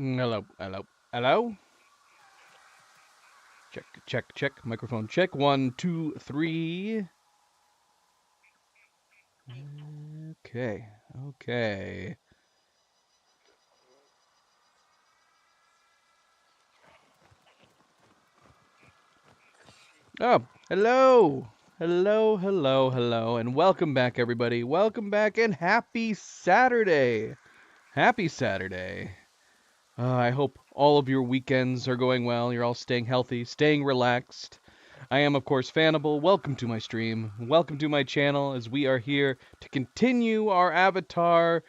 Hello, hello, hello. Check, check, check. Microphone check. One, two, three. Okay, okay. Oh, hello, hello, hello, hello, and welcome back, everybody. Welcome back, and happy Saturday. Happy Saturday. I hope all of your weekends are going well. You're all staying healthy, staying relaxed. I am, of course, Fannibal. Welcome to my stream. Welcome to my channel as we are here to continue our Avatar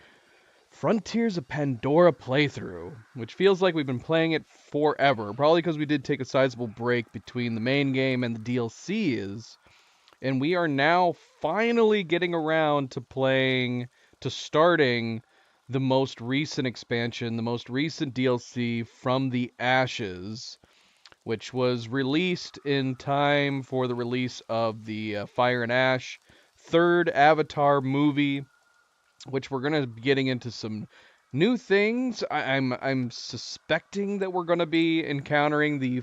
Frontiers of Pandora playthrough, which feels like we've been playing it forever. Probably because we did take a sizable break between the main game and the DLCs. And we are now finally getting around to starting the most recent expansion, the most recent DLC from the Ashes, which was released in time for the release of the Fire and Ash third Avatar movie, which we're gonna be getting into some new things. I'm suspecting that we're gonna be encountering the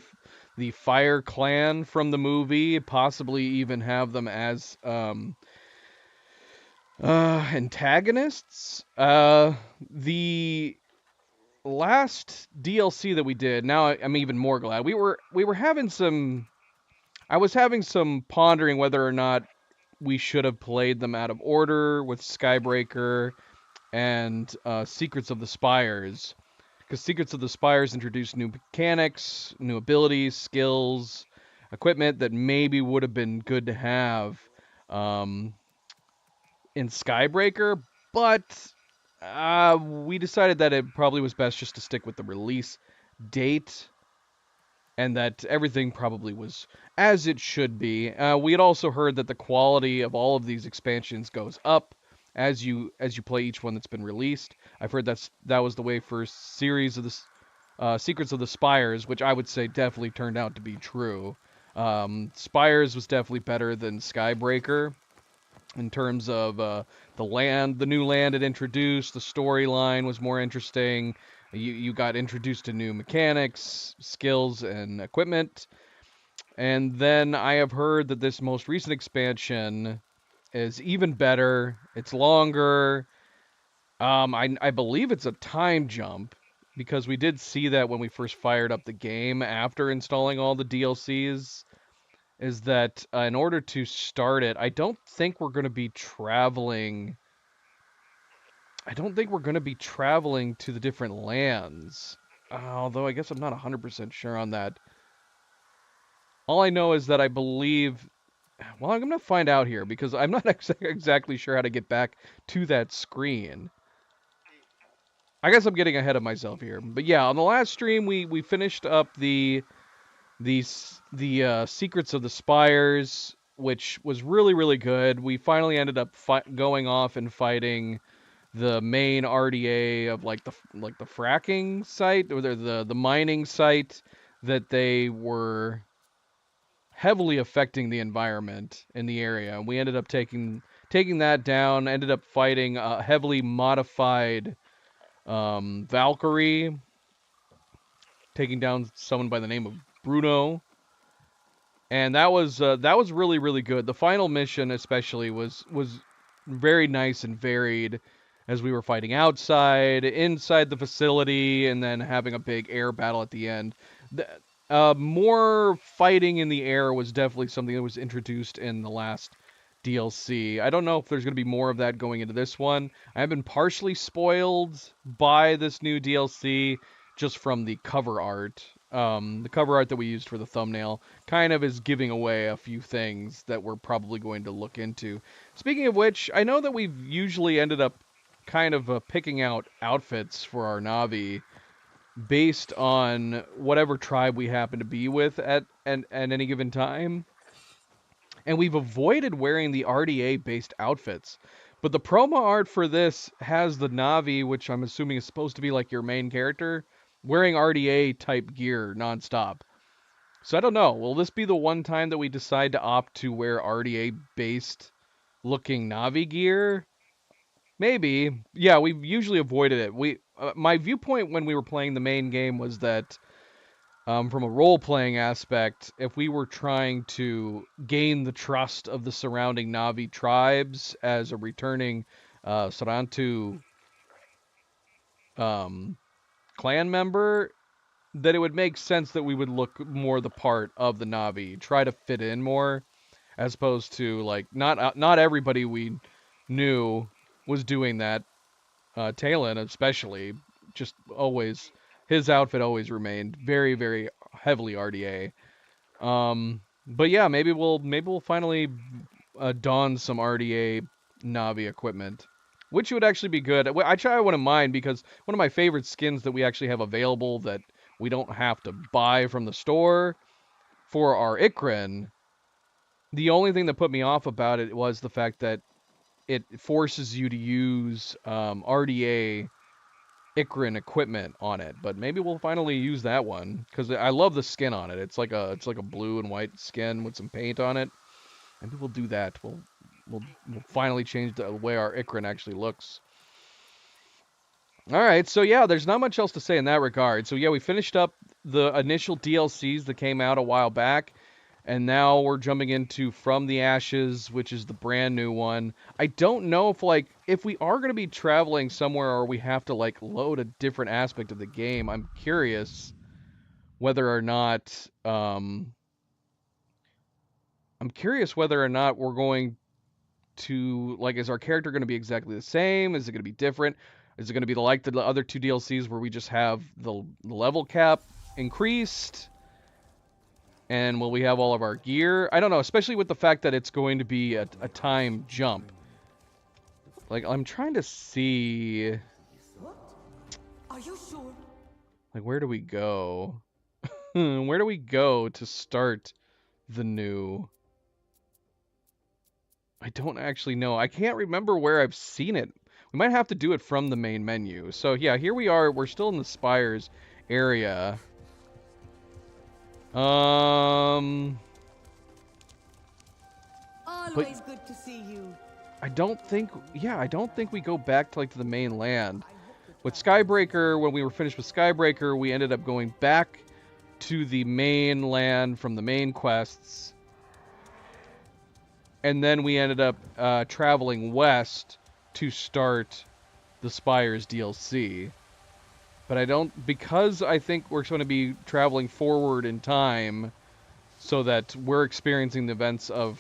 Fire Clan from the movie, possibly even have them as antagonists. The last DLC that we did. Now I'm even more glad. We were having some. I was having some pondering whether or not we should have played them out of order with Skybreaker and Secrets of the Spires, because Secrets of the Spires introduced new mechanics, new abilities, skills, equipment that maybe would have been good to have um, in Skybreaker, but we decided that it probably was best just to stick with the release date and that everything probably was as it should be. We had also heard that the quality of all of these expansions goes up as you play each one that's been released. I've heard that was the way for series of the Secrets of the Spires, which I would say definitely turned out to be true. Spires was definitely better than Skybreaker in terms of the new land it introduced. The storyline was more interesting. You got introduced to new mechanics, skills, and equipment. And then I have heard that this most recent expansion is even better. It's longer. I believe it's a time jump because we did see that when we first fired up the game after installing all the DLCs. Is that in order to start it, I don't think we're going to be traveling. I don't think we're going to be traveling to the different lands. Although I guess I'm not 100% sure on that. All I know is that I believe. Well, I'm going to find out here because I'm not exactly sure how to get back to that screen. I guess I'm getting ahead of myself here. But yeah, on the last stream, we finished up the Secrets of the Spires, which was really really good. We finally ended up going off and fighting the main RDA of like the fracking site or the mining site that they were heavily affecting the environment in the area. We ended up taking that down. Ended up fighting a heavily modified Valkyrie, taking down someone by the name of Bruno, and that was really really good. The final mission especially was very nice and varied as we were fighting outside, inside the facility, and then having a big air battle at the end. More fighting in the air was definitely something that was introduced in the last DLC. I don't know if there's going to be more of that going into this one. I have been partially spoiled by this new DLC just from the cover art. The cover art that we used for the thumbnail kind of is giving away a few things that we're probably going to look into. Speaking of which, I know that we've usually ended up kind of picking out outfits for our Navi based on whatever tribe we happen to be with at any given time. And we've avoided wearing the RDA based outfits. But the promo art for this has the Navi, which I'm assuming is supposed to be like your main character, wearing RDA type gear nonstop. So I don't know. Will this be the one time that we decide to opt to wear RDA based looking Navi gear? Maybe. Yeah, we've usually avoided it. my viewpoint when we were playing the main game was that, from a role-playing aspect, if we were trying to gain the trust of the surrounding Na'vi tribes as a returning Sarantu um, clan member, that it would make sense that we would look more the part of the Na'vi, try to fit in more, as opposed to like not everybody we knew was doing that. Talon especially, just always his outfit always remained very very heavily RDA. But yeah, maybe we'll finally don some RDA Na'vi equipment, which would actually be good. I wouldn't mind because one of my favorite skins that we actually have available that we don't have to buy from the store for our Ikrin. The only thing that put me off about it was the fact that it forces you to use RDA Ikrin equipment on it, but maybe we'll finally use that one because I love the skin on it. It's like a blue and white skin with some paint on it. Maybe we'll do that. We'll finally change the way our Ikrin actually looks. All right, so yeah, there's not much else to say in that regard. So yeah, we finished up the initial DLCs that came out a while back, and now we're jumping into From the Ashes, which is the brand new one. I don't know if we are going to be traveling somewhere or we have to like load a different aspect of the game. I'm curious whether or not we're going to like, is our character going to be exactly the same? Is it going to be different? Is it going to be like the other two DLCs where we just have the level cap increased? And will we have all of our gear? I don't know, especially with the fact that it's going to be a time jump. Like, I'm trying to see... What? Are you sure? Like, where do we go? Where do we go to start the new... I don't actually know. I can't remember where I've seen it. We might have to do it from the main menu. So yeah, here we are. We're still in the Spires area. Always But good to see you. I don't think we go back to the main land. With Skybreaker, when we were finished with Skybreaker, we ended up going back to the main land from the main quests. And then we ended up traveling west to start the Spires DLC. But because I think we're going to be traveling forward in time so that we're experiencing the events of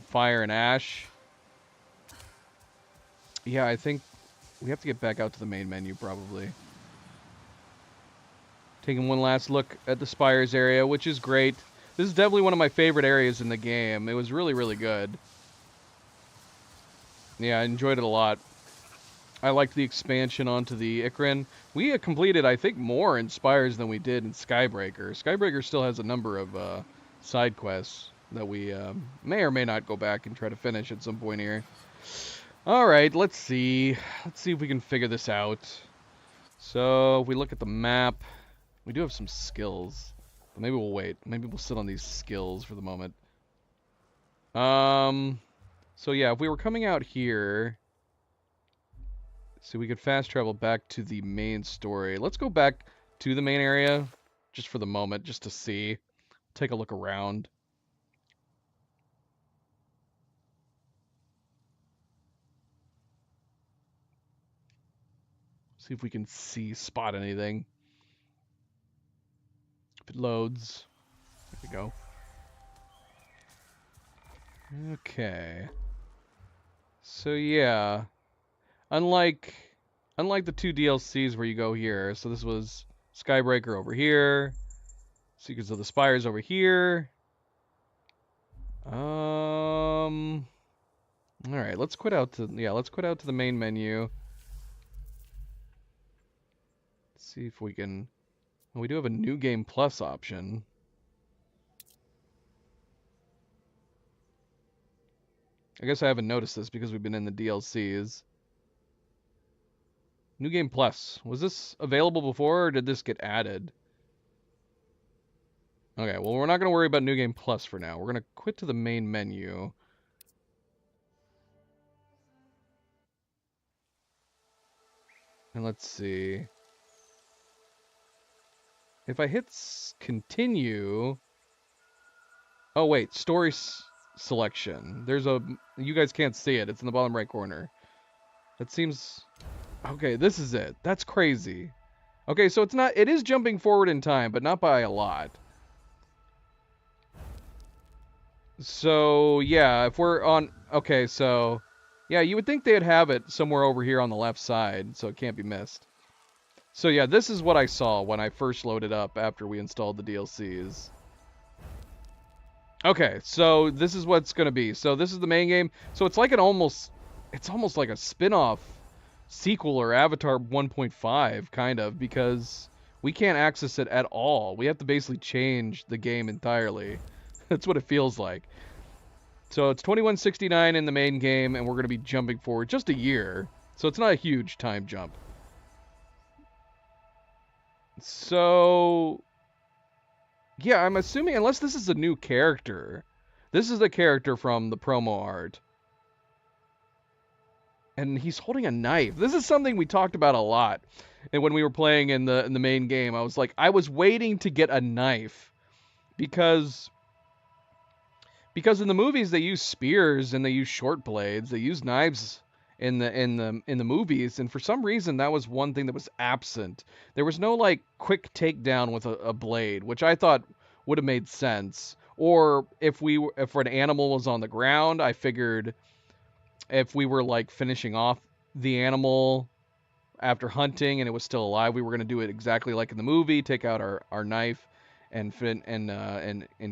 Fire and Ash. Yeah, I think we have to get back out to the main menu probably. Taking one last look at the Spires area, which is great. This is definitely one of my favorite areas in the game. It was really, really good. Yeah, I enjoyed it a lot. I liked the expansion onto the Ikrin. We had completed, I think, more in Spires than we did in Skybreaker. Skybreaker still has a number of side quests that we may or may not go back and try to finish at some point here. All right, let's see. Let's see if we can figure this out. So, if we look at the map, we do have some skills. But maybe we'll wait. Maybe we'll sit on these skills for the moment. So yeah, if we were coming out here... So we could fast travel back to the main story. Let's go back to the main area, just for the moment, just to see. Take a look around. See if we can spot anything. If it loads. There we go. Okay. So yeah. Unlike the two DLCs where you go here, so this was Skybreaker over here, Secrets of the Spires over here. All right, let's quit out to the main menu. Let's see if we can. Well, we do have a new game plus option. I guess I haven't noticed this because we've been in the DLCs. New Game Plus. Was this available before, or did this get added? Okay, well, we're not going to worry about New Game Plus for now. We're going to quit to the main menu. And let's see. If I hit continue... Oh, wait. Story selection. There's a... You guys can't see it. It's in the bottom right corner. That seems... Okay, this is it. That's crazy. Okay, so it's not... It is jumping forward in time, but not by a lot. So, yeah, if we're on... Okay, so... Yeah, you would think they'd have it somewhere over here on the left side, so it can't be missed. So, yeah, this is what I saw when I first loaded up after we installed the DLCs. Okay, so this is what it's going to be. So this is the main game. So it's like an almost... It's almost like a spin-off sequel or Avatar 1.5, kind of, because we can't access it at all. We have to basically change the game entirely. That's what it feels like. So it's 2169 in the main game, and we're going to be jumping forward just a year. So it's not a huge time jump. So... Yeah, I'm assuming, unless this is a new character. This is the character from the promo art. And he's holding a knife. This is something we talked about a lot. And when we were playing in the main game, I was like, I was waiting to get a knife. Because in the movies they use spears and they use short blades. They use knives in the movies, and for some reason that was one thing that was absent. There was no like quick takedown with a blade, which I thought would have made sense. Or if an animal was on the ground, I figured if we were like finishing off the animal after hunting and it was still alive, we were going to do it exactly like in the movie, take out our knife and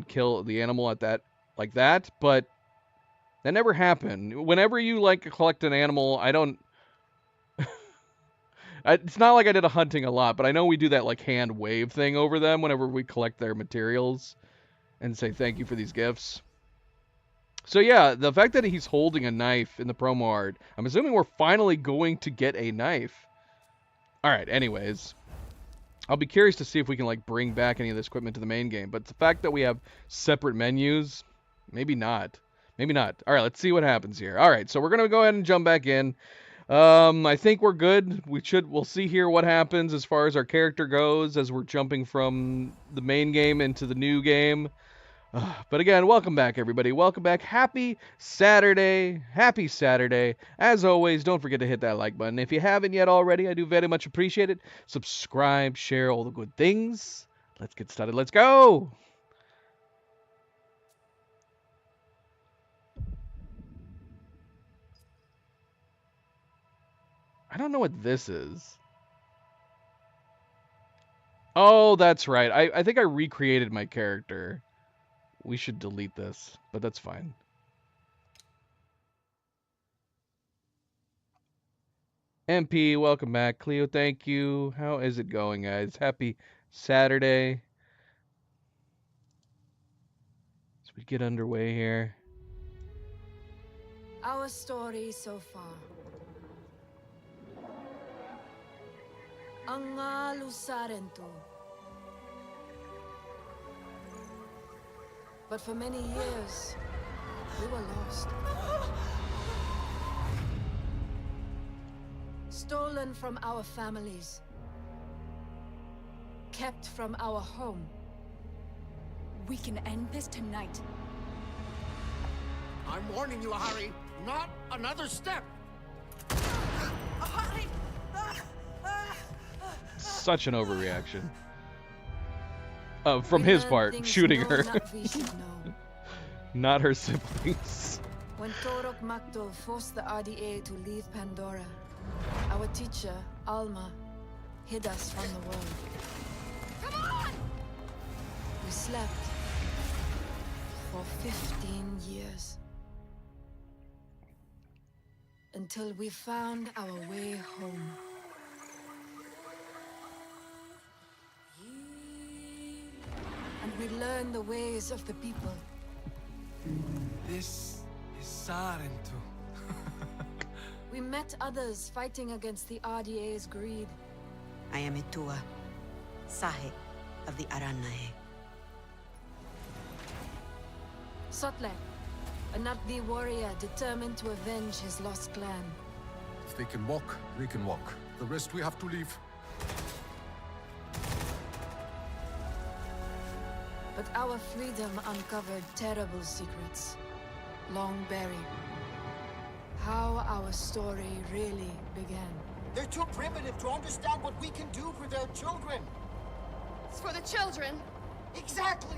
kill the animal at that like that, but that never happened. Whenever you like collect an animal, I don't... It's not like I did a hunting a lot, but I know we do that like hand wave thing over them whenever we collect their materials and say thank you for these gifts. So yeah, the fact that he's holding a knife in the promo art, I'm assuming we're finally going to get a knife. Alright, anyways. I'll be curious to see if we can like bring back any of this equipment to the main game, but the fact that we have separate menus, maybe not. Maybe not. All right, let's see what happens here. All right, so we're going to go ahead and jump back in. I think we're good. We'll see here what happens as far as our character goes as we're jumping from the main game into the new game. But again, welcome back, everybody. Welcome back. Happy Saturday. Happy Saturday. As always, don't forget to hit that like button. If you haven't yet already, I do very much appreciate it. Subscribe, share all the good things. Let's get started. Let's go. I don't know what this is. Oh, that's right. I think I recreated my character. We should delete this, but that's fine. MP, welcome back. Cleo, thank you. How is it going, guys? Happy Saturday. As we get underway here. Our story so far. Ang lusarentu. But for many years, we were lost. Stolen from our families. Kept from our home. We can end this tonight. I'm warning you, Ahari. Not another step. Ahari! Such an overreaction. From his part, shooting her. Not her siblings. When Torok Makto forced the RDA to leave Pandora, our teacher, Alma, hid us from the world. Come on! We slept for 15 years. Until we found our way home. And we learned the ways of the people. This is Sarentu. We met others fighting against the RDA's greed. I am Itua, Sahe of the Aranae. Sotle, a Na'vi warrior determined to avenge his lost clan. If they can walk, we can walk. The rest we have to leave. But our freedom uncovered terrible secrets, long buried. How our story really began. They're too primitive to understand what we can do for their children. It's for the children. Exactly.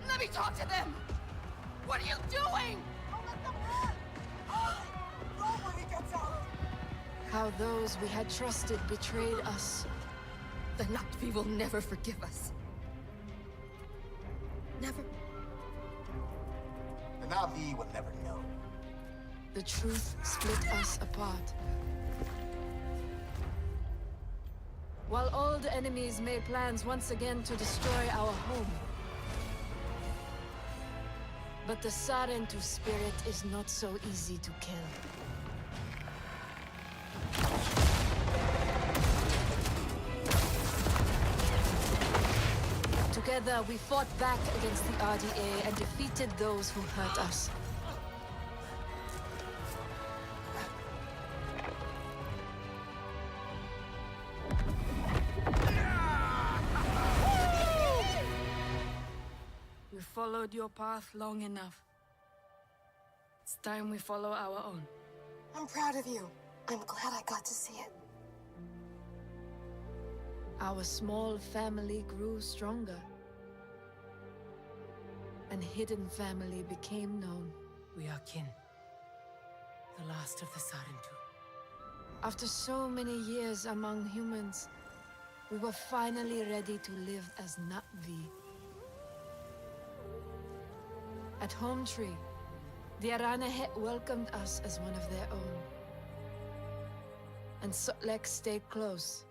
Let me talk to them. What are you doing? Don't let them run. Oh, nobody gets out. How those we had trusted betrayed us. The Na'vi will never forgive us. Never. The Na'vi will never know. The truth split us apart. While old enemies made plans once again to destroy our home. But the Sarentu spirit is not so easy to kill. Together, we fought back against the RDA and defeated those who hurt us. We followed your path long enough. It's time we follow our own. I'm proud of you. I'm glad I got to see it. Our small family grew stronger. An hidden family became known. We are kin. The last of the Sarentu. After so many years among humans, we were finally ready to live as Na'vi. At Home Tree, the Aranahet welcomed us as one of their own. And Sotlek stayed close,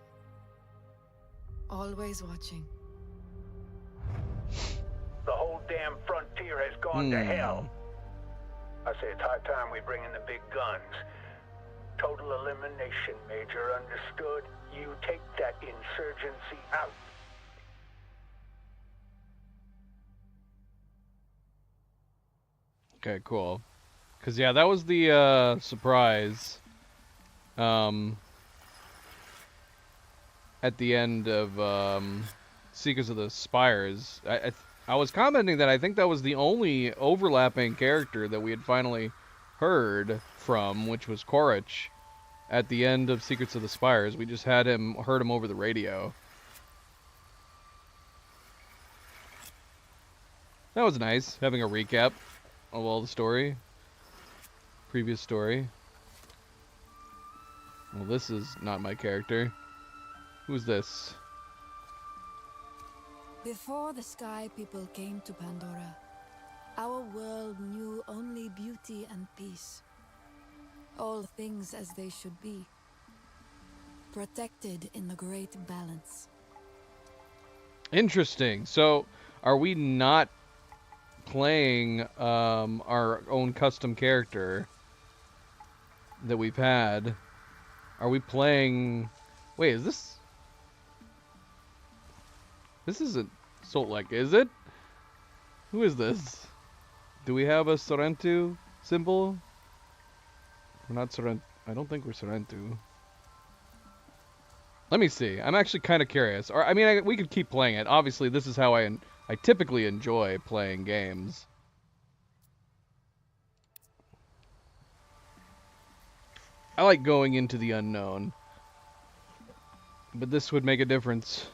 always watching. The whole damn frontier has gone to hell. I say it's high time we bring in the big guns. Total elimination, Major, understood? You take that insurgency out. Okay, cool. Cause yeah, that was the surprise. At the end of Seekers of the Spires, I was commenting that I think that was the only overlapping character that we had finally heard from, which was Korich. At the end of Secrets of the Spires, we just heard him over the radio. That was nice, having a recap of all the story. Previous story. Well, this is not my character. Who's this? Before the Sky People came to Pandora, our world knew only beauty and peace. All things as they should be. Protected in the great balance. Interesting. So, are we not playing our own custom character that we've had? Are we playing... Wait, is this... This isn't Sotlek, is it? Who is this? Do we have a Sarentu symbol? We're not Sarentu. I don't think we're Sarentu. Let me see. I'm actually kind of curious. Or I mean, we could keep playing it. Obviously, this is how I typically enjoy playing games. I like going into the unknown. But this would make a difference.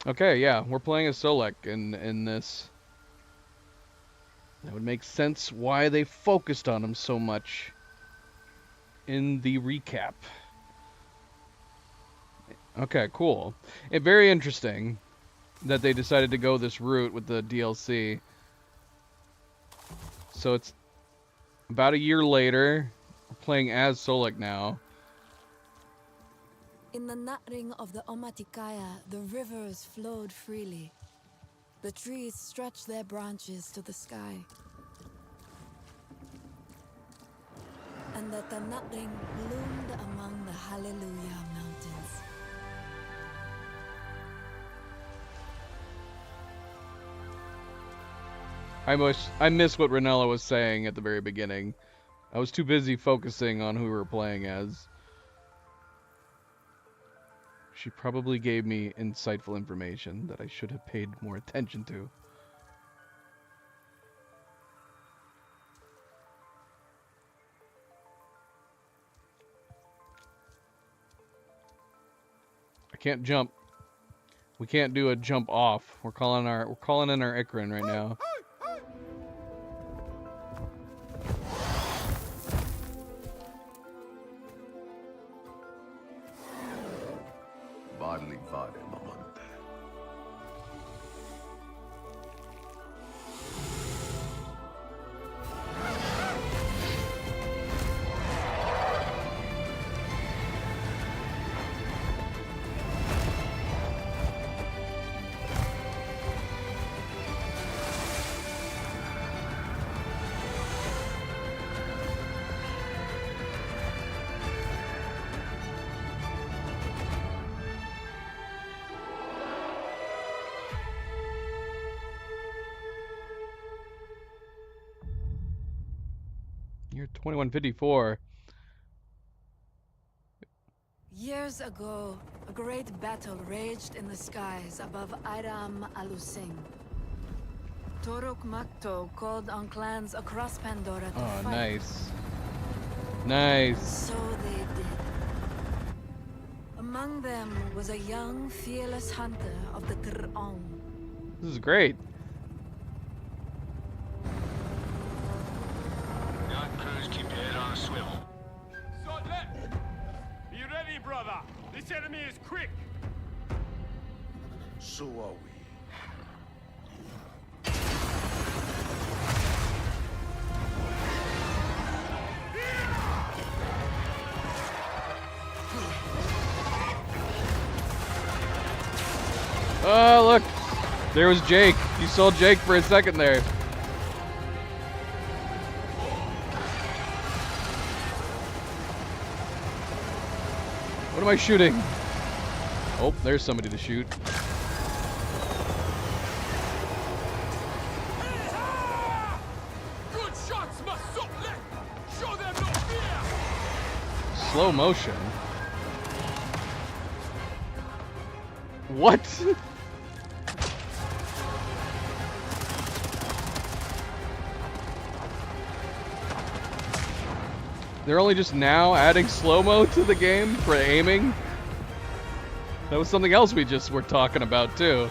Okay, yeah, we're playing as Solek in this. That would make sense why they focused on him so much in the recap. Okay, cool. Very interesting that they decided to go this route with the DLC. So it's about a year later. We're playing as Solek now. In the nut ring of the Omaticaya, the rivers flowed freely. The trees stretched their branches to the sky. And the nut ring bloomed among the Hallelujah Mountains. I missed what Ranella was saying at the very beginning. I was too busy focusing on who we were playing as. She probably gave me insightful information that I should have paid more attention to. I can't jump. We can't do a jump off. We're calling in our Ikrin right now. Vadli vade, mamante. Year 2154. Years ago, a great battle raged in the skies above Iram Alusing. Toruk Makto called on clans across Pandora to Oh, fight. nice. Nice. So they did. Among them was a young, fearless hunter of the Tr'ong. This is great. Gun crews, keep your head on a swivel. Be ready, brother. This enemy is quick. So are we. Oh, look. There was Jake. You saw Jake for a second there. What am I shooting? Oh, there's somebody to shoot. Good shots, Masuk. Show them no fear. Slow motion. What? They're only just now adding slow-mo to the game for aiming? That was something else we just were talking about, too.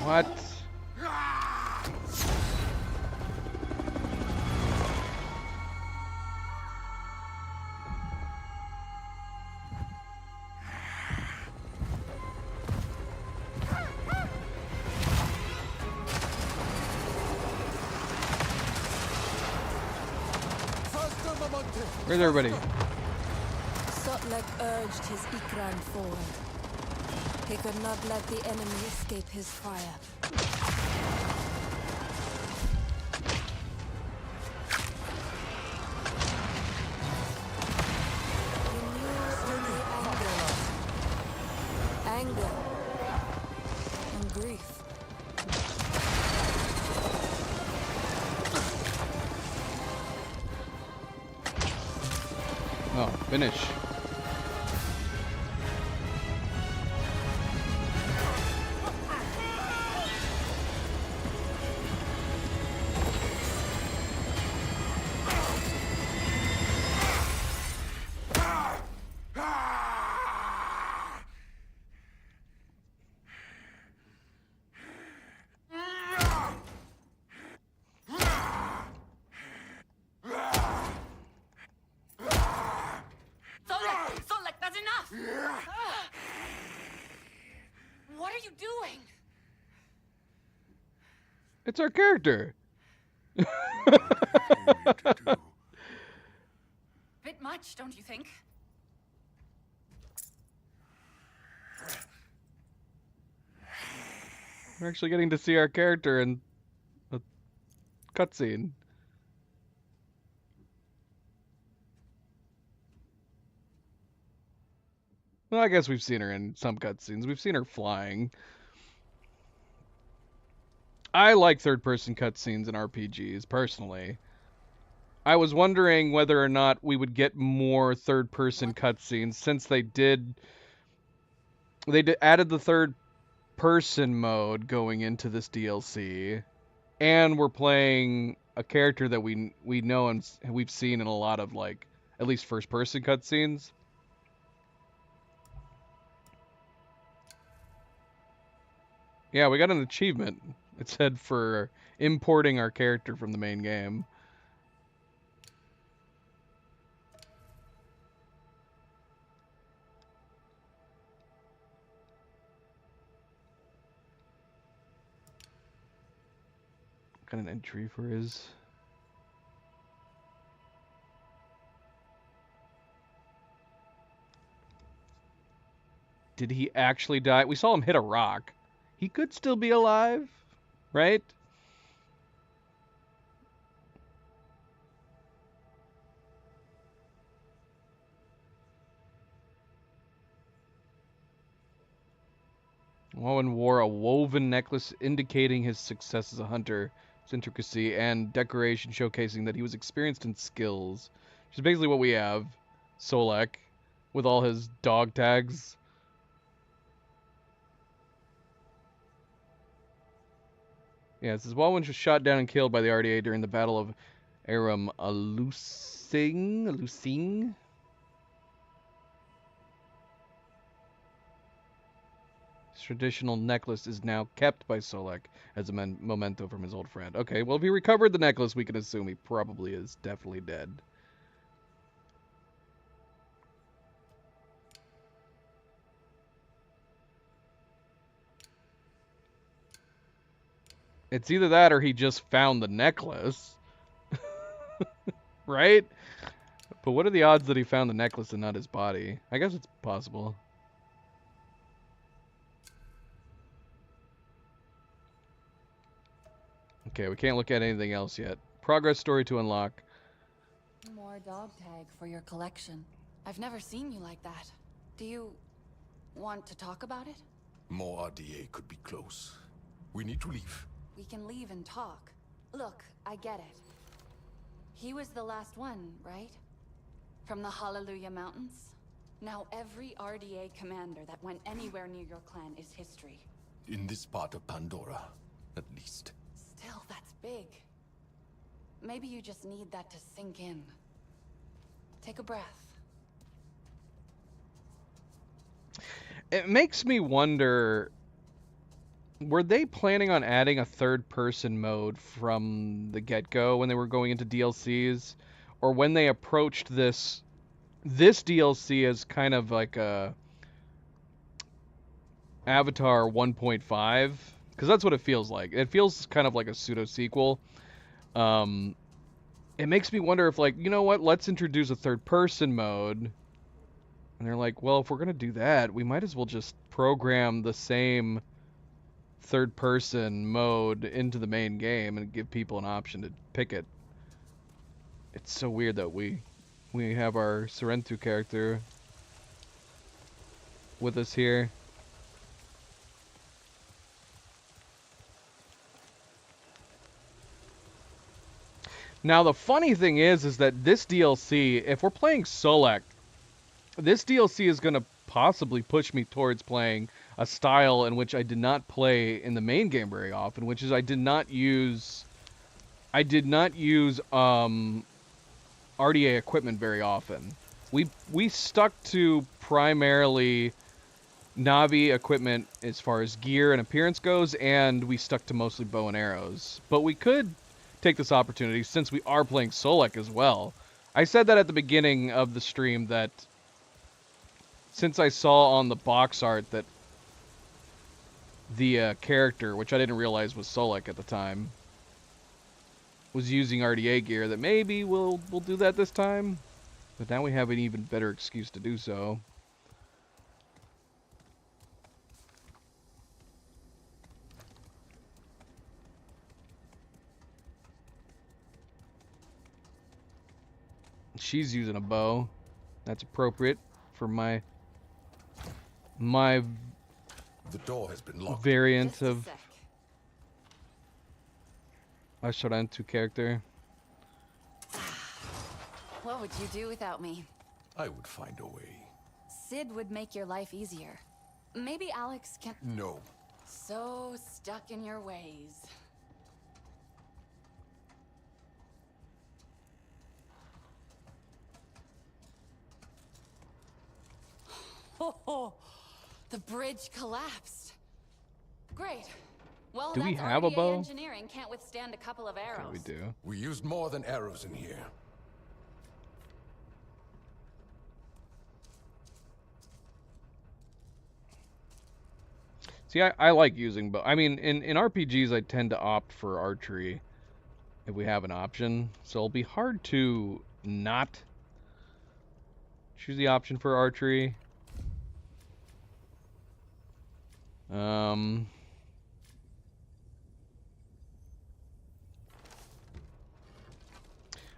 What? Where's everybody? Sotlek urged his Ikran forward. He could not let the enemy escape his fire. He knew only anger and grief. Oh, finish. Solek, that's enough! What are you doing? It's our character. Bit much, don't you think? We're actually getting to see our character in a cutscene. Well, I guess we've seen her in some cutscenes. We've seen her flying. I like third-person cutscenes in RPGs, personally. I was wondering whether or not we would get more third-person cutscenes since they added the third-person mode going into this DLC, and we're playing a character that we know and we've seen in a lot of, like, at least first-person cutscenes. Yeah, we got an achievement. It said for importing our character from the main game. Got an entry for his... Did he actually die? We saw him hit a rock. He could still be alive, right? Wowen wore a woven necklace indicating his success as a hunter, his intricacy, and decoration showcasing that he was experienced in skills. Which is basically what we have. Solek, with all his dog tags. Yeah, it says, Walwyn was shot down and killed by the RDA during the Battle of Aram Alusing? His traditional necklace is now kept by Solek as a memento from his old friend. Okay, well, if he recovered the necklace, we can assume he probably is definitely dead. It's either that or he just found the necklace. Right? But what are the odds that he found the necklace and not his body? I guess it's possible. Okay, we can't look at anything else yet. Progress story to unlock. More dog tag for your collection. I've never seen you like that. Do you want to talk about it? More RDA could be close. We need to leave. We can leave and talk. Look, I get it. He was the last one, right? From the Hallelujah Mountains? Now every RDA commander that went anywhere near your clan is history. In this part of Pandora, at least. Still, that's big. Maybe you just need that to sink in. Take a breath. It makes me wonder, were they planning on adding a third-person mode from the get-go when they were going into DLCs? Or when they approached this DLC as kind of like a Avatar 1.5? Because that's what it feels like. It feels kind of like a pseudo-sequel. It makes me wonder if, like, you know what, let's introduce a third-person mode. And they're like, well, if we're going to do that, we might as well just program the same third-person mode into the main game and give people an option to pick it. It's so weird that we have our Sorrentu character with us here. Now, the funny thing is that this DLC, if we're playing Solek, this DLC is going to possibly push me towards playing a style in which I did not play in the main game very often, which is I did not use RDA equipment very often. We stuck to primarily Navi equipment as far as gear and appearance goes, and we stuck to mostly bow and arrows. But we could take this opportunity, since we are playing Solek as well. I said that at the beginning of the stream, that since I saw on the box art that the character, which I didn't realize was Solek at the time, was using RDA gear, that maybe we'll do that this time. But now we have an even better excuse to do so. She's using a bow. That's appropriate for my The door has been locked. variant Just a of sec. Asharantu character. What would you do without me? I would find a way. Sid would make your life easier. Maybe Alex can... No. So stuck in your ways. Oh, the bridge collapsed. Great. Well, Do we that's have a RDA bow? engineering can't withstand a couple of arrows. We do. We used more than arrows in here. See, I like using bow. I mean, in RPGs, I tend to opt for archery if we have an option. So it'll be hard to not choose the option for archery.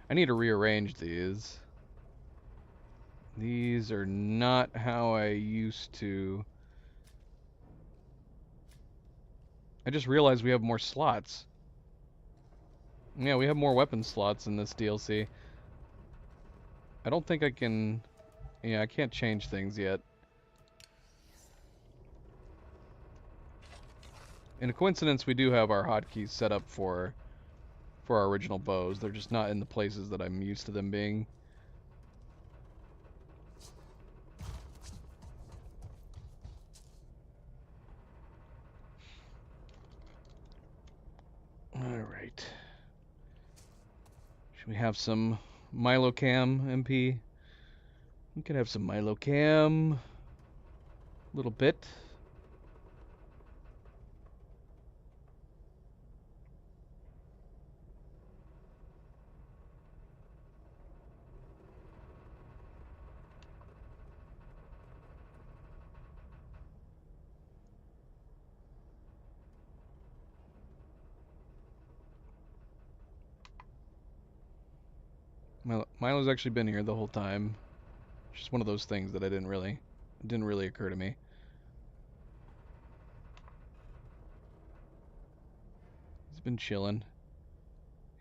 I need to rearrange these. These are not how I used to. I just realized we have more slots. Yeah, we have more weapon slots in this DLC. I don't think I can... Yeah, I can't change things yet. In a coincidence, we do have our hotkeys set up for our original bows. They're just not in the places that I'm used to them being. Alright. Should we have some Milocam, MP? We could have some Milocam. A little bit. Milo's actually been here the whole time. It's just one of those things that it didn't really occur to me. He's been chilling.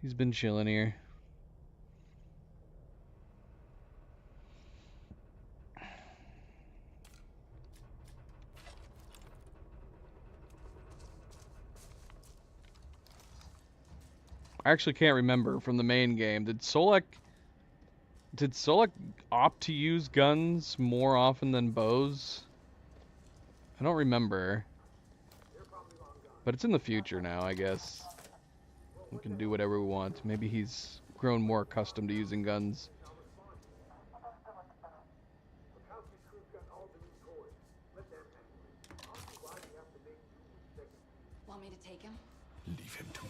He's been chilling here. I actually can't remember from the main game. Did Solek opt to use guns more often than bows? I don't remember. But it's in the future now, I guess. We can do whatever we want. Maybe he's grown more accustomed to using guns. Want me to take him? Leave him to me.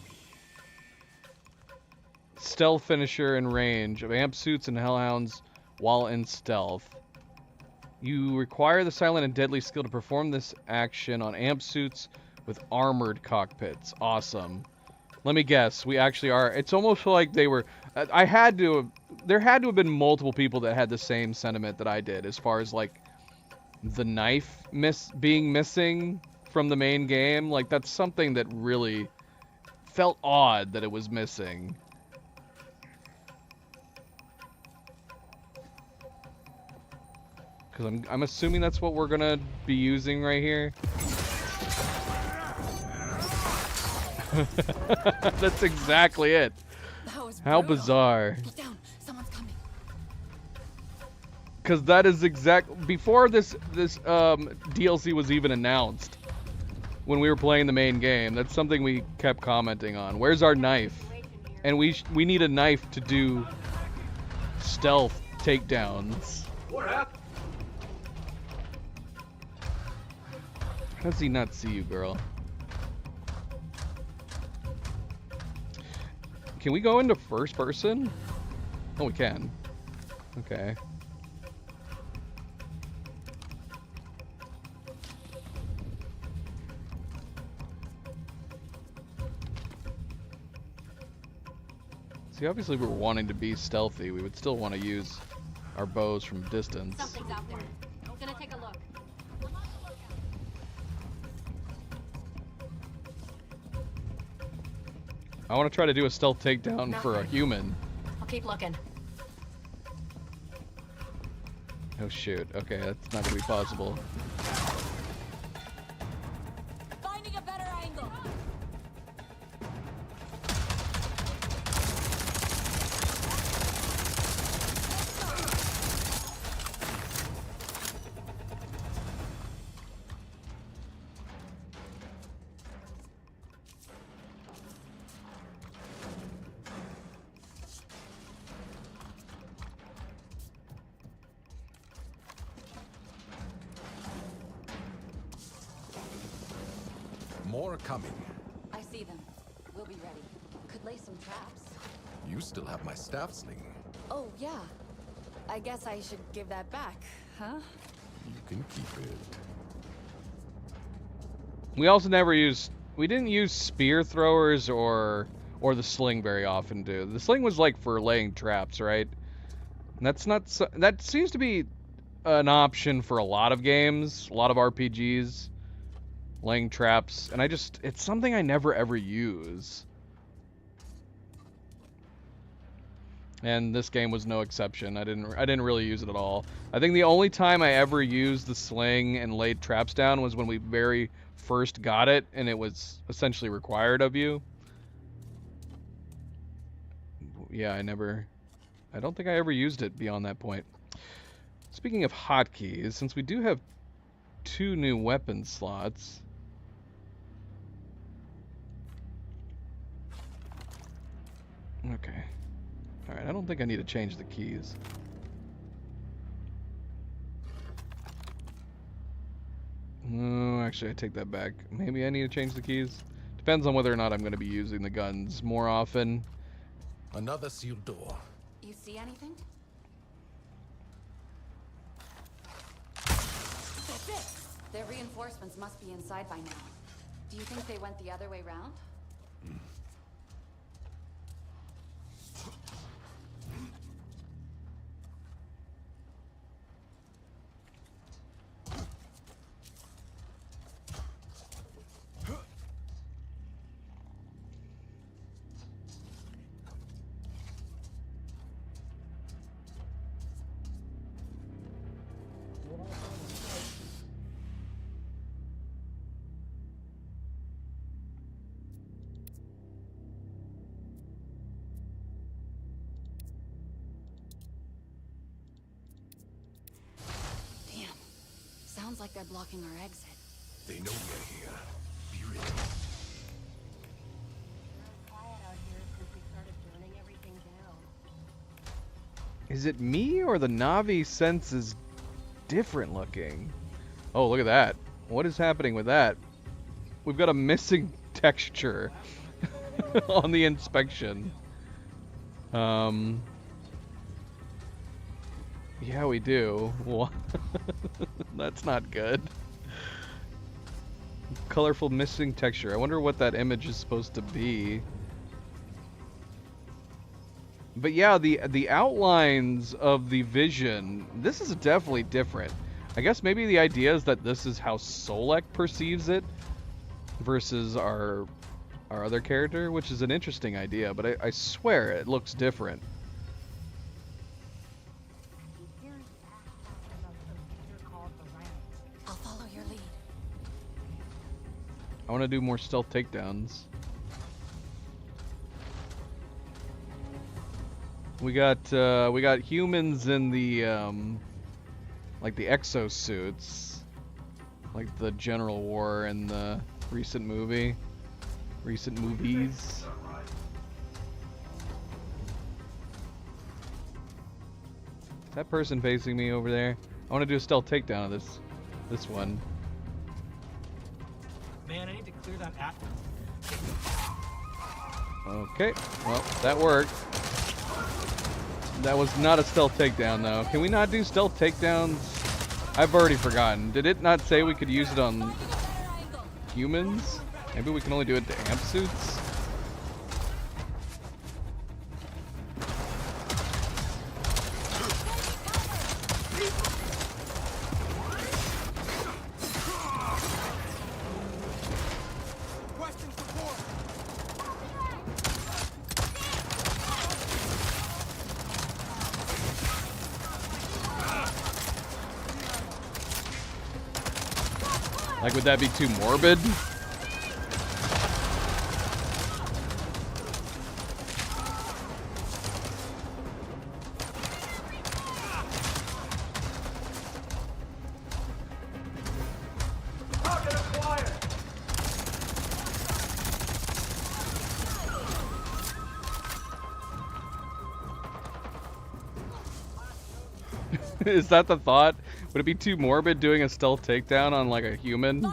Stealth finisher and range of amp suits and hellhounds while in stealth. You require the silent and deadly skill to perform this action on amp suits with armored cockpits. Awesome. Let me guess, we actually are. It's almost like they were... there had to have been multiple people that had the same sentiment that I did, as far as like the knife being missing from the main game. Like, that's something that really felt odd that it was missing. Because I'm assuming that's what we're gonna be using right here. That's exactly it. That was How brutal. bizarre. Get down. Someone's coming. Because that is before this DLC was even announced. When we were playing the main game, that's something we kept commenting on. Where's our knife? And we need a knife to do stealth takedowns. What happened? How does he not see you, girl? Can we go into first person? Oh, we can. Okay. See, obviously, if we were wanting to be stealthy, we would still want to use our bows from distance. Something's out there. I'm gonna take a look. I want to try to do a stealth takedown for a human. I'll keep looking. Oh shoot, okay, that's not gonna be possible. Finding a better angle. More coming. I see them. We'll be ready. Could lay some traps. You still have my staff sling. Oh, yeah. I guess I should give that back, huh? You can keep it. We also never used. We didn't use spear throwers or the sling very often. Do the sling was like for laying traps, right? And that's not. That seems to be an option for a lot of games, a lot of RPGs, laying traps, and it's something I never ever use. And this game was no exception. I didn't really use it at all. I think the only time I ever used the sling and laid traps down was when we very first got it, and it was essentially required of you. Yeah, I don't think I ever used it beyond that point. Speaking of hotkeys, since we do have 2 new weapon slots, okay. Alright, I don't think I need to change the keys. No, actually, I take that back. Maybe I need to change the keys. Depends on whether or not I'm going to be using the guns more often. Another sealed door. You see anything? That's it! Their reinforcements must be inside by now. Do you think they went the other way round? Sounds like they're blocking our exit. They know we're here. Be ready. Quiet out here since we started burning everything down. Is it me or the Na'vi sense is different looking? Oh, look at that. What is happening with that? We've got a missing texture on the inspection. Yeah, we do. That's not good. Colorful missing texture. I wonder what that image is supposed to be. But yeah, the outlines of the vision, this is definitely different. I guess maybe the idea is that this is how Solek perceives it versus our other character, which is an interesting idea, but I swear it looks different. I'll follow your lead. I want to do more stealth takedowns. We got humans in the like the exosuits, like the General War in the recent movies. Is that person facing me over there? I want to do a stealth takedown of this one. Man, I need to clear that Okay, well, that worked. That was not a stealth takedown, though. Can we not do stealth takedowns? I've already forgotten. Did it not say we could use it on humans? Maybe we can only do it to amp suits? Like, would that be too morbid? Is that the thought? Would it be too morbid doing a stealth takedown on like a human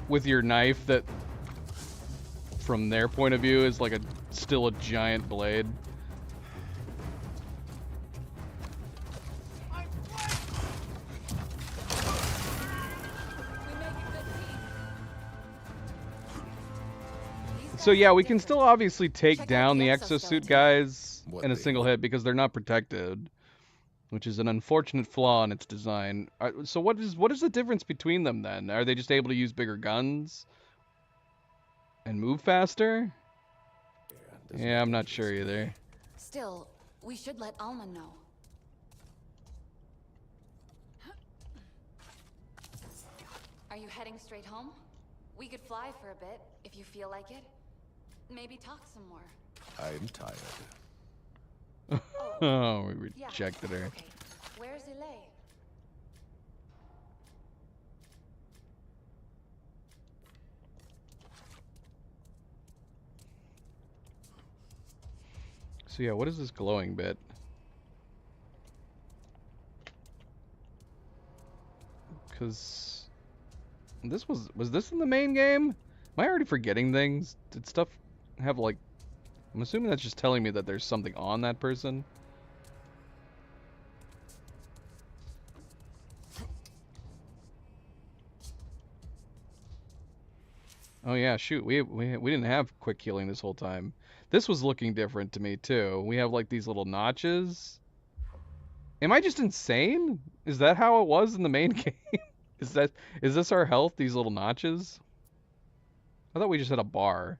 with your knife that, from their point of view, is like still a giant blade? So yeah, we can still obviously take down the exosuit guys in a single hit because they're not protected, which is an unfortunate flaw in its design. So what is the difference between them then? Are they just able to use bigger guns and move faster? Yeah, I'm not sure either. Still, we should let Alma know. Are you heading straight home? We could fly for a bit, if you feel like it. Maybe talk some more. I'm tired. Oh, we rejected her. Okay. Where's Ilay? So yeah, what is this glowing bit? Because this was this in the main game? Am I already forgetting things? Did stuff have like... I'm assuming that's just telling me that there's something on that person. Oh yeah, shoot, we didn't have quick healing this whole time. This was looking different to me too. We have like these little notches. Am I just insane? Is that how it was in the main game? Is this our health, these little notches? I thought we just had a bar.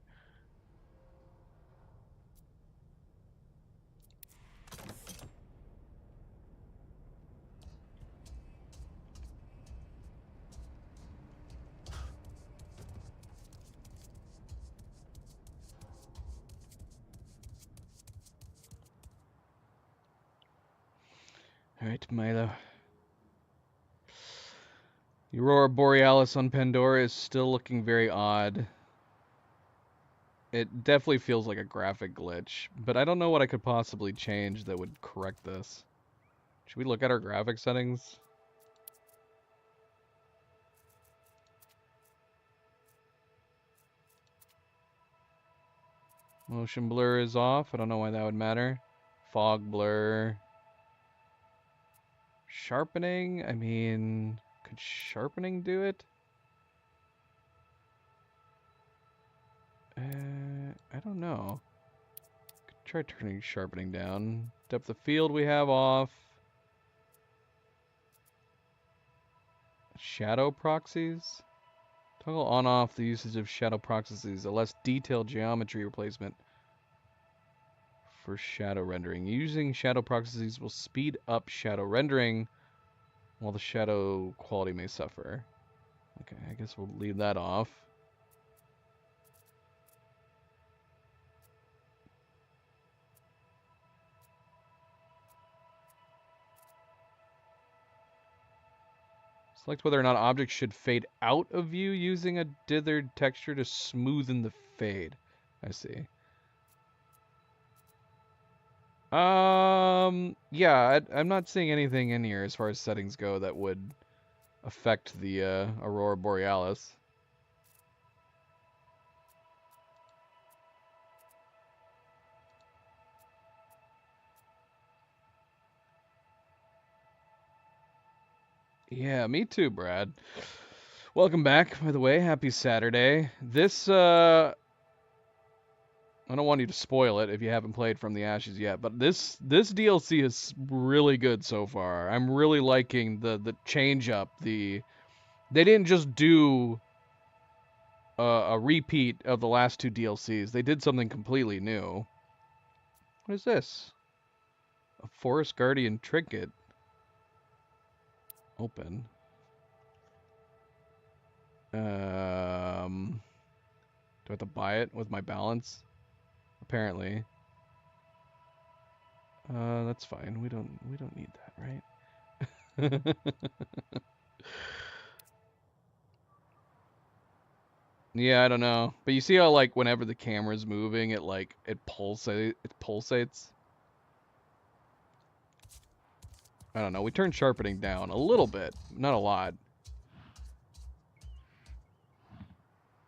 Alright, Milo. The Aurora Borealis on Pandora is still looking very odd. It definitely feels like a graphic glitch, but I don't know what I could possibly change that would correct this. Should we look at our graphic settings? Motion blur is off. I don't know why that would matter. Fog blur. Sharpening? I mean, could sharpening do it? I don't know. Could try turning sharpening down. Depth of field we have off. Shadow proxies? Toggle on off the usage of shadow proxies, a less detailed geometry replacement for shadow rendering. Using shadow proxies will speed up shadow rendering, while the shadow quality may suffer. Okay, I guess we'll leave that off. Select whether or not objects should fade out of view using a dithered texture to smoothen the fade. I see. Yeah, I'm not seeing anything in here as far as settings go that would affect the Aurora Borealis. Yeah, me too, Brad. Welcome back, by the way. Happy Saturday. This, I don't want you to spoil it if you haven't played From the Ashes yet, but this DLC is really good so far. I'm really liking the change up. They didn't just do a repeat of the last two DLCs. They did something completely new. What is this? A Forest Guardian trinket. Open. Do I have to buy it with my balance? Apparently. That's fine. We don't need that, right? Yeah, I don't know. But you see how like whenever the camera's moving, it pulsates. I don't know. We turned sharpening down a little bit, not a lot.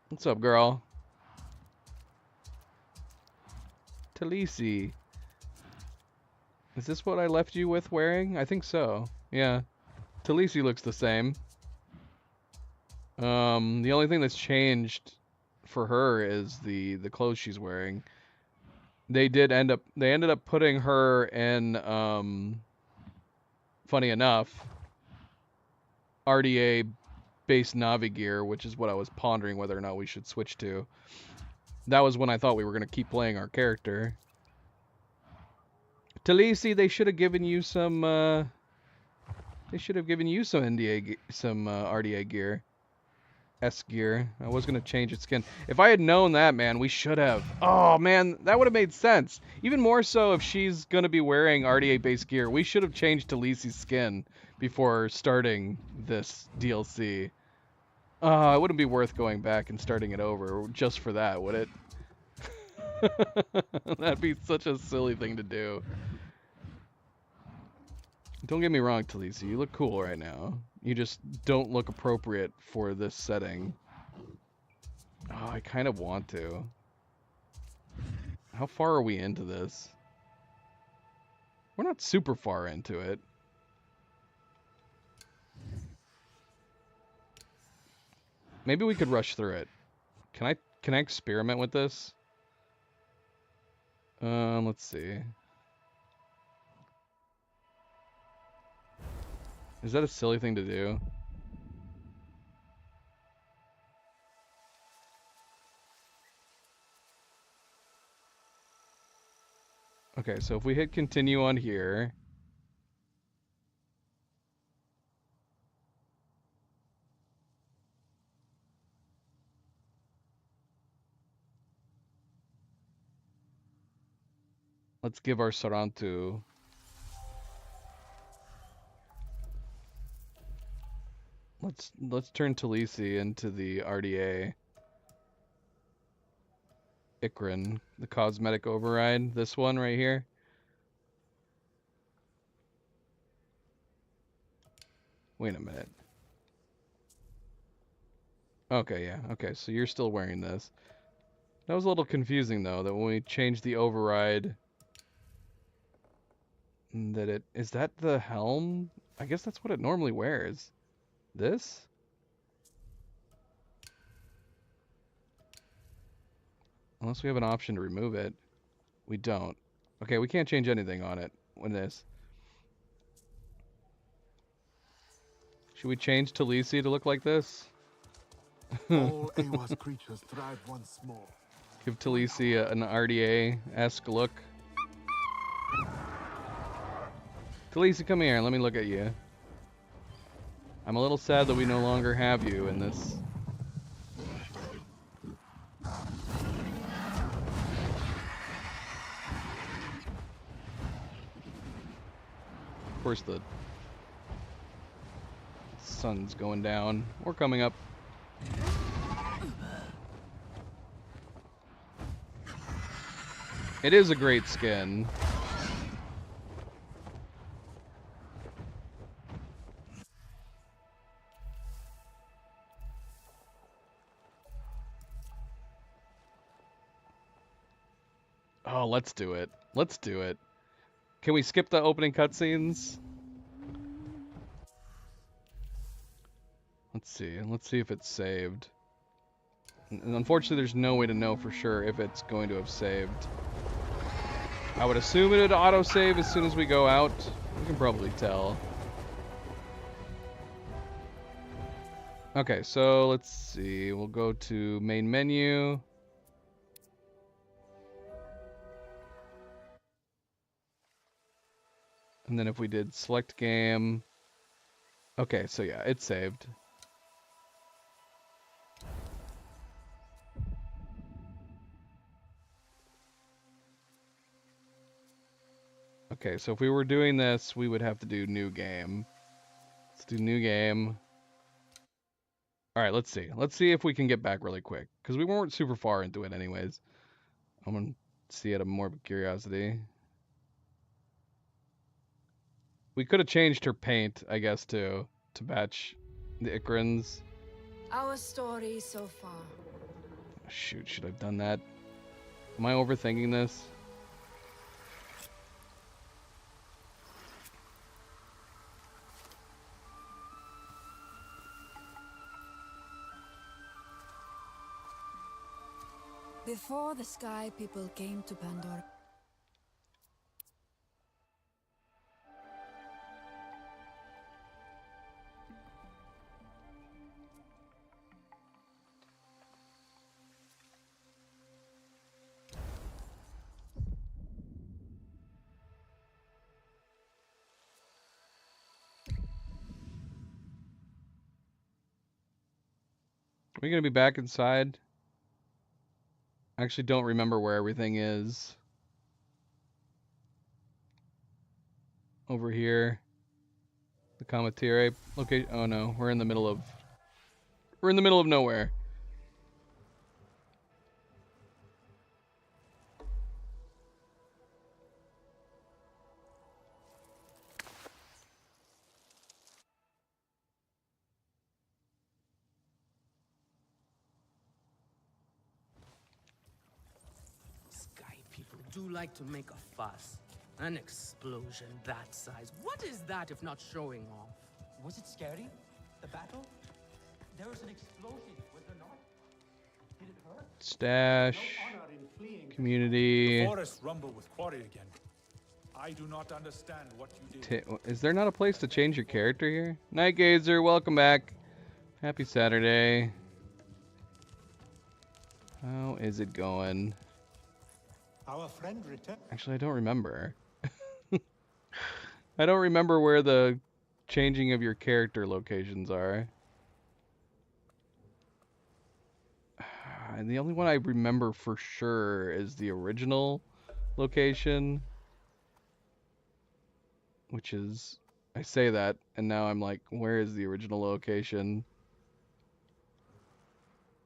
What's up, girl? Talisi. Is this what I left you with wearing? I think so. Yeah. Talisi looks the same. The only thing that's changed for her is the clothes she's wearing. They ended up putting her in funny enough, RDA base Navi gear, which is what I was pondering whether or not we should switch to. That was when I thought we were going to keep playing our character. Talisi, they should have given you some RDA gear. S gear. I was going to change its skin. If I had known that, man, we should have. Oh, man, that would have made sense. Even more so if she's going to be wearing RDA-based gear. We should have changed Talisi's skin before starting this DLC. It wouldn't be worth going back and starting it over just for that, would it? That'd be such a silly thing to do. Don't get me wrong, Talisi. You look cool right now. You just don't look appropriate for this setting. Oh, I kind of want to. How far are we into this? We're not super far into it. Maybe we could rush through it. Can I experiment with this? Let's see. Is that a silly thing to do? Okay, so if we hit continue on here. Let's give our Sarantu. Let's turn Talisi into the RDA. Ikran, the cosmetic override. This one right here. Wait a minute. Okay, yeah. Okay, so you're still wearing this. That was a little confusing though, that when we changed the override, is that the helm? I guess that's what it normally wears. This? Unless we have an option to remove it. We don't. Okay, we can't change anything on it when this. Should we change Talisi to look like this? All Awa's creatures thrive once more. Give Talisi an RDA-esque look. Talisi, come here. Let me look at you. I'm a little sad that we no longer have you in this. Of course, the sun's going down or coming up. It is a great skin. Oh, let's do it. Let's do it. Can we skip the opening cutscenes? Let's see. Let's see if it's saved. And unfortunately, there's no way to know for sure if it's going to have saved. I would assume it would auto-save as soon as we go out. We can probably tell. Okay, so let's see. We'll go to main menu. And then if we did select game. Okay, so yeah, it's saved. Okay, so if we were doing this, we would have to do new game. Let's do new game. All right, let's see. Let's see if we can get back really quick, because we weren't super far into it anyways. I'm going to see out of morbid curiosity. We could have changed her paint, I guess, to match the Icarans. Our story so far. Shoot, should I have done that? Am I overthinking this? Before the Sky People came to Pandora. Are we going to be back inside? I actually don't remember where everything is. Over here. The Cometire location. Oh no, we're in the middle of nowhere. Do like to make a fuss. An explosion that size. What is that if not showing off? Was it scary? The battle? There was an explosion, was there not? Did it hurt? Stash. Community. The forest rumble with quarry again. I do not understand what you did. Is there not a place to change your character here? Night Gazer, welcome back. Happy Saturday. How is it going? Our friend returned. Actually, I don't remember. I don't remember where the changing of your character locations are. And the only one I remember for sure is the original location. Which is... I say that, and now I'm like, where is the original location?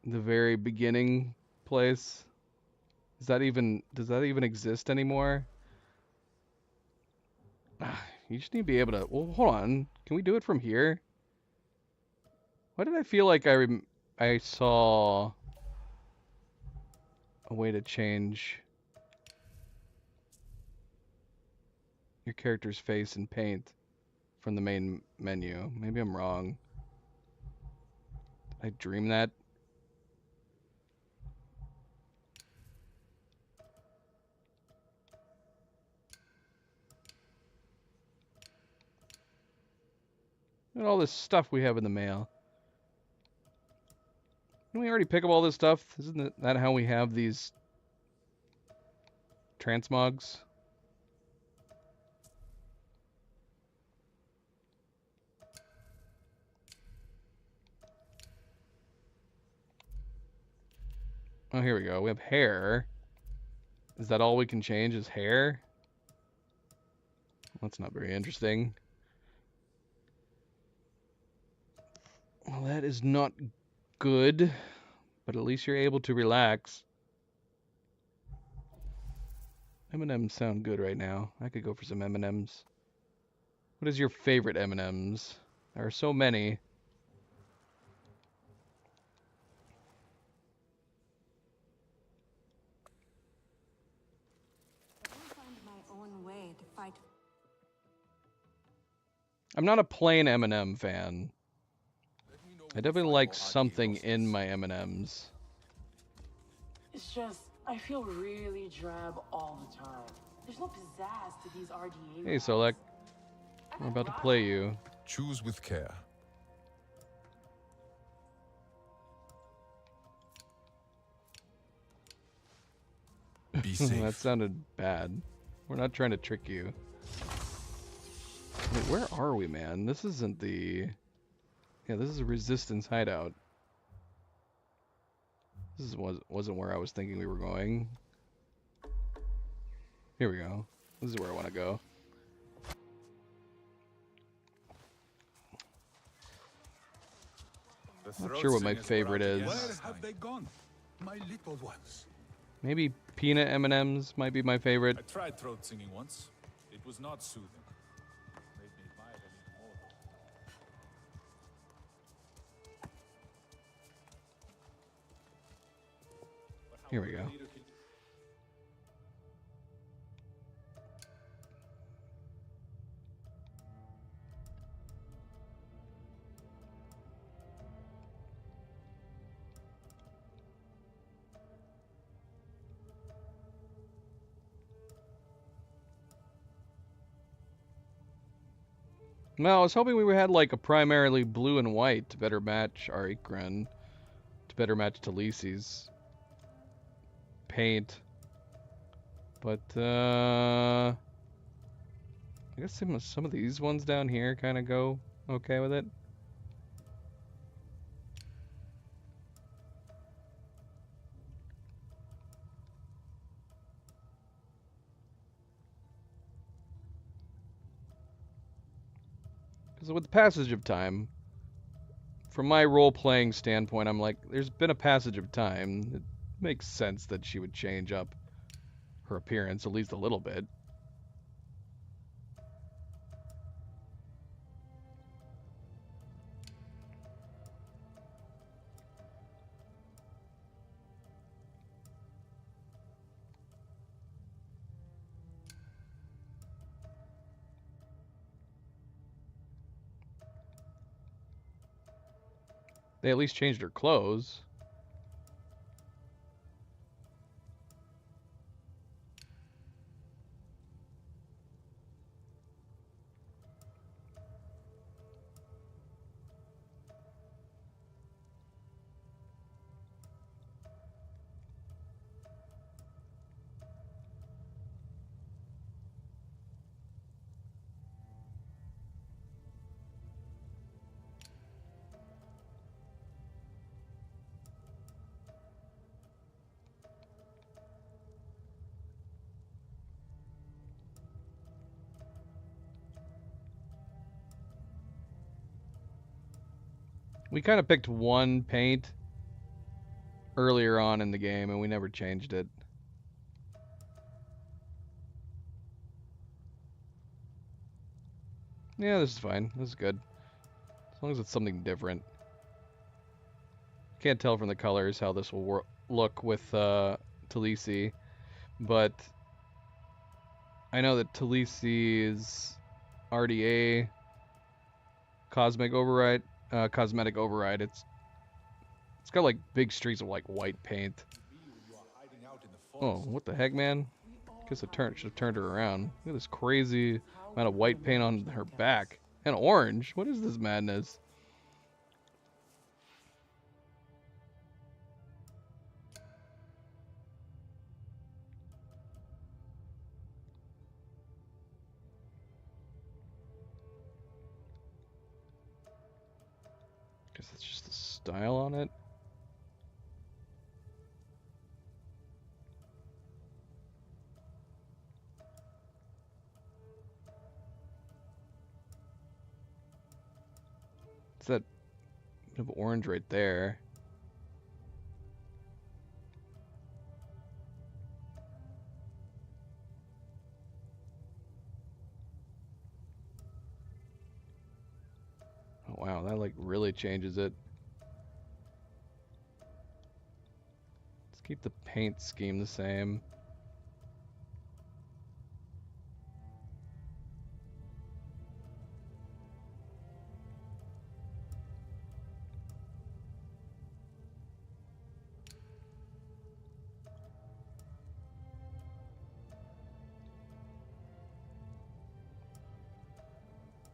The very beginning place? Does that even exist anymore? You just need to be able to... Well, hold on. Can we do it from here? Why did I feel like I saw a way to change your character's face and paint from the main menu? Maybe I'm wrong. Did I dream that? Look at all this stuff we have in the mail. Didn't we already pick up all this stuff? Isn't that how we have these transmogs? Oh, here we go. We have hair. Is that all we can change is hair? That's not very interesting. Well, that is not good, but at least you're able to relax. M&Ms sound good right now. I could go for some M&Ms. What is your favorite M&Ms? There are so many. I will find my own way to fight. I'm not a plain M&M fan. Let me know I definitely like something in my M&Ms. It's just, I feel really drab all the time. There's no pizzazz to these RDA. Hey, Solek. I'm about to play you. Choose with care. Be safe. That sounded bad. We're not trying to trick you. Wait, where are we, man? This isn't the... Yeah, this is a Resistance hideout. This wasn't where I was thinking we were going. Here we go. This is where I want to go. Not sure what my favorite is. Where have they gone? My little ones. Maybe peanut M&Ms might be my favorite. I tried throat singing once. It was not soothing. Made me admire them even more. Here we go. No, I was hoping we had like a primarily blue and white to better match our Ikran, to better match Talisi's paint. But I guess some of these ones down here kind of go okay with it. Because with the passage of time, from my role-playing standpoint, I'm like, there's been a passage of time. It makes sense that she would change up her appearance at least a little bit. They at least changed her clothes. We kind of picked one paint earlier on in the game, and we never changed it. Yeah, this is fine. This is good. As long as it's something different. Can't tell from the colors how this will look with Talisi, but I know that Talisi's RDA cosmetic override, it's got like big streaks of like white paint. Oh, what the heck, man? Guess I should have turned her around. Look at this crazy amount of white paint on her back. And orange. What is this madness? Guess it's just the style on it. It's that bit of orange right there. Oh wow, that like really changes it. Let's keep the paint scheme the same.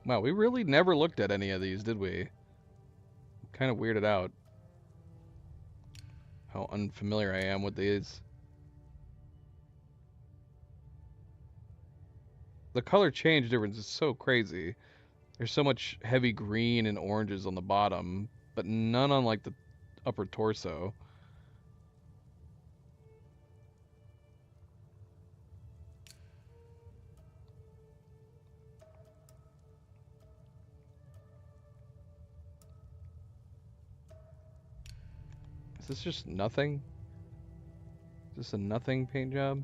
Wow, we really never looked at any of these, did we? Kind of weirded out. How unfamiliar I am with these. The color change difference is so crazy. There's so much heavy green and oranges on the bottom, but none on like the upper torso. Is this just nothing? Is this a nothing paint job?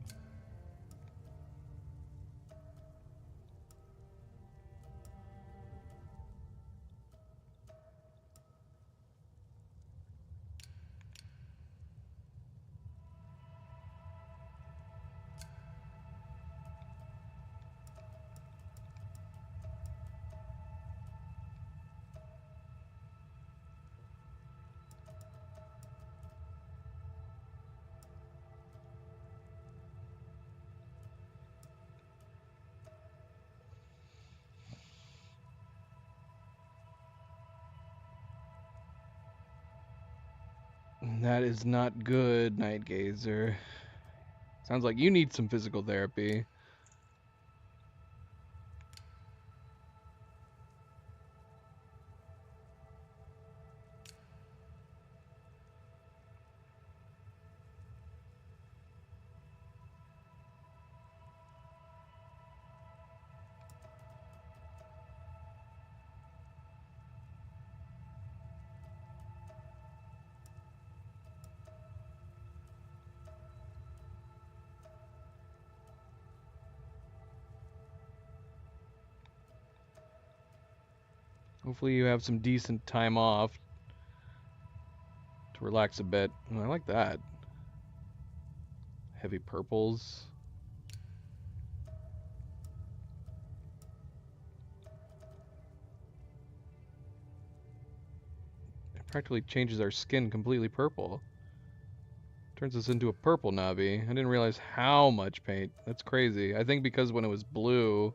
That is not good, Night Gazer. Sounds like you need some physical therapy. Hopefully you have some decent time off to relax a bit. Oh, I like that. Heavy purples. It practically changes our skin completely purple. Turns us into a purple Navi. I didn't realize how much paint. That's crazy. I think because when it was blue,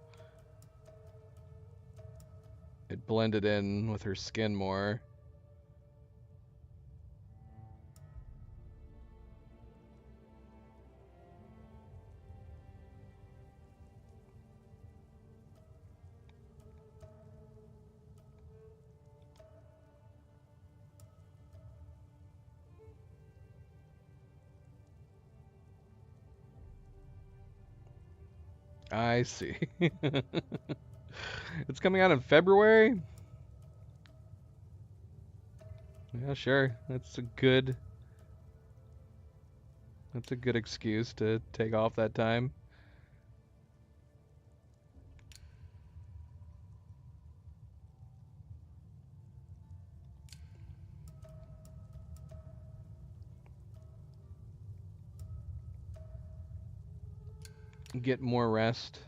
it blended in with her skin more. I see. It's coming out in February? Yeah, sure. That's a good excuse to take off that time. Get more rest.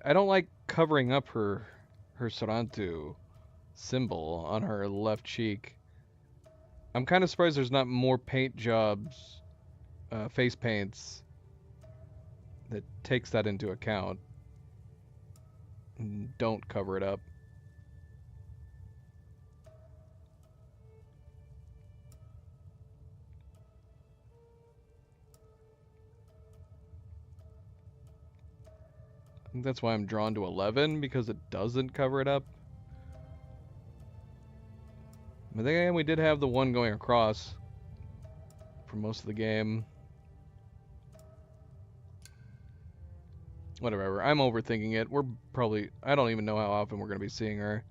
I don't like covering up her Sarantu symbol on her left cheek. I'm kind of surprised there's not more paint jobs, face paints, that takes that into account. And don't cover it up. I think that's why I'm drawn to 11, because it doesn't cover it up. But then we did have the one going across for most of the game. Whatever, I'm overthinking it. We're probably... I don't even know how often we're going to be seeing her.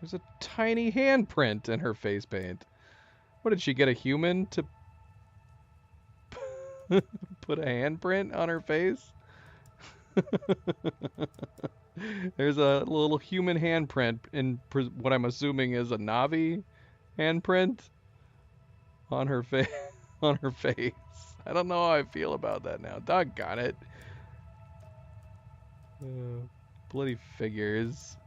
There's a tiny handprint in her face paint. What, did she get a human to put a handprint on her face? There's a little human handprint in what I'm assuming is a Na'vi handprint on her face. On her face. I don't know how I feel about that now. Doggone it. Bloody figures.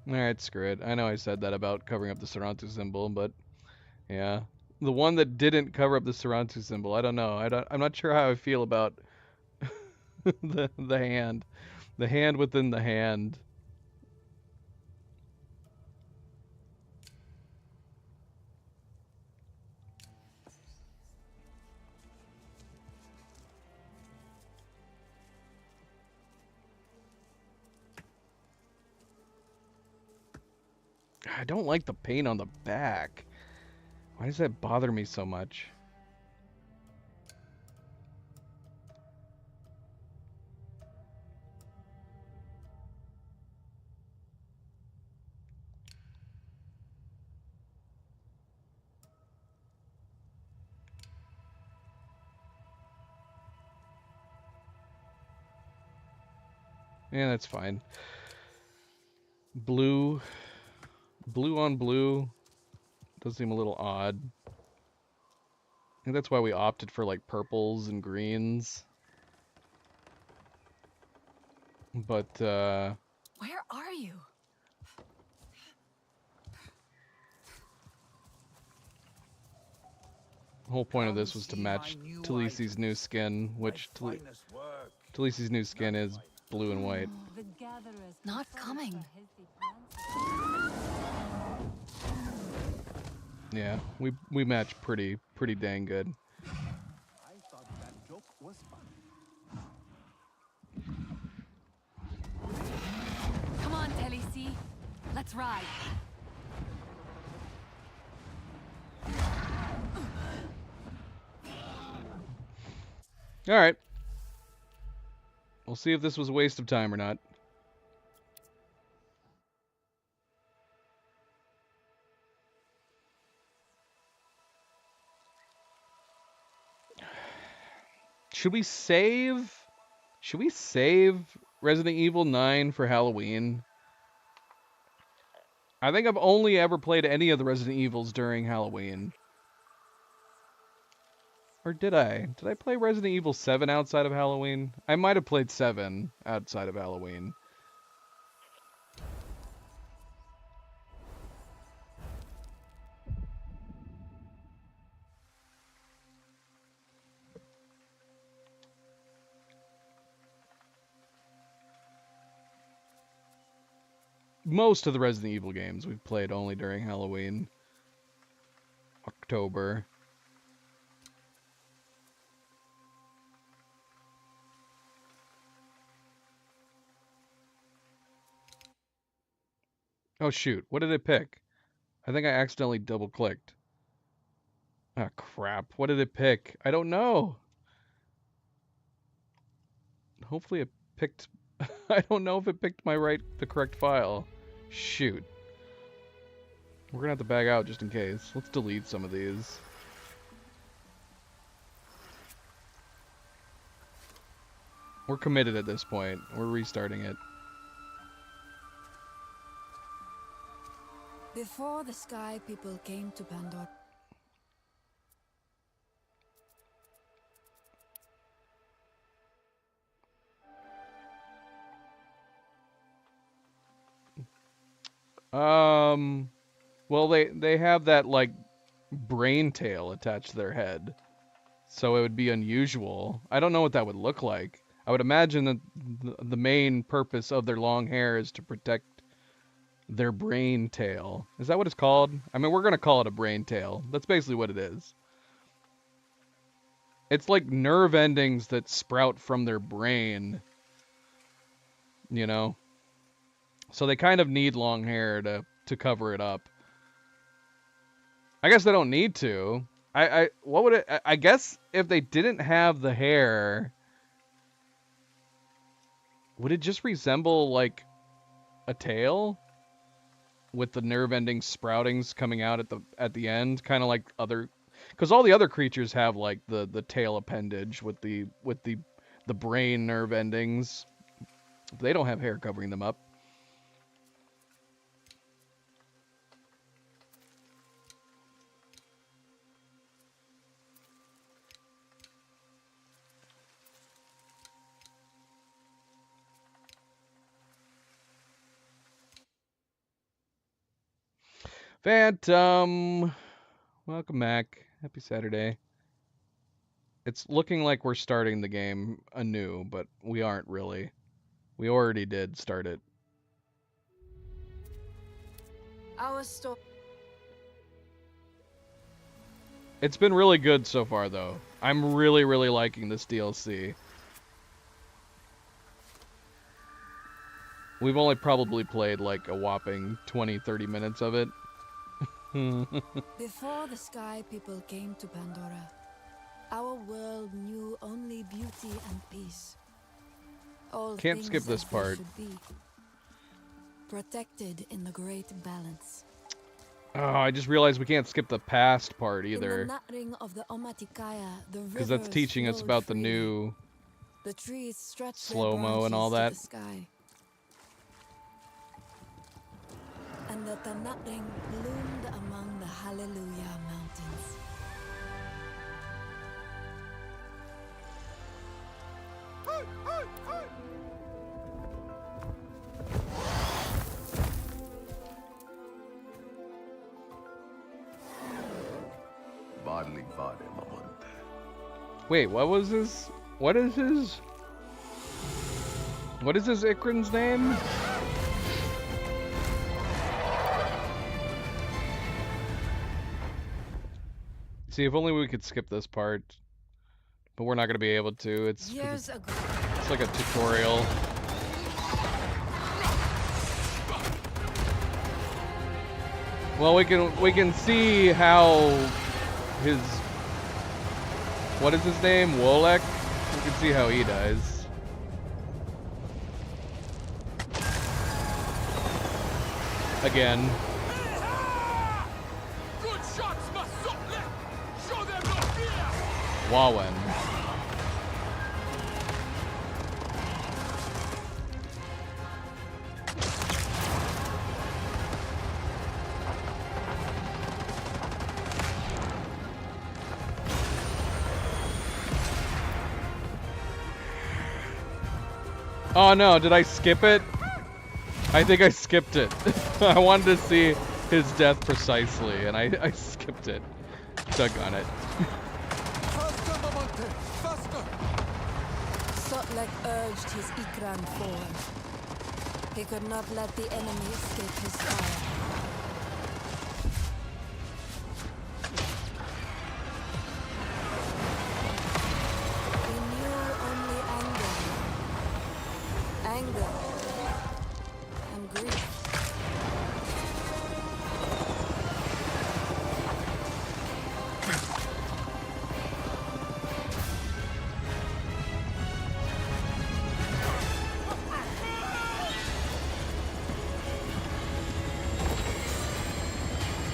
Alright, screw it. I know I said that about covering up the Sarantu symbol, but yeah. The one that didn't cover up the Sarantu symbol, I don't know. I'm not sure how I feel about the hand. The hand within the hand. I don't like the paint on the back. Why does that bother me so much? Yeah, that's fine. Blue on blue does seem a little odd. I think that's why we opted for like purples and greens. But Where are you? the whole point of this was to match Talisi's new skin, which Talisi's new skin is blue and white. Not coming. Yeah, we match pretty dang good. I thought that joke was fun. Come on, Talisi. Let's ride. All right. We'll see if this was a waste of time or not. Should we save? Should we save Resident Evil 9 for Halloween? I think I've only ever played any of the Resident Evils during Halloween. Or did I? Did I play Resident Evil 7 outside of Halloween? I might have played 7 outside of Halloween. Most of the Resident Evil games we've played only during Halloween. October. Oh shoot, what did it pick? I think I accidentally double clicked. Ah, crap. What did it pick? I don't know. Hopefully it picked... I don't know if it picked the correct file. Shoot. We're gonna have to back out just in case. Let's delete some of these. We're committed at this point. We're restarting it. Before the Sky People came to Pandora. Well, they have that, like, brain tail attached to their head. So it would be unusual. I don't know what that would look like. I would imagine that the main purpose of their long hair is to protect their brain tail. Is that what it's called? I mean, we're going to call it a brain tail. That's basically what it is. It's like nerve endings that sprout from their brain, you know? So they kind of need long hair to cover it up. I guess they don't need to. What would it, I guess if they didn't have the hair, would it just resemble like a tail with the nerve ending sproutings coming out at the end, kind of like other, because all the other creatures have like the tail appendage with the brain nerve endings. They don't have hair covering them up. Phantom, welcome back. Happy Saturday. It's looking like we're starting the game anew, but we aren't really. We already did start it. Our story. It's been really good so far, though. I'm really, really liking this DLC. We've only probably played like a whopping 20-30 minutes of it. Before the Sky People came to Pandora, our world knew only beauty and peace. All Can't things skip this as they part. should be. Protected in the great balance. Oh, I just realized we can't skip the past part either. In the Natring of the Omaticaya, the Because that's rivers teaching us flowed about the freely. new The trees stretched their slow-mo and all branches that. to the sky. And the Tanatring bloomed among the Hallelujah Mountains. Wait, what was his? What is his? What is his Ikrin's name? See, if only we could skip this part, but we're not gonna be able to. It's like a tutorial. Well, we can see how his, what is his name? Wolek? We can see how he dies. Again. Good shots, Masotlet! Show them no fear! Wawen. Oh no, did I skip it? I think I skipped it. I wanted to see his death precisely, and I skipped it. Doggone it. Sotlek urged his Ikran forward. He could not let the enemy escape his fire. He knew only anger and grief.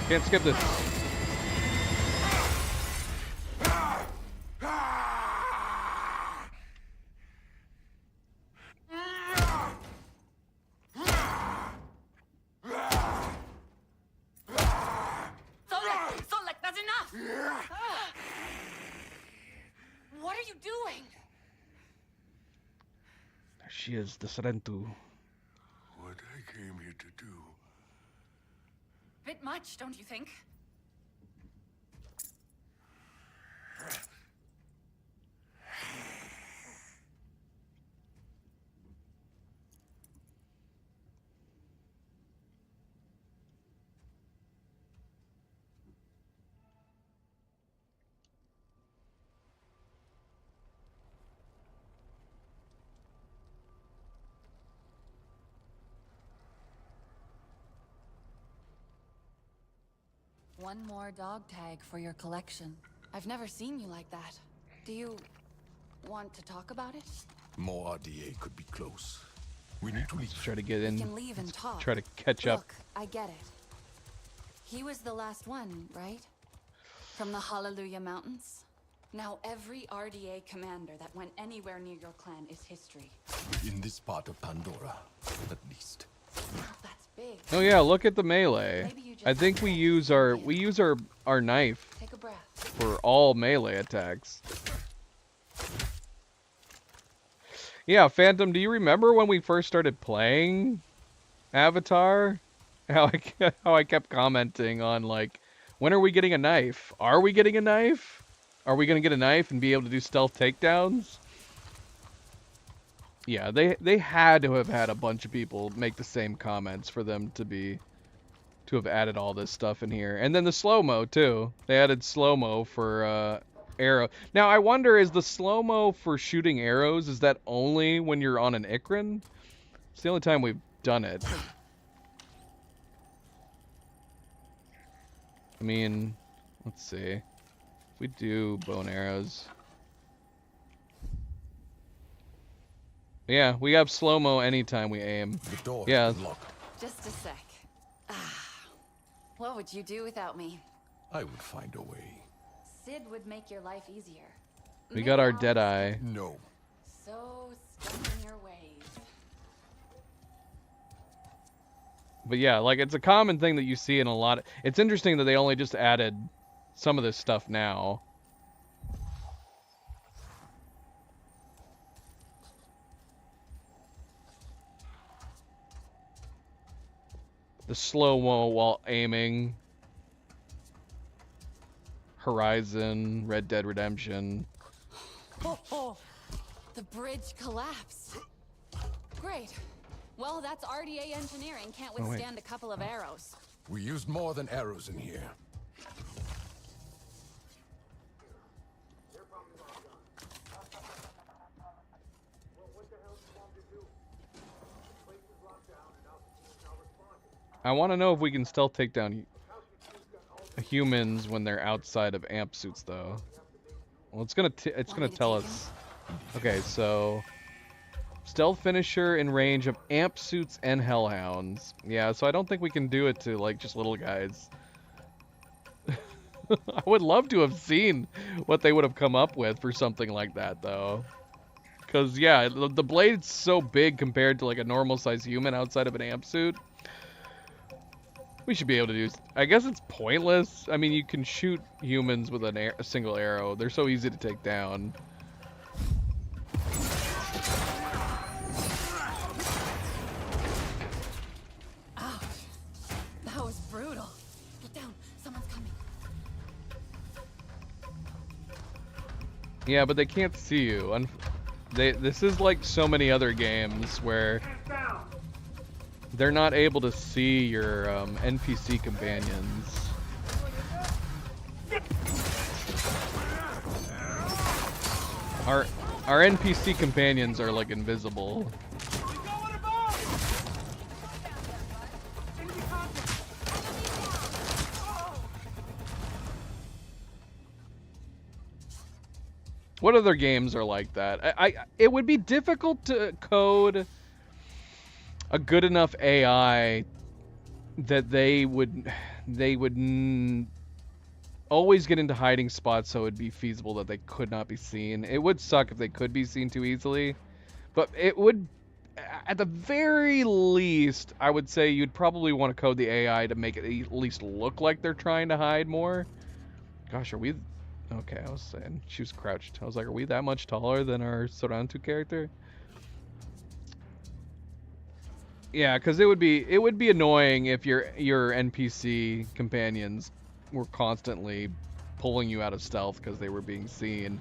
Can't skip this. Solek, that's enough! What are you doing? There she is, the Serentu. What I came here to do. Bit much, don't you think? one more dog tag for your collection. I've never seen you like that. Do you want to talk about it? More RDA could be close. We need to leave. Let's try to get in. We can leave and talk. Try to catch up. Look, I get it. He was the last one, right? From the Hallelujah Mountains? Now every RDA commander that went anywhere near your clan is history. In this part of Pandora, at least. That's big. Oh yeah, look at the melee. Maybe you just I think we use our knife take a breath. for all melee attacks. Yeah, Phantom, do you remember when we first started playing Avatar? How I kept commenting on like, when are we getting a knife? Are we getting a knife? Are we gonna get a knife and be able to do stealth takedowns? Yeah, they had to have had a bunch of people make the same comments for them to have added all this stuff in here. And then the slow-mo too. They added slow-mo for arrow. Now I wonder, is the slow-mo for shooting arrows, is that only when you're on an Ikran? It's the only time we've done it. I mean, let's see. We do bow and arrows. Yeah, we have slow-mo anytime we aim. The door Yeah. is locked. Just a sec. What would you do without me? I would find a way. Sid would make your life easier. We got our dead eye. No. So stuck in your ways. But yeah, like it's a common thing that you see in a lot. It's interesting that they only just added some of this stuff now. The slow-mo while aiming. Horizon, Red Dead Redemption. Oh, the bridge collapsed. Great. Well, that's RDA engineering. Can't Oh, wait. withstand a couple of arrows. We used more than arrows in here. I want to know if we can stealth take down humans when they're outside of amp suits, though. Well, it's gonna tell us. Okay, so stealth finisher in range of amp suits and hellhounds. Yeah, so I don't think we can do it to like just little guys. I would love to have seen what they would have come up with for something like that, though. Because yeah, the blade's so big compared to like a normal size human outside of an amp suit. We should be able to do. I guess it's pointless. I mean, you can shoot humans with a single arrow. They're so easy to take down. Ouch. That was brutal. Get down. Someone's coming. Yeah, but they can't see you. This is like so many other games where they're not able to see your NPC companions. Our NPC companions are like invisible. What other games are like that? It would be difficult to code a good enough AI that they would always get into hiding spots so it'd be feasible that they could not be seen. It would suck if they could be seen too easily, but it would, at the very least, I would say you'd probably want to code the AI to make it at least look like they're trying to hide more. Gosh, are we... Okay, I was saying she was crouched. I was like, are we that much taller than our Sorantu character? Yeah, because it would be annoying if your NPC companions were constantly pulling you out of stealth because they were being seen.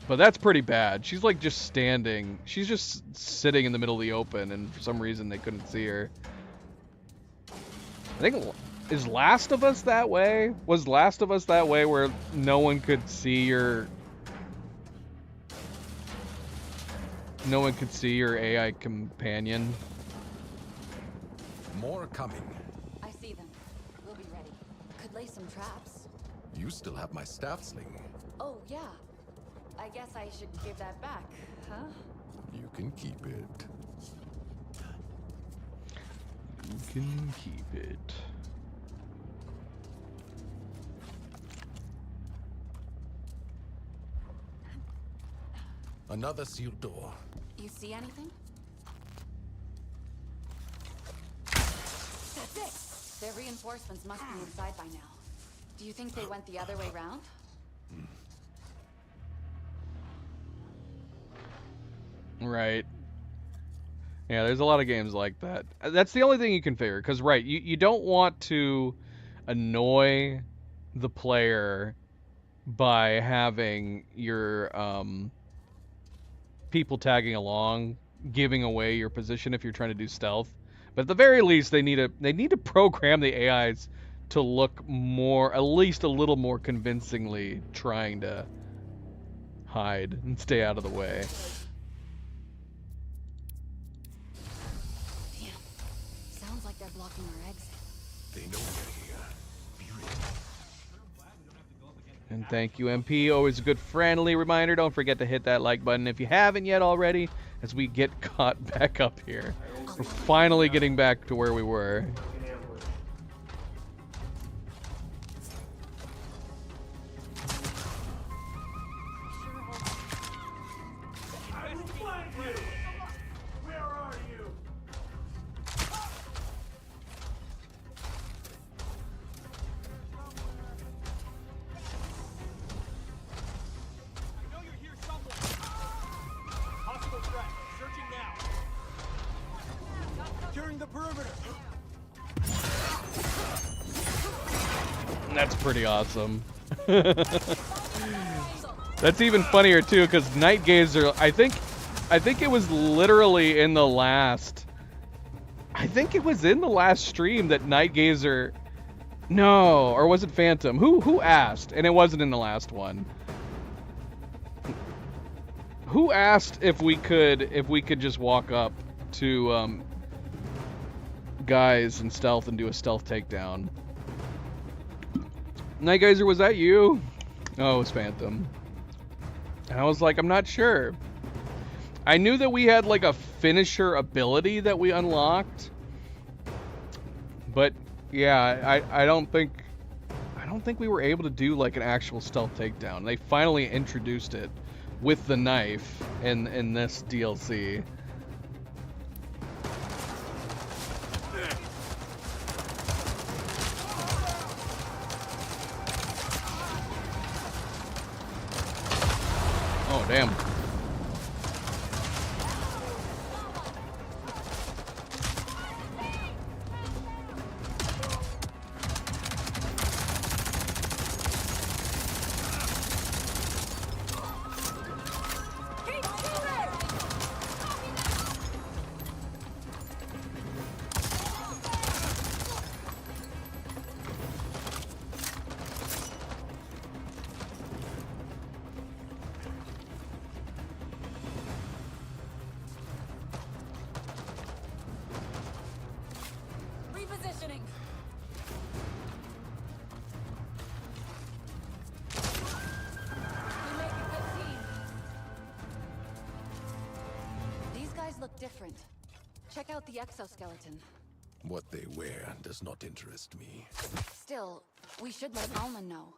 But that's pretty bad. She's like just standing. She's just sitting in the middle of the open, and for some reason they couldn't see her. I think, is Last of Us that way? Was Last of Us that way where no one could see your... No one could see your AI companion? More coming. place some traps. You still have my staff sling. Oh, yeah. I guess I should give that back, huh? You can keep it. You can keep it. Another sealed door. You see anything? That's it! Their reinforcements must be inside by now. Do you think they went the other way round? Right. Yeah, there's a lot of games like that. That's the only thing you can figure, because, right, you don't want to annoy the player by having your people tagging along, giving away your position if you're trying to do stealth. But at the very least, they need to program the AIs to look more, at least a little more convincingly, trying to hide and stay out of the way. Damn. Sounds like they're blocking our exit. They know we're here. Be ready. And thank you, MP. Always a good friendly reminder. Don't forget to hit that like button if you haven't yet already, as we get caught back up here. We're finally getting back to where we were. That's pretty awesome. That's even funnier too, because Night Gazer, I think it was literally in the last, I think it was in the last stream that Night Gazer, no, or was it Phantom? Who asked? And it wasn't in the last one. Who asked if we could just walk up to guys in stealth and do a stealth takedown? Night Geyser, was that you? Oh, it was Phantom. And I was like, I'm not sure. I knew that we had like a finisher ability that we unlocked. But yeah, I don't think we were able to do like an actual stealth takedown. They finally introduced it with the knife in this DLC. Oh, damn. Repositioning. We make a good team. These guys look different. Check out the exoskeleton. What they wear does not interest me. Still, we should let Alman know.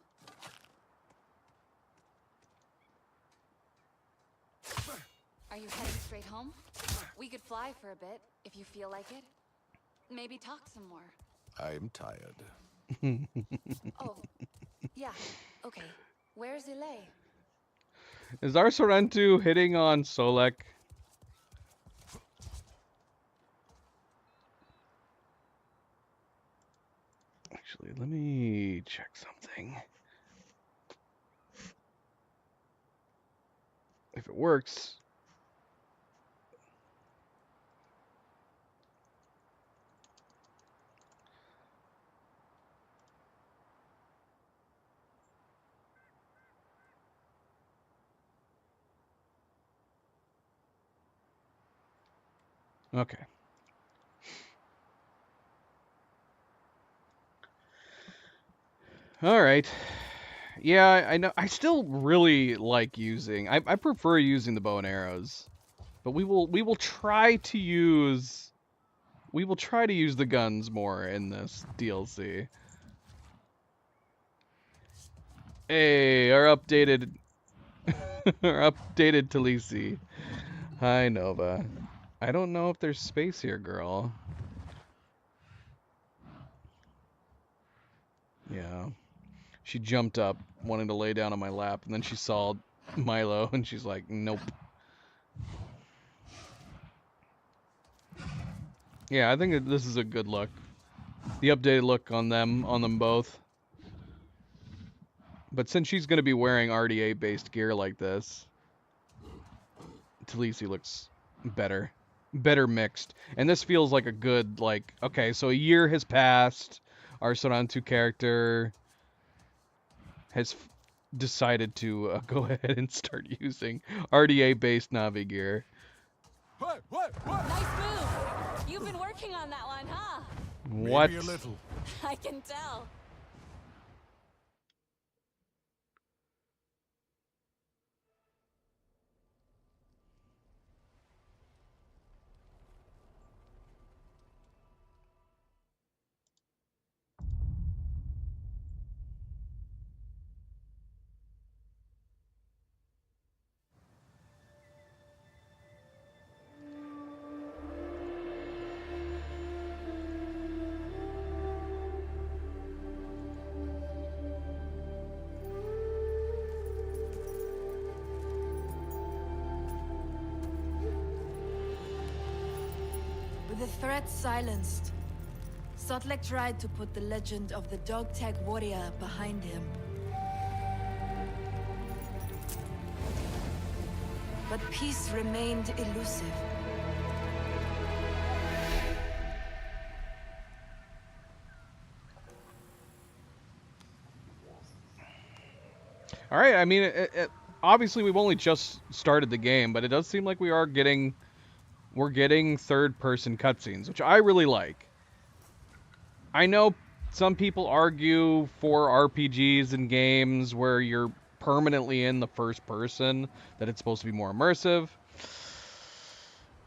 Are you heading straight home? We could fly for a bit, if you feel like it. Maybe talk some more. I'm tired. Oh, yeah, okay. Where's Ile? Is our Sorrentu hitting on Solek? Actually, let me check something. If it works. Okay. All right. Yeah, I know. I still really like using. I prefer using the bow and arrows, but we will try to use. We will try to use the guns more in this DLC. Hey, our updated our updated Talisi. Hi, Nova. I don't know if there's space here, girl. Yeah. She jumped up, wanting to lay down on my lap, and then she saw Milo, and she's like, nope. Yeah, I think that this is a good look. The updated look on them both. But since she's going to be wearing RDA-based gear like this, Talisi looks better. Better mixed. And this feels like a good, like, okay, so a year has passed. Our Soran 2 character has decided to go ahead and start using RDA-based Navi gear. What? Nice move. You've been working on that one, huh? What? Maybe a little. I can tell. With the threat silenced, Sotlek tried to put the legend of the Dog-Tag warrior behind him. But peace remained elusive. All right, I mean, obviously we've only just started the game, but it does seem like we're getting third-person cutscenes, which I really like. I know some people argue for RPGs and games where you're permanently in the first person, that it's supposed to be more immersive.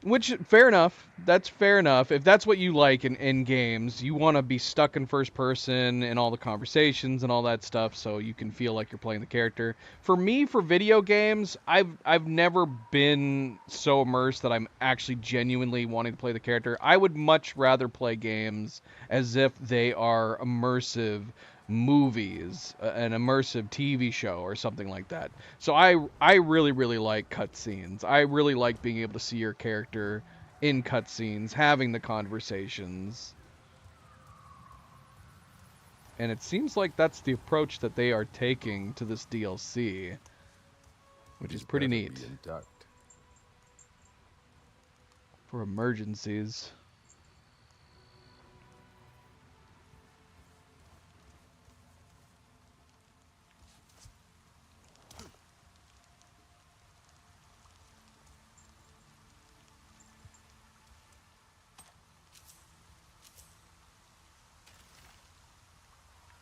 Which, fair enough. That's fair enough. If that's what you like in games, you want to be stuck in first person and all the conversations and all that stuff so you can feel like you're playing the character. For me, for video games, I've never been so immersed that I'm actually genuinely wanting to play the character. I would much rather play games as if they are immersive movies, an immersive TV show or something like that. So I really, really like cutscenes. I really like being able to see your character in cutscenes, having the conversations. And it seems like that's the approach that they are taking to this DLC, which is pretty neat. For emergencies.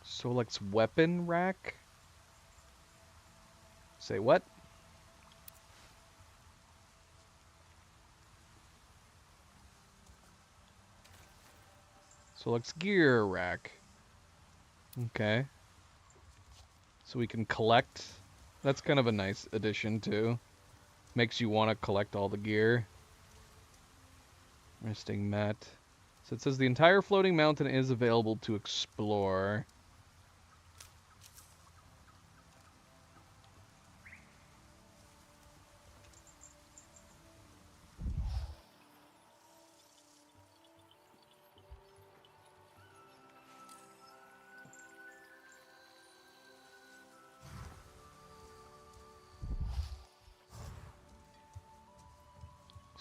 Solek's weapon rack? Say what? Solek's gear rack. Okay. So we can collect. That's kind of a nice addition too. Makes you want to collect all the gear. Resting mat. So it says the entire floating mountain is available to explore.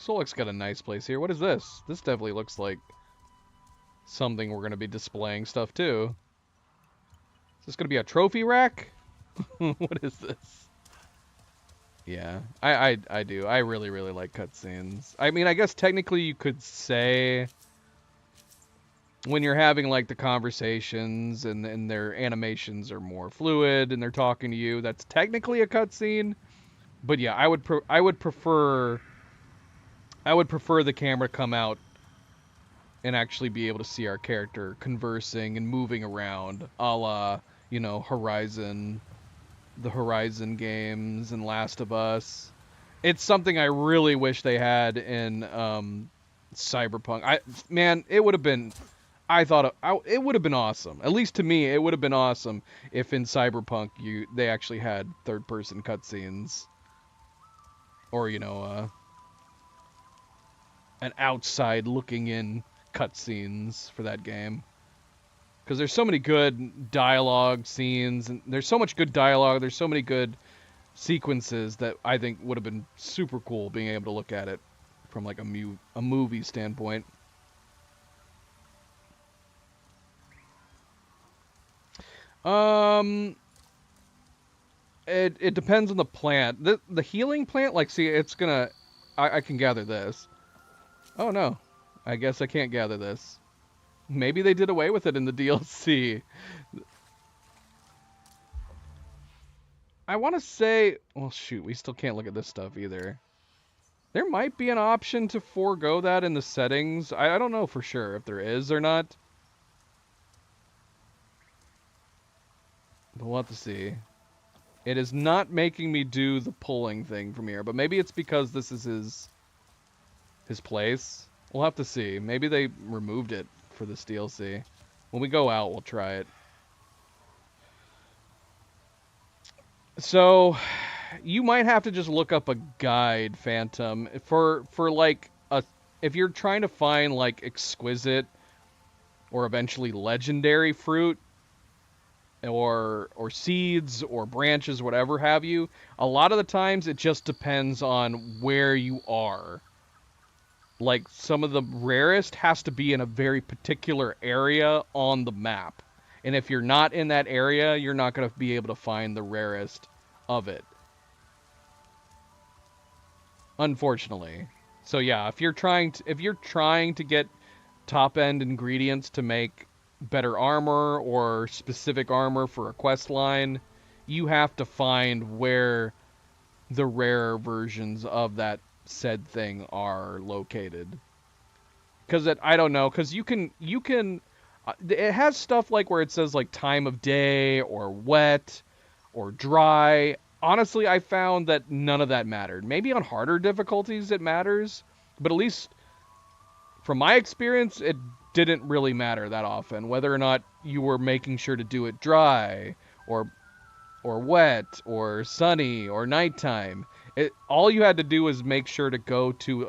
Solek's got a nice place here. What is this? This definitely looks like something we're going to be displaying stuff too. Is this going to be a trophy rack? What is this? Yeah, I do. I really, really like cutscenes. I mean, I guess technically you could say when you're having like the conversations and their animations are more fluid and they're talking to you, that's technically a cutscene. But yeah, I would prefer the camera come out and actually be able to see our character conversing and moving around, a la, you know, the Horizon games and Last of Us. It's something I really wish they had in Cyberpunk. Man, it would have been. I thought it would have been awesome. At least to me, it would have been awesome if in Cyberpunk they actually had third-person cutscenes, or you know, an outside-looking-in cutscenes for that game. Because there's so many good dialogue scenes, and there's so much good dialogue. There's so many good sequences that I think would have been super cool being able to look at it from like a movie standpoint. It depends on the plant. The healing plant, like, see, it's gonna... I can gather this. Oh, no. I guess I can't gather this. Maybe they did away with it in the DLC. I want to say... Well, shoot, we still can't look at this stuff either. There might be an option to forego that in the settings. I don't know for sure if there is or not. But we'll have to see. It is not making me do the pulling thing from here, but maybe it's because this is his place. We'll have to see. Maybe they removed it for this DLC. When we go out, we'll try it. So, you might have to just look up a guide, Phantom, for like if you're trying to find like exquisite or eventually legendary fruit, or seeds or branches, whatever have you. A lot of the times it just depends on where you are. Like, some of the rarest has to be in a very particular area on the map. And if you're not in that area, you're not going to be able to find the rarest of it. Unfortunately. So yeah, if you're trying to get top-end ingredients to make better armor or specific armor for a quest line, you have to find where the rare versions of that said thing are located. Because I don't know, because you can it has stuff like where it says like time of day or wet or dry. Honestly, I found that none of that mattered. Maybe on harder difficulties it matters, but at least from my experience, it didn't really matter that often, whether or not you were making sure to do it dry or wet or sunny or nighttime. All you had to do was make sure to go to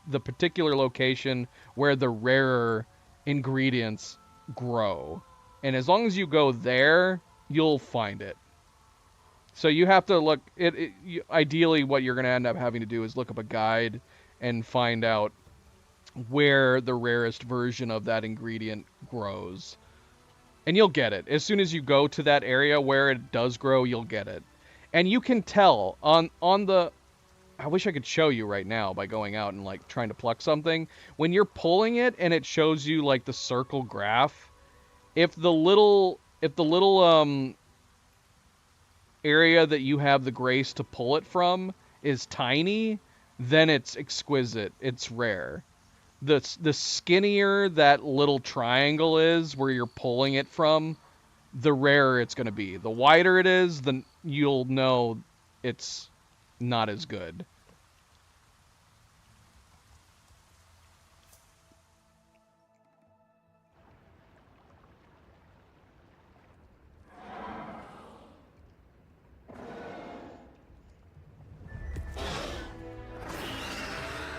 the particular location where the rarer ingredients grow. And as long as you go there, you'll find it. So you have to look... ideally, what you're going to end up having to do is look up a guide and find out where the rarest version of that ingredient grows. And you'll get it. As soon as you go to that area where it does grow, you'll get it. And you can tell on the... I wish I could show you right now by going out and like trying to pluck something. When you're pulling it and it shows you like the circle graph, if the little area that you have the grace to pull it from is tiny, then it's exquisite. It's rare. The skinnier that little triangle is where you're pulling it from, the rarer it's going to be. The wider it is, then you'll know it's not as good.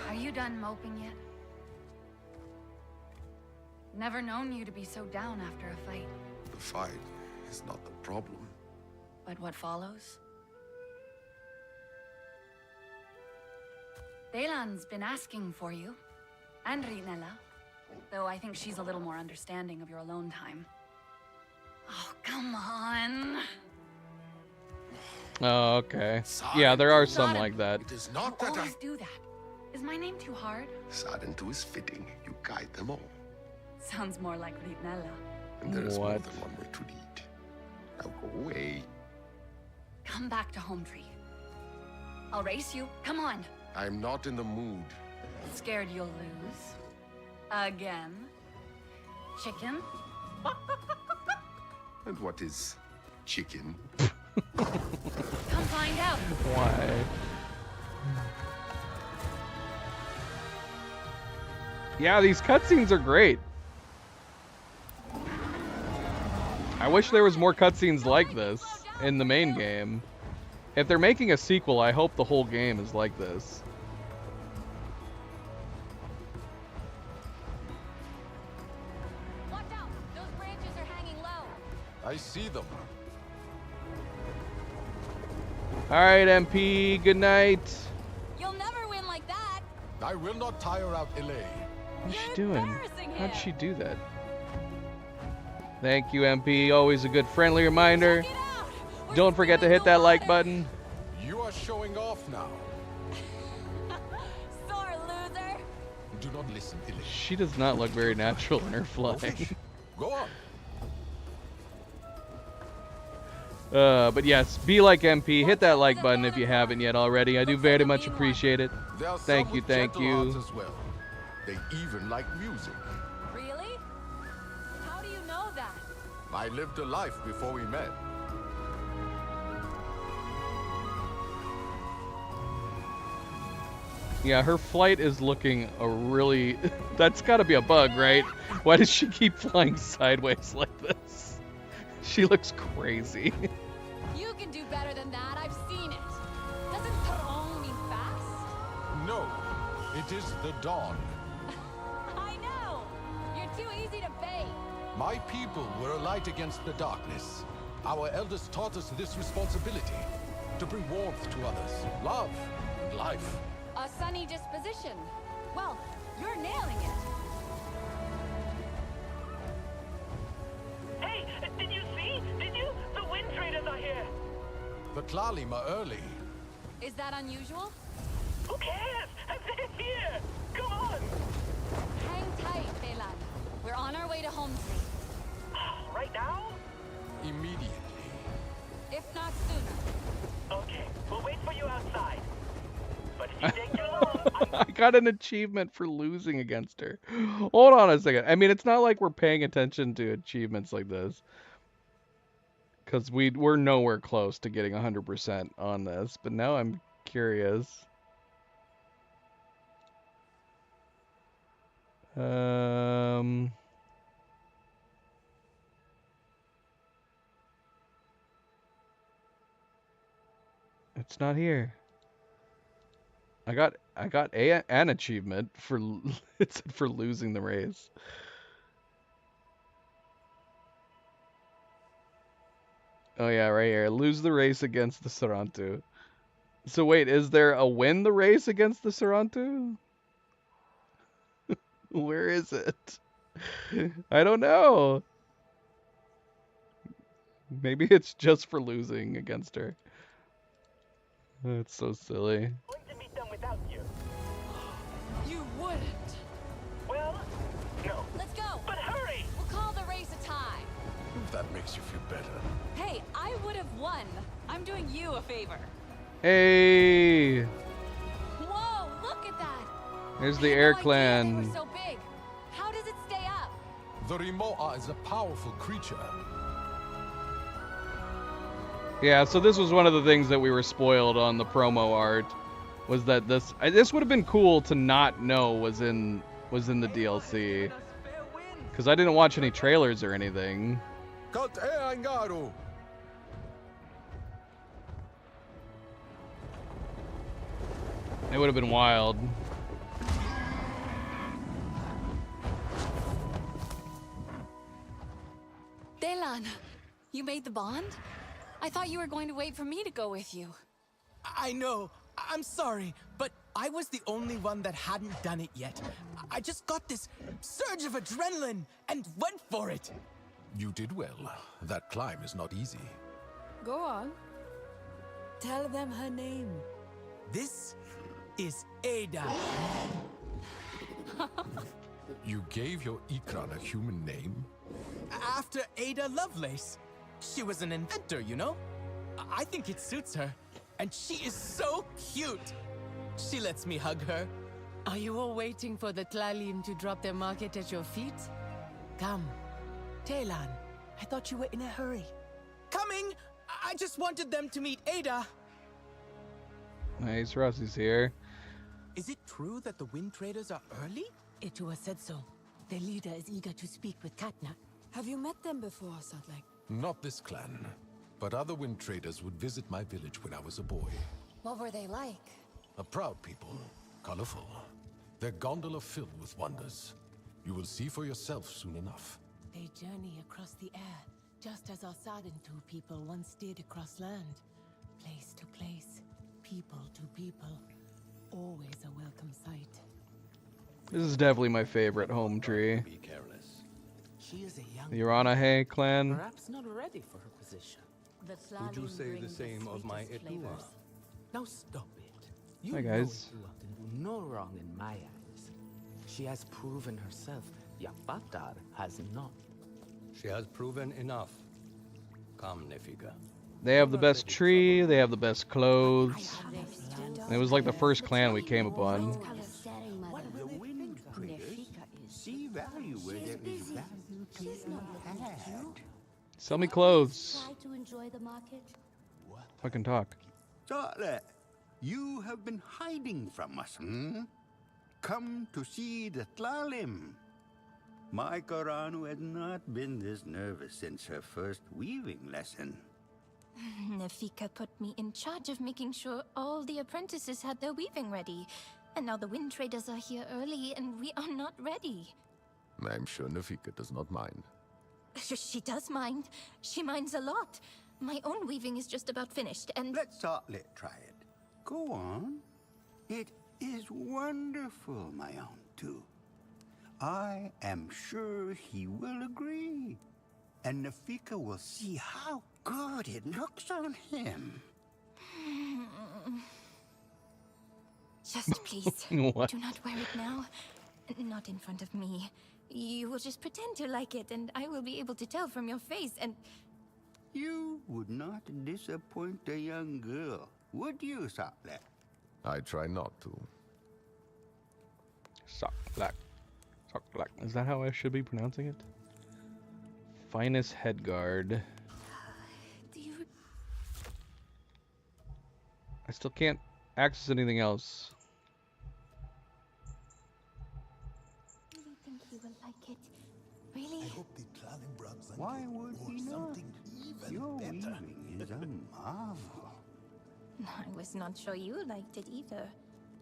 Are you done moping yet? Never known you to be so down after a fight. The fight is not the problem. But what follows? Delan's been asking for you. And Rinella. Though I think she's a little more understanding of your alone time. Oh, come on. Oh, okay. Yeah, there are some like that. It is not You that always do that. Is my name too hard? Sarentu is fitting. You guide them all. Sounds more like Ritnella. And there is more What? than one way to lead. Now go away. Come back to Home Tree. I'll race you. Come on. I'm not in the mood. Scared you'll lose. Again. Chicken? And what is chicken? Come find out. Why? Yeah, these cutscenes are great. I wish there was more cutscenes like this in the main game. If they're making a sequel, I hope the whole game is like this. Watch out. Those branches are hanging low. I see them. Alright, MP, good night. You'll never win like that. I will not tire out Elaine. What's she You're doing? embarrassing How'd him. she do that? Thank you, MP. Always a good friendly reminder. Check it out. We're Don't forget to spewing hit the that like water. button. You are showing off now. Sore loser. Do not listen, Elaine. She does not look very natural in her flying. Go on. But yes, be like MP. Hit that like button if you haven't yet already. I do very much appreciate it. There are Thank some you, with thank gentle you. hearts as well. They even like music. Really? How do you know that? I lived a life before we met. Yeah, her flight is looking a really... That's gotta be a bug, right? Why does she keep flying sideways like this? She looks crazy. You can do better than that. I've seen it. Doesn't Tarong mean fast? No, it is the dawn. I know. You're too easy to bait. My people were a light against the darkness. Our elders taught us this responsibility. To bring warmth to others, love, and life. A sunny disposition. Well, you're nailing it. Hey, did you see? Did you? The wind traders are here. The Tlalim are early. Is that unusual? Who cares? They're here. Come on. Hang tight, Phelan. We're on our way to Home Tree. Right now? Immediately. If not sooner. Okay, we'll wait for you outside. But if you take too long, I got an achievement for losing against her. Hold on a second. I mean, it's not like we're paying attention to achievements like this. Because we're nowhere close to getting 100% on this. But now I'm curious. It's not here. I got an achievement for it's for losing the race. Oh yeah, right here. Lose the race against the Sarantu. So wait, is there a win the race against the Sarantu? Where is it? I don't know. Maybe it's just for losing against her. That's so silly. going to meet them without you. You wouldn't. Well, no. Let's go. But hurry! We'll call the race a tie. If that makes you feel better. Hey, I would have won. I'm doing you a favor. Hey, Whoa, look at that. there's I the had Air no idea Clan. they were so big. How does it stay up? The Rimoa is a powerful creature. Yeah, so this was one of the things that we were spoiled on the promo art, was that this would have been cool to not know was in the DLC, because I didn't watch any trailers or anything. Kat e Angaru. It would have been wild. Delan, you made the bond? I thought you were going to wait for me to go with you. I know. I'm sorry, but I was the only one that hadn't done it yet. I just got this surge of adrenaline and went for it. You did well. That climb is not easy. Go on. Tell them her name. This is Ada. You gave your Ikran a human name? After Ada Lovelace. She was an inventor, you know? I think it suits her. And she is so cute. She lets me hug her. Are you all waiting for the Tlalim to drop their market at your feet? Come. Taelan, I thought you were in a hurry. Coming! I just wanted them to meet Ada. Nice, Rusty's here. Is it true that the Wind Traders are early? Itua said so. Their leader is eager to speak with Katna. Have you met them before, Sadlek? Not this clan, but other wind traders would visit my village when I was a boy. What were they like? A proud people, colorful. Their gondola filled with wonders. You will see for yourself soon enough. They journey across the air, just as our Sardentu people once did across land. Place to place, people to people. Always a welcome sight. This is definitely my favorite home tree. Be careless. She is a young The Uranahe clan. perhaps not ready for her position. Would you say the same of my Etua? Now stop it. You Hi, know guys. Etua can do no wrong in my eyes. She has proven herself. Yapatar has not. She has proven enough. Come, Nefika. They have the best tree, they have the best clothes. And it was like the first clan we came upon. The wind traders see value where there is value to be had. Sell me clothes. Try to enjoy the market. Fucking talk. Sale, you have been hiding from us, hmm? Come to see the Tlalim. My Koranu has not been this nervous since her first weaving lesson. Nefika put me in charge of making sure all the apprentices had their weaving ready. And now the wind traders are here early and we are not ready. I'm sure Nefika does not mind. She does mind. She minds a lot. My own weaving is just about finished and... Let Sale try it. Go on. It is wonderful, my own, too. I am sure he will agree. And Nefika will see how good it looks on him. Just please, What? do not wear it now. Not in front of me. You will just pretend to like it, and I will be able to tell from your face, and... You would not disappoint a young girl, would you, Sale? I try not to. Sock black. Sock black. Is that how I should be pronouncing it? Finest head guard. Do you... I still can't access anything else. I really think he will like it. Really? Why would he not? Your weaving is a marvel. I was not sure you liked it either.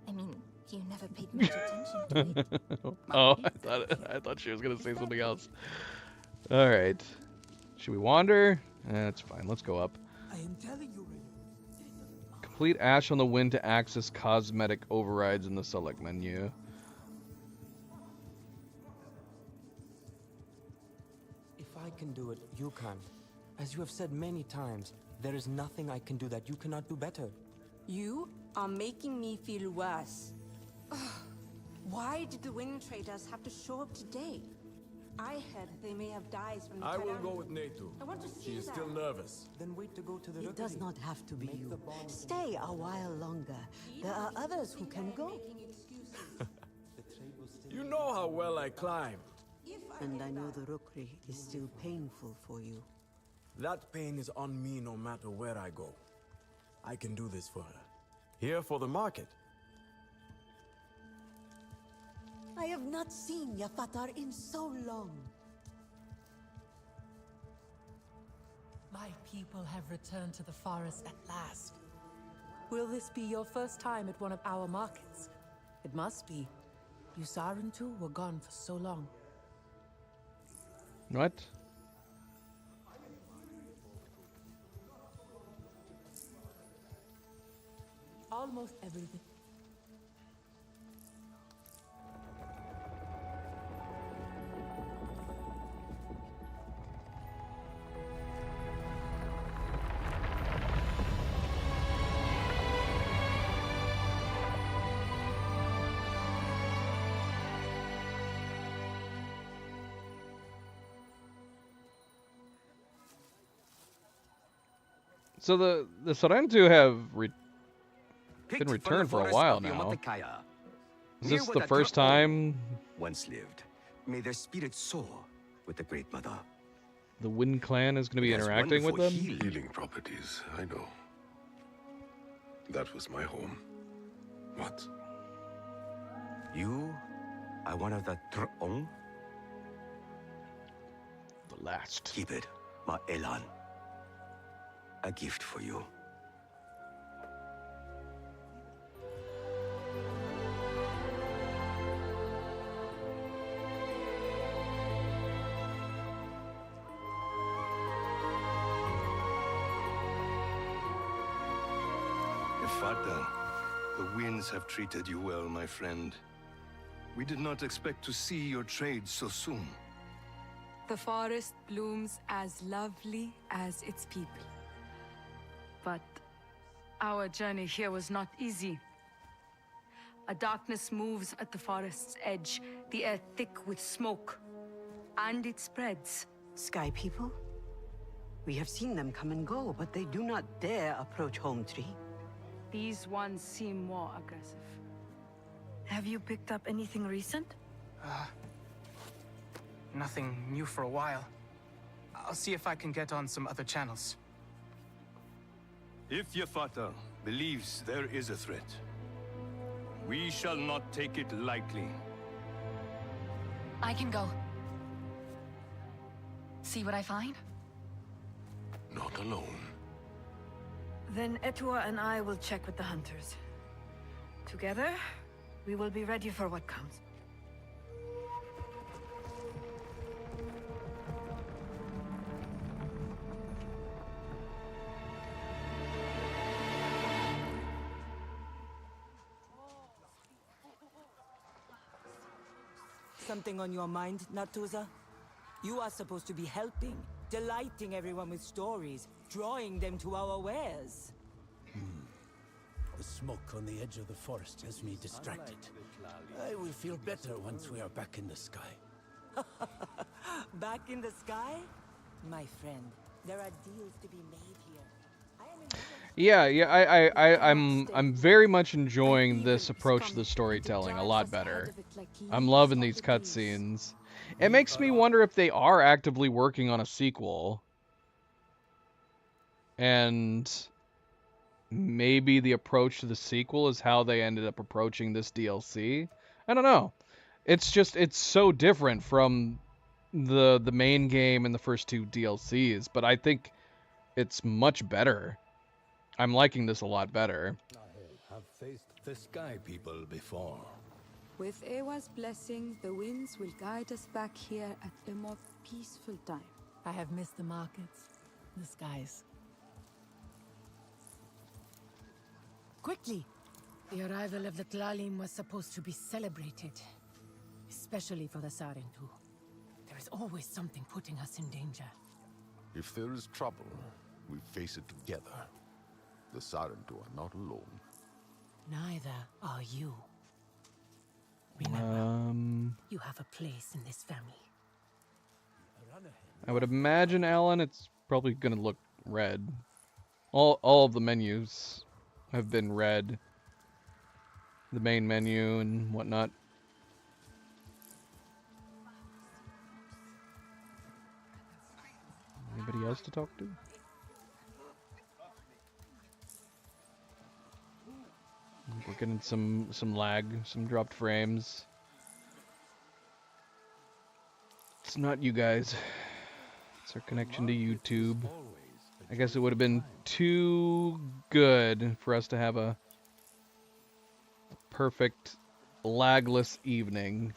I mean, you never paid much attention to it. Oh, I thought she was gonna say something else. All right, should we wander? That's fine. Let's go up. I am telling you, Complete Ash on the Wind to access cosmetic overrides in the select menu. If I can do it, you can. As you have said many times, there is nothing I can do that you cannot do better. You are making me feel worse. Ugh. Why did the Wind Traders have to show up today? I heard they may have dies from the I will Tyrant. go with Netu. I want to see She is that. still nervous. Then wait to go to the It does not have to be you. Stay a while longer. There are others who can go. You know how well I climb. And I know the Rukri is still painful for you. That pain is on me no matter where I go. I can do this for her. Here for the market. I have not seen Yafatar in so long. My people have returned to the forest at last. Will this be your first time at one of our markets? It must be. You Sarentu were gone for so long. What? Almost everything. So the Sarentu have Picked been from returned the for a forest while of now. Yomatekaya, Is near this where the the first Dracon time once lived? May their spirits soar with the Great Mother. the Wind Clan is going to be It has interacting with wonderful them? Healing properties, I know. That was my home. What? You are one of the Tr'ong? The last. Keep it, my Elan. A gift for you. Ifata, the winds have treated you well, my friend. We did not expect to see your trade so soon. The forest blooms as lovely as its people. But our journey here was not easy. A darkness moves at the forest's edge, the air thick with smoke. And it spreads. Sky people? We have seen them come and go, but they do not dare approach Home Tree. These ones seem more aggressive. Have you picked up anything recent? Nothing new for a while. I'll see if I can get on some other channels. If Yafata believes there is a threat, we shall not take it lightly. I can go. See what I find? Not alone. Then Etua and I will check with the hunters. Together, we will be ready for what comes. Something on your mind, Natuza? You are supposed to be helping, delighting everyone with stories, drawing them to our wares. The smoke on the edge of the forest has me distracted. I will feel better once we are back in the sky. Back in the sky? My friend, there are deals to be made here. Yeah, I'm very much enjoying this approach to the storytelling a lot better. I'm loving these cutscenes. It makes me wonder if they are actively working on a sequel. And maybe the approach to the sequel is how they ended up approaching this DLC. I don't know. It's so different from the main game and the first two DLCs, but I think it's much better. I'm liking this a lot better. I have faced the Sky People before. With Ewa's blessing, the winds will guide us back here at a more peaceful time. I have missed the markets, the skies. Quickly! The arrival of the Tlalim was supposed to be celebrated. Especially for the Sarentu. There is always something putting us in danger. If there is trouble, we face it together. The Sarentu are not alone. Neither are you. Remember, you have a place in this family. I would imagine, Alan, it's probably gonna look red. All of the menus have been red. The main menu and whatnot. Anybody else to talk to? We're getting some lag, some dropped frames. It's not you guys. It's our connection to YouTube. I guess it would have been too good for us to have a perfect lagless evening.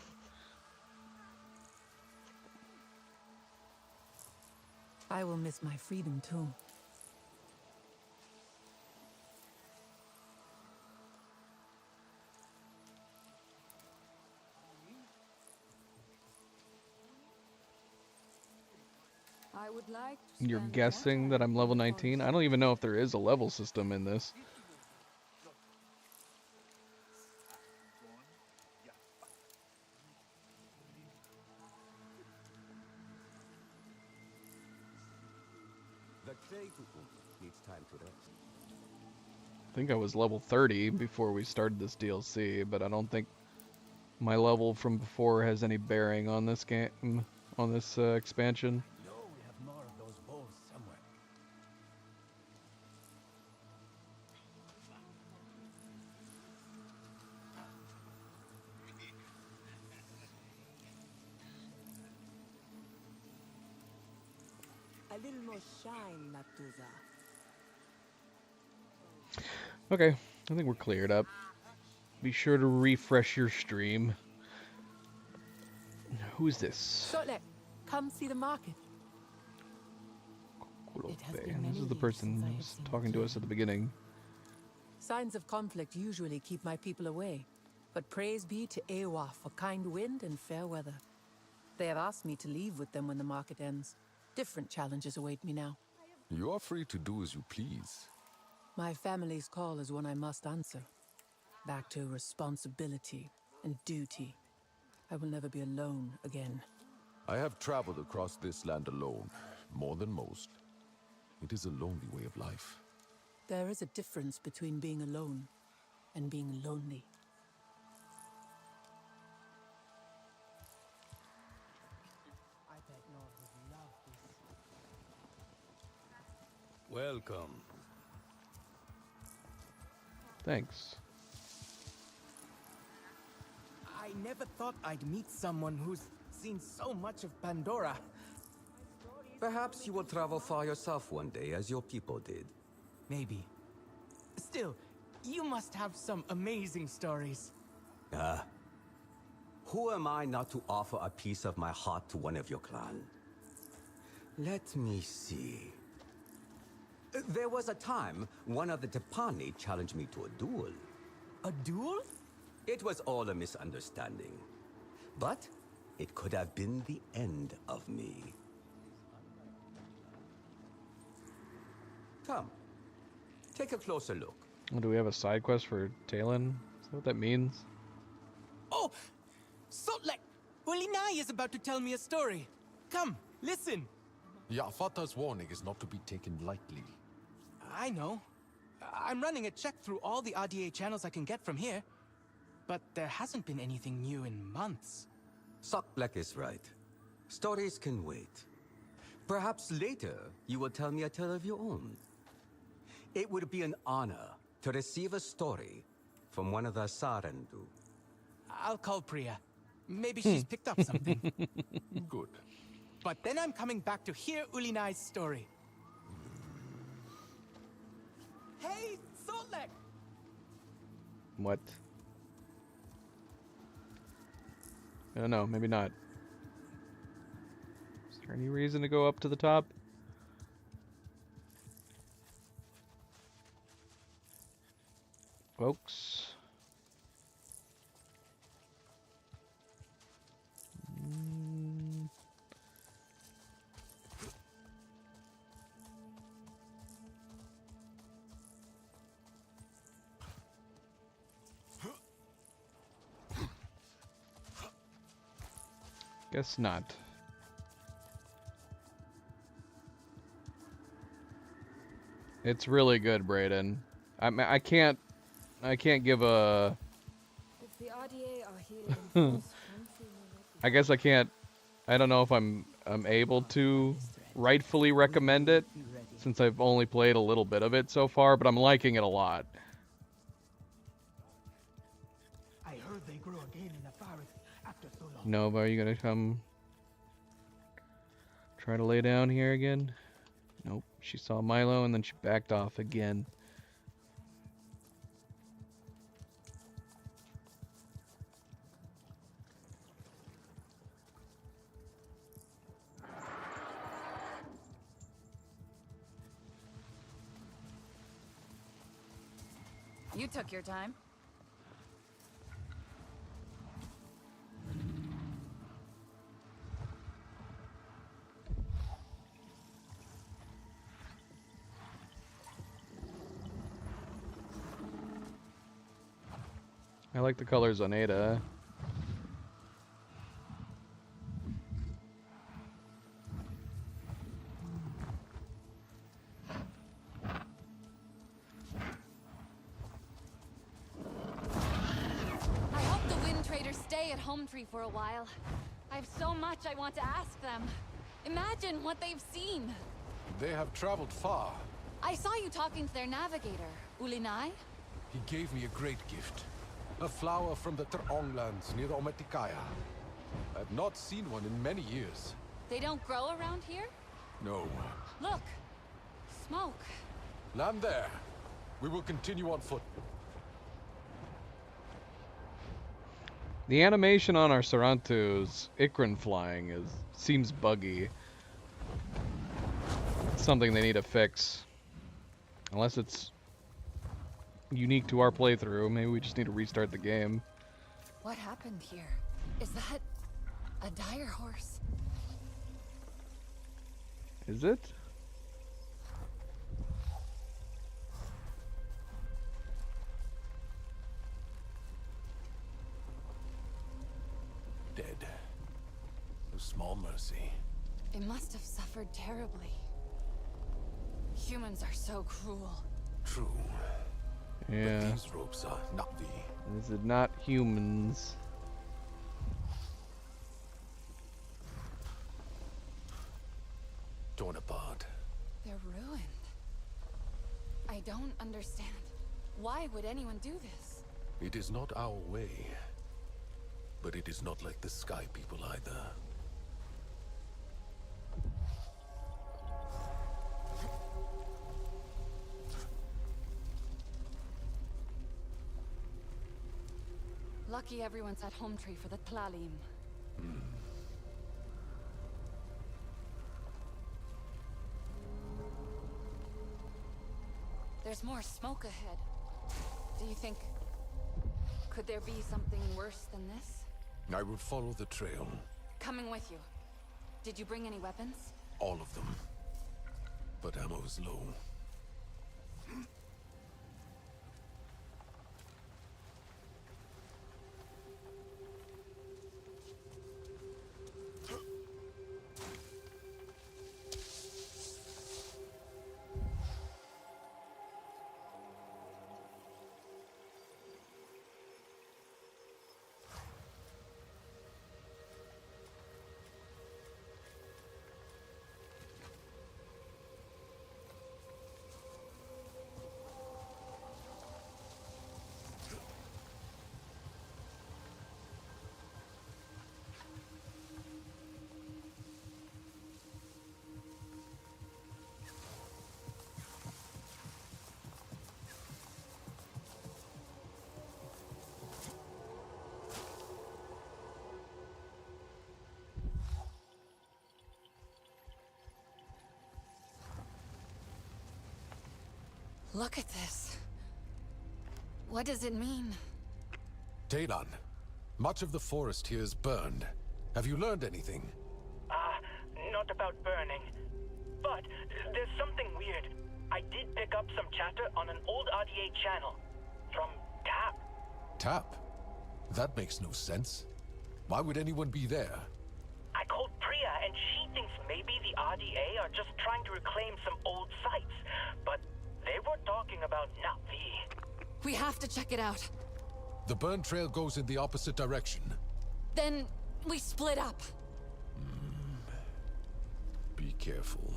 I will miss my freedom too. I would like to You're spend guessing that I'm level 19? I don't even know if there is a level system in this. The Needs time to rest. I think I was level 30 before we started this DLC, but I don't think my level from before has any bearing on this game, on this expansion. No, we have more of those bowls somewhere. A little more shine, Natuza. Okay, I think we're cleared up. Be sure to refresh your stream. Who's this? Sotlek, come see the market. This is the person who was talking to us at the beginning. Signs of conflict usually keep my people away, but praise be to Ewa for kind wind and fair weather. They have asked me to leave with them when the market ends. Different challenges await me now. You are free to do as you please. My family's call is one I must answer. Back to responsibility and duty. I will never be alone again. I have traveled across this land alone, more than most. It is a lonely way of life. There is a difference between being alone and being lonely. I bet Nord would love this. Welcome. Thanks. I never thought I'd meet someone who's seen so much of Pandora. Perhaps you will travel far yourself one day, as your people did. Maybe. Still, you must have some amazing stories. Who am I not to offer a piece of my heart to one of your clan? Let me see. There was a time one of the Tepani challenged me to a duel. A duel? It was all a misunderstanding. But it could have been the end of me. Come, take a closer look. Oh, do we have a side quest for Talon? Is that what that means? Oh! Sotlek! Ulinai is about to tell me a story. Come, listen. Yafata's warning is not to be taken lightly. I know. I'm running a check through all the RDA channels I can get from here. But there hasn't been anything new in months. Sotlek is right. Stories can wait. Perhaps later you will tell me a tale of your own. It would be an honor to receive a story from one of the Sarentu. I'll call Priya. Maybe she's picked up something. Good. But then I'm coming back to hear Ulinai's story. Hey, Sotlek! What? I don't know, maybe not. Is there any reason to go up to the top? Folks. Guess not. It's really good, Brayden. I can't give a. If the RDA are healing, I guess I can't. I don't know if I'm able to rightfully recommend it, since I've only played a little bit of it so far, but I'm liking it a lot. I heard they grew again in the forest after so long. Nova, are you gonna come try to lay down here again? Nope. She saw Milo and then she backed off again. You took your time. I like the colors on Ada. at Home Tree for a while. I have so much I want to ask them. Imagine what they've seen. They have traveled far. I saw you talking to their navigator, Ulinai. He gave me a great gift. A flower from the Terong lands near Ometikaya. I have not seen one in many years. They don't grow around here? No. Look! Smoke. Land there. We will continue on foot. The animation on our Sarantu's Ikran flying seems buggy. It's something they need to fix. Unless it's unique to our playthrough, maybe we just need to restart the game. What happened here? Is that a dire horse? Is it? Dead. A small mercy. It must have suffered terribly. Humans are so cruel. True. Yeah. But these ropes are Na'vi. Is it not humans? Torn apart. They're ruined. I don't understand. Why would anyone do this? It is not our way. But it is not like the Sky People either. Lucky everyone's at Home Tree for the Tlalim. There's more smoke ahead. Do you think... could there be something worse than this? I will follow the trail. Coming with you. Did you bring any weapons? All of them. But ammo is low. Look at this. What does it mean? Talon, much of the forest here is burned. Have you learned anything? Not about burning. But there's something weird. I did pick up some chatter on an old RDA channel. From Tap. Tap? That makes no sense. Why would anyone be there? I called Priya and she thinks maybe the RDA are just trying to reclaim some old sites. But they were talking about Na'vi. We have to check it out. The burn trail goes in the opposite direction. Then we split up. Be careful.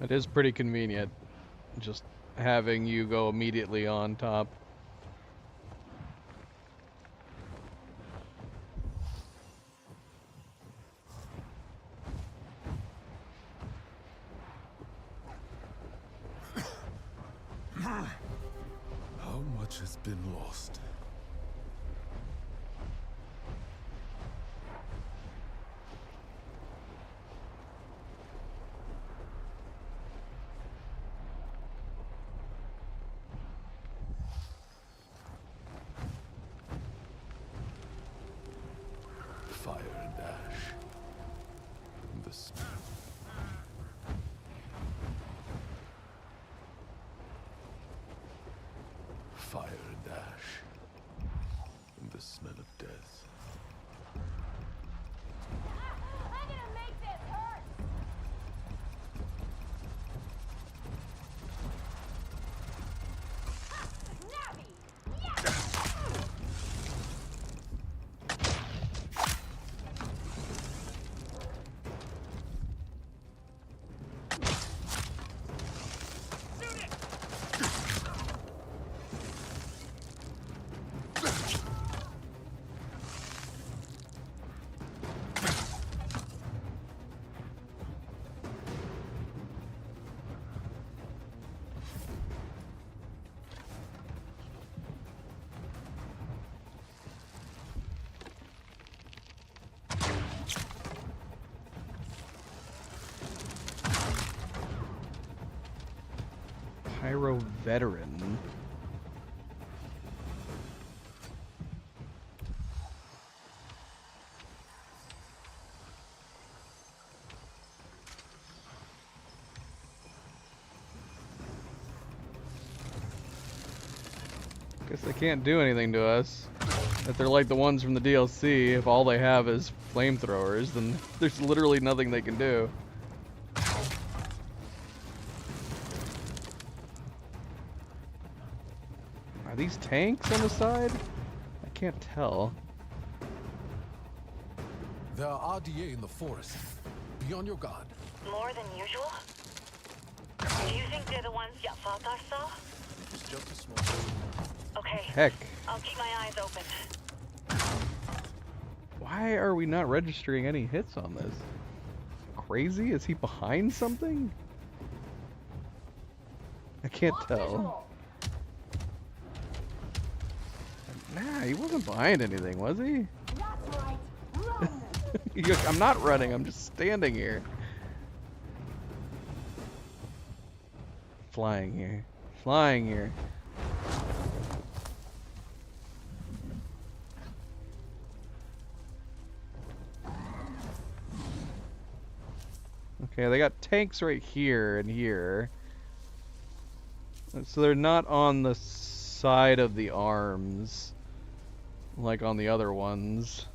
It is pretty convenient, just having you go immediately on top. How much has been lost? Fire and ash. The fire and ash, and the smell of death. I'm gonna make this hurt! Pyro veteran. Guess they can't do anything to us. If they're like the ones from the DLC, if all they have is flamethrowers, then there's literally nothing they can do. Are these tanks on the side? I can't tell. There are RDA in the forest. Be on your guard. More than usual? Do you think they're the ones Yafatar saw? It's just a small... Okay. Heck. I'll keep my eyes open. Why are we not registering any hits on this? Crazy? Is he behind something? I can't tell. Nah, he wasn't behind anything, was he? That's right. Run! I'm not running, I'm just standing here. Flying here. Flying here. Okay, they got tanks right here and here. So they're not on the side of the arms like on the other ones.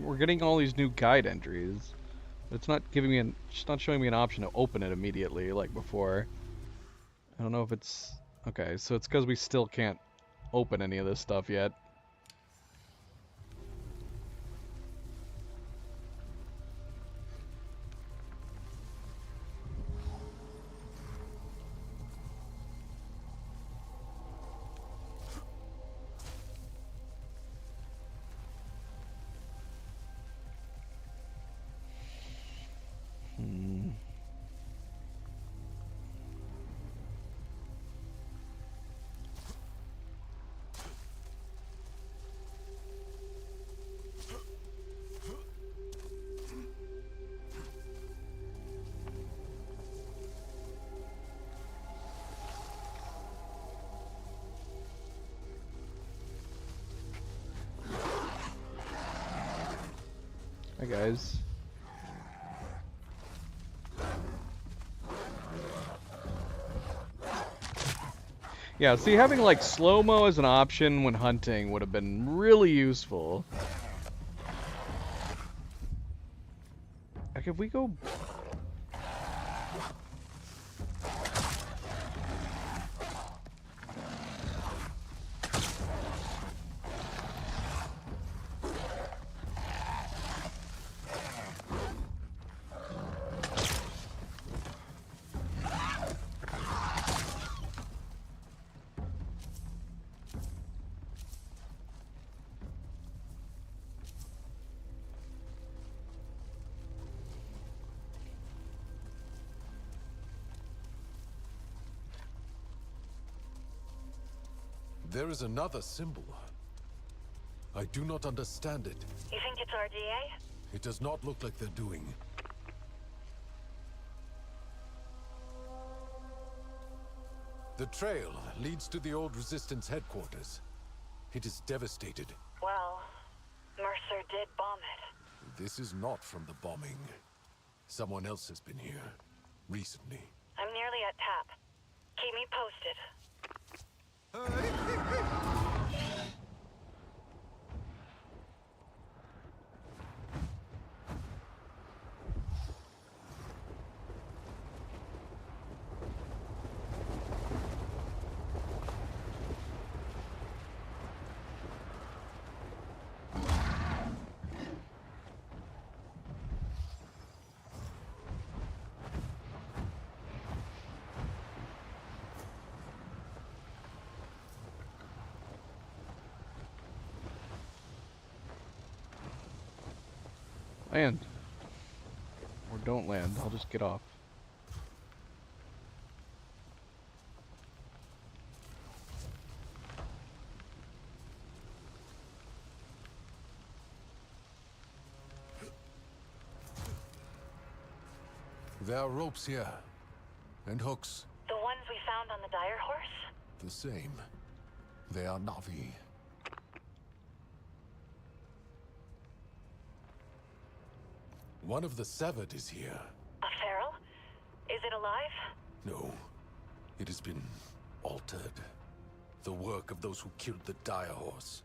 We're getting all these new guide entries. But it's not giving me it's not showing me an option to open it immediately like before. I don't know if it's okay, so it's because we still can't open any of this stuff yet. Hi guys. Yeah, see, having like slow-mo as an option when hunting would have been really useful. Like if we go... There is another symbol. I do not understand it. You think it's RDA? It does not look like they're doing. The trail leads to the old Resistance headquarters. It is devastated. Well, Mercer did bomb it. This is not from the bombing. Someone else has been here. Recently. I'm nearly at tap. Keep me posted. Land. Or don't land. I'll just get off. There are ropes here. And hooks. The ones we found on the dire horse? The same. They are Na'vi. One of the severed is here. A feral? Is it alive? No. It has been altered. The work of those who killed the dire horse.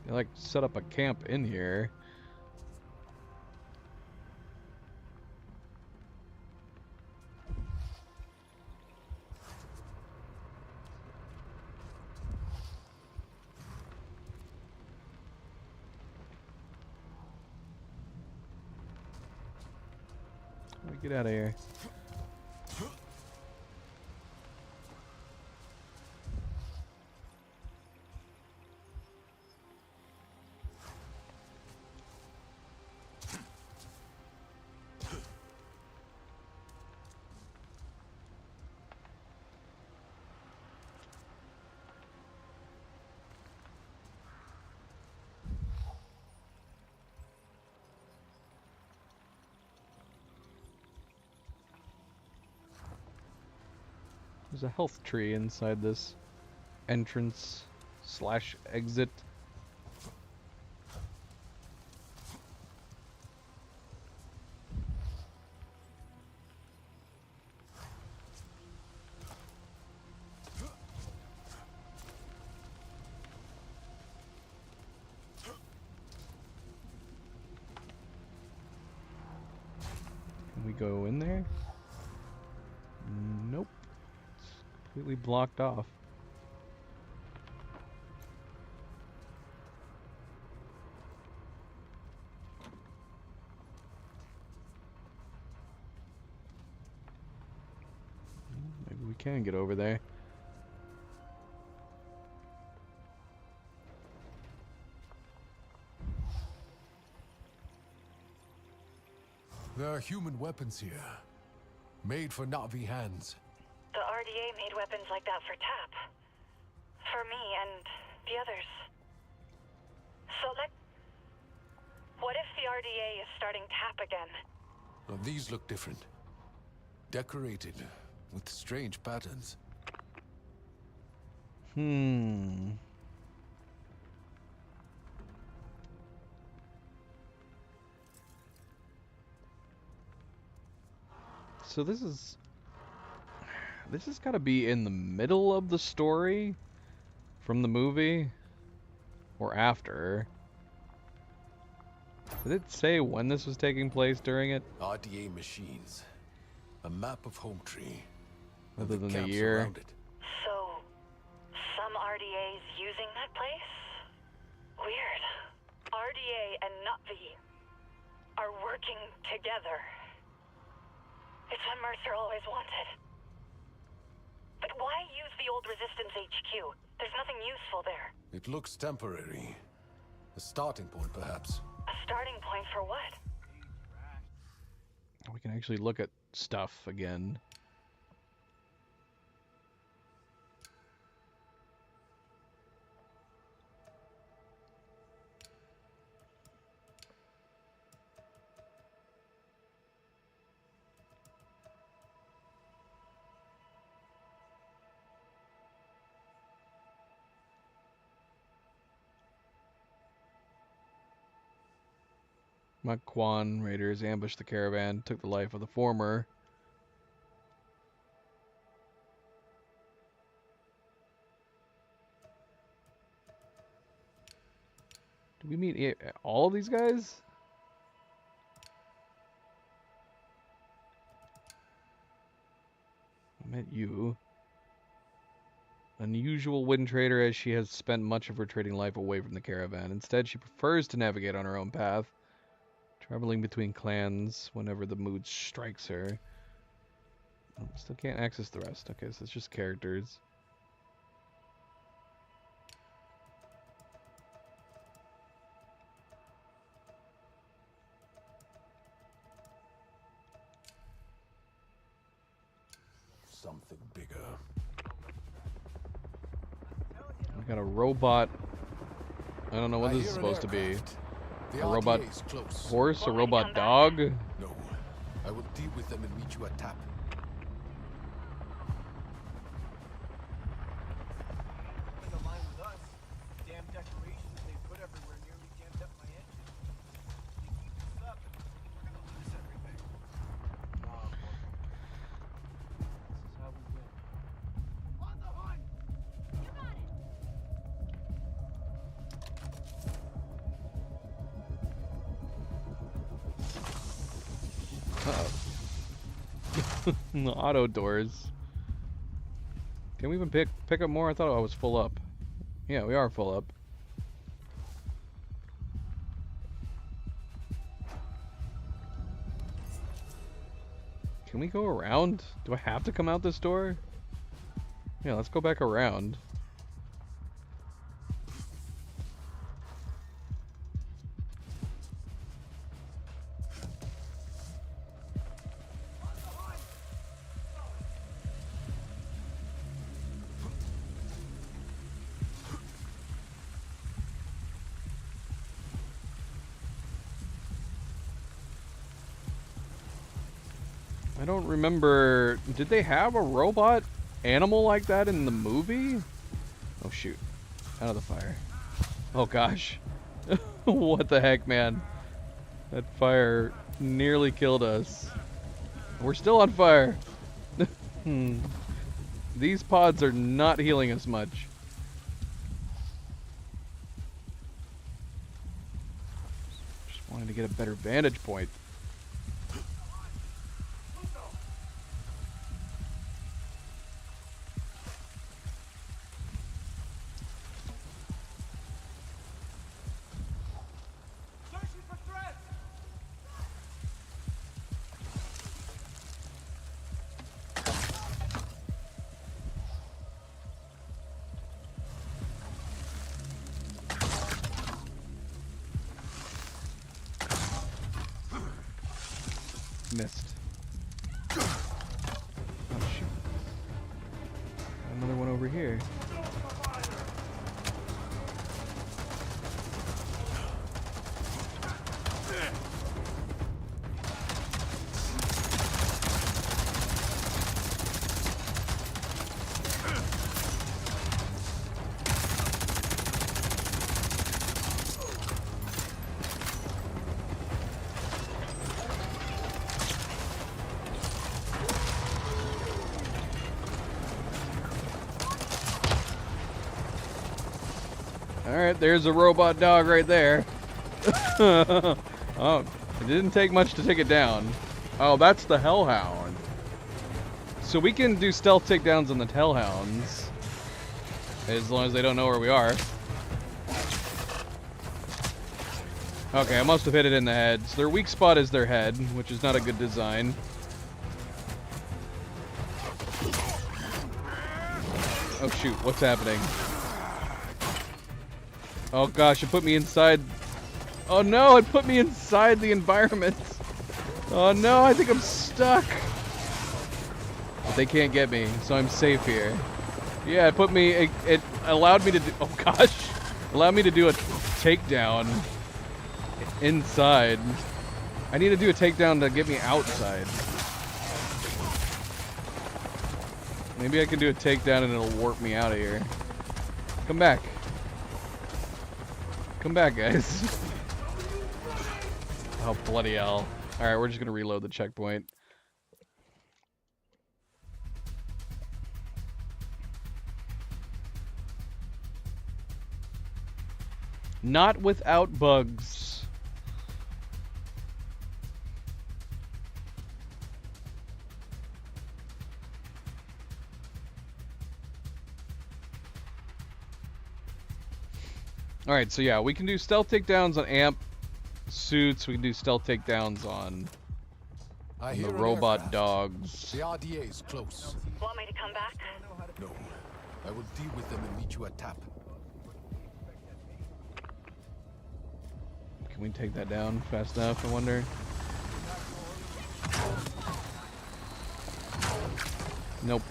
They like set up a camp in here. Get out of here. There's a health tree inside this entrance / exit. Can we go in there? Nope. Completely blocked off. Maybe we can get over there. There are human weapons here, made for Na'vi hands. The RDA made weapons like that for TAP. For me and the others. So what if the RDA is starting TAP again? Now, these look different. Decorated with strange patterns. So this has got to be in the middle of the story from the movie or after. Did it say when this was taking place during it? RDA machines. A map of Home Tree. Other than the camps year. around it. So, some RDA's using that place? Weird. RDA and Na'vi are working together. It's what Mercer always wanted. But why use the old Resistance HQ? There's nothing useful there. It looks temporary. A starting point, perhaps. A starting point for what? We can actually look at stuff again. Makwan raiders ambushed the caravan, took the life of the former. Did we meet all of these guys? I met you. Unusual wind trader, as she has spent much of her trading life away from the caravan. Instead, she prefers to navigate on her own path, traveling between clans whenever the mood strikes her. Oh, still can't access the rest. Okay, so it's just characters. Something bigger. We got a robot. I don't know what this is supposed to be. A robot horse? A robot dog? No. I will deal with them and meet you at Tap. The auto doors. Can we even pick up more? I thought I was full up. Yeah, we are full up. Can we go around? Do I have to come out this door? Yeah, let's go back around. I don't remember. Did they have a robot animal like that in the movie? Oh shoot. Out of the fire. Oh gosh. What the heck, man? That fire nearly killed us. We're still on fire. These pods are not healing us much. Just wanted to get a better vantage point. Missed. Oh shoot. Another one over here. Alright, there's a robot dog right there. Oh, it didn't take much to take it down. Oh, that's the Hellhound. So we can do stealth takedowns on the Hellhounds, as long as they don't know where we are. Okay, I must have hit it in the head. So their weak spot is their head, which is not a good design. Oh shoot, what's happening? Oh gosh, it put me inside. Oh no, it put me inside the environment. Oh no, I think I'm stuck. But they can't get me, so I'm safe here. Yeah, it put me, it allowed me to do, oh gosh. Allowed me to do a takedown inside. I need to do a takedown to get me outside. Maybe I can do a takedown and it'll warp me out of here. Come back. Come back, guys. Oh, bloody hell. Alright, we're just gonna reload the checkpoint. Not without bugs. Alright, so yeah, we can do stealth takedowns on amp suits. We can do stealth takedowns on the robot dogs. The RDA is close. Want me to come back? No. I will deal with them and meet you at TAP. Can we take that down fast enough, I wonder? Nope.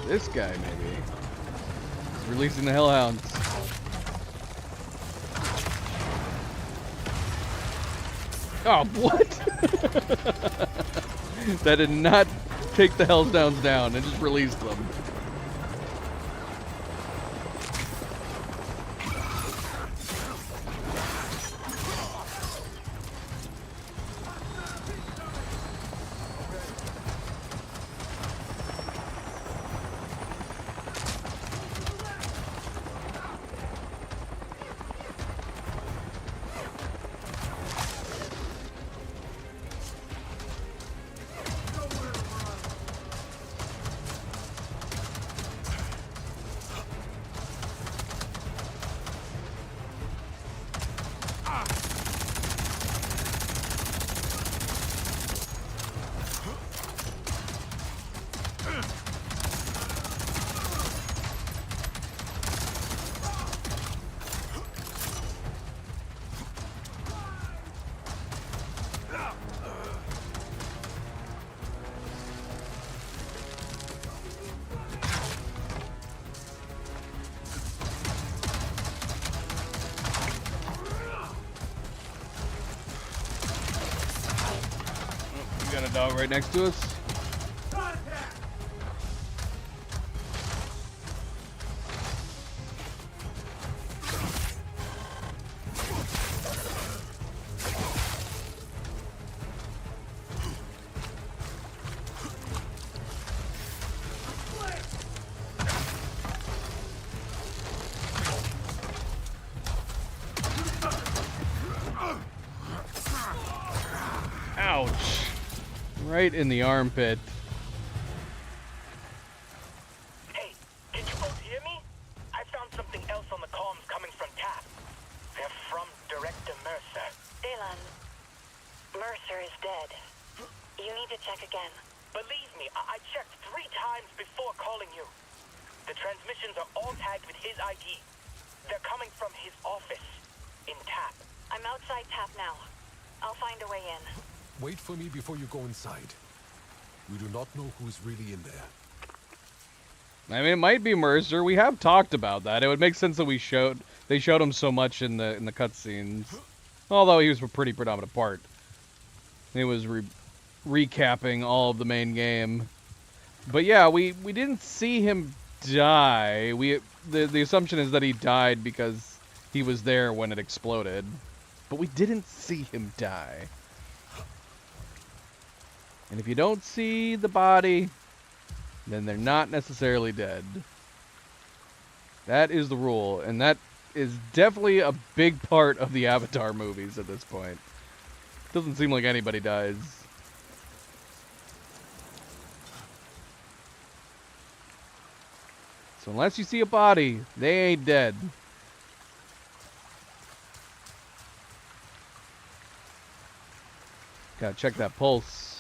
This guy, maybe. He's releasing the Hellhounds. Oh, what? That did not take the Hellhounds down. It just released them. Got a dog right next to us. Ouch. Right in the armpit. Hey, can you both hear me? I found something else on the comms coming from TAP. They're from Director Mercer. Dylan, Mercer is dead. You need to check again. Believe me, I checked 3 times before calling you. The transmissions are all tagged with his ID. They're coming from his office in TAP. I'm outside TAP now. I'll find a way in. Wait for me before you go inside. We do not know who's really in there. I mean, it might be Mercer. We have talked about that. It would make sense that they showed him so much in the cutscenes. Although he was a pretty predominant part. It was recapping all of the main game. But yeah, we didn't see him die. The assumption is that he died because he was there when it exploded. But we didn't see him die. And if you don't see the body, then they're not necessarily dead. That is the rule, and that is definitely a big part of the Avatar movies at this point. Doesn't seem like anybody dies. So unless you see a body, they ain't dead. Gotta check that pulse.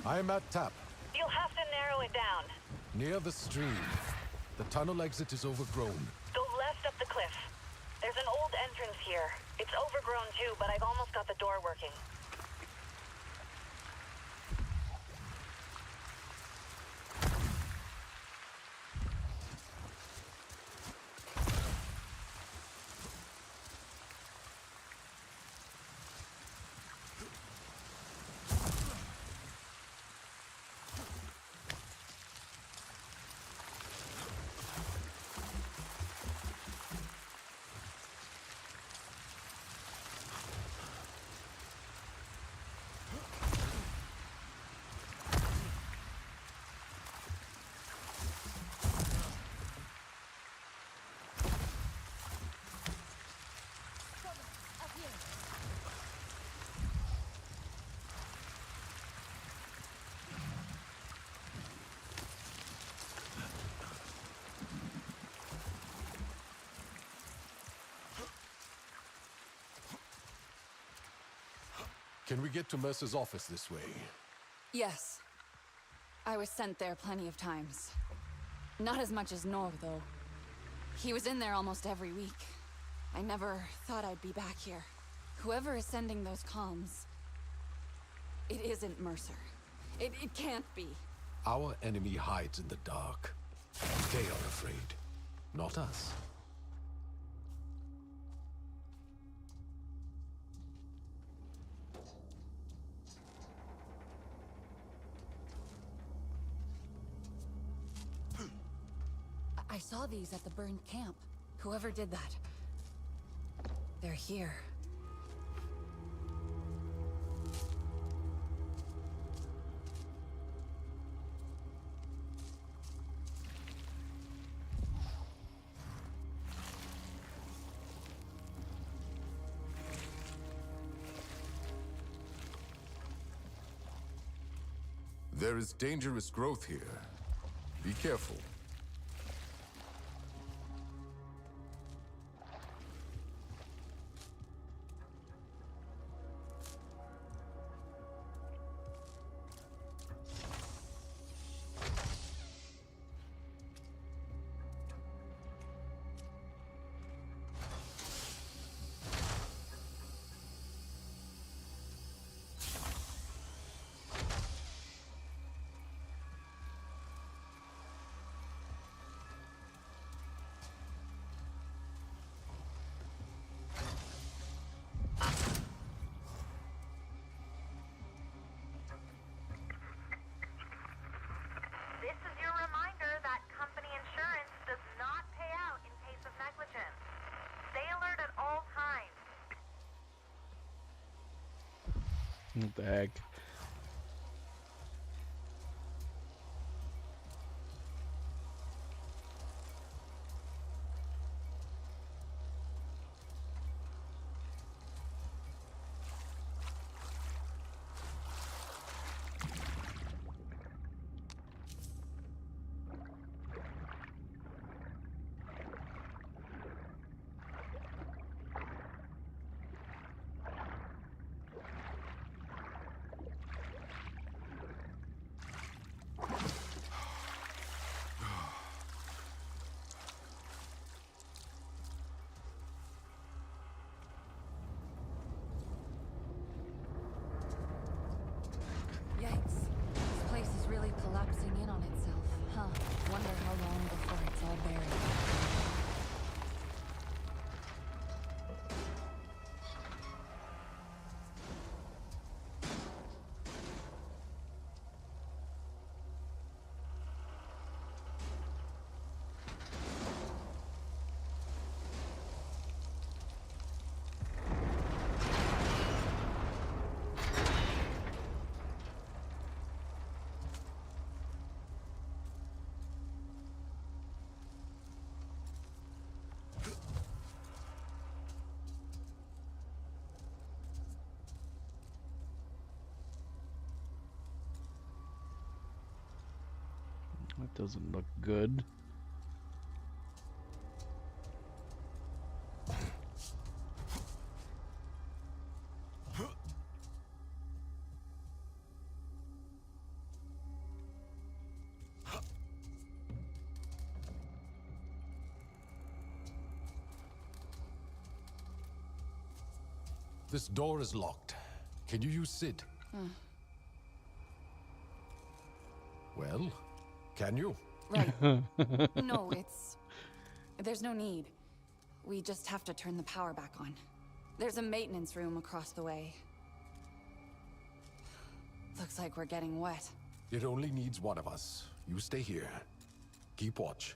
I am at Tap, You'll have to narrow it down. near the stream. The tunnel exit is overgrown. Go left up the cliff. There's an old entrance here. It's overgrown too, but I've almost got the door working. Can we get to Mercer's office this way? Yes. I was sent there plenty of times. Not as much as Nor, though. He was in there almost every week. I never thought I'd be back here. Whoever is sending those comms... It isn't Mercer. It can't be. Our enemy hides in the dark. They are afraid, not us. I saw these at the burned camp. Whoever did that. They're here. There is dangerous growth here. Be careful. This is your reminder that company insurance does not pay out in case of negligence. Stay alert at all times. What the heck? That doesn't look good. This door is locked. Can you use Sid? Well, can you? Right. No, there's no need. We just have to turn the power back on. There's a maintenance room across the way. Looks like we're getting wet. It only needs one of us. You stay here. Keep watch.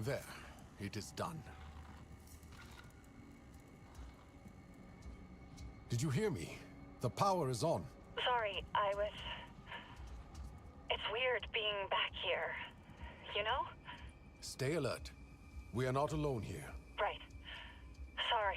There. It is done. Did you hear me? The power is on. Sorry, It's weird being back here. You know? Stay alert. We are not alone here. Right. Sorry.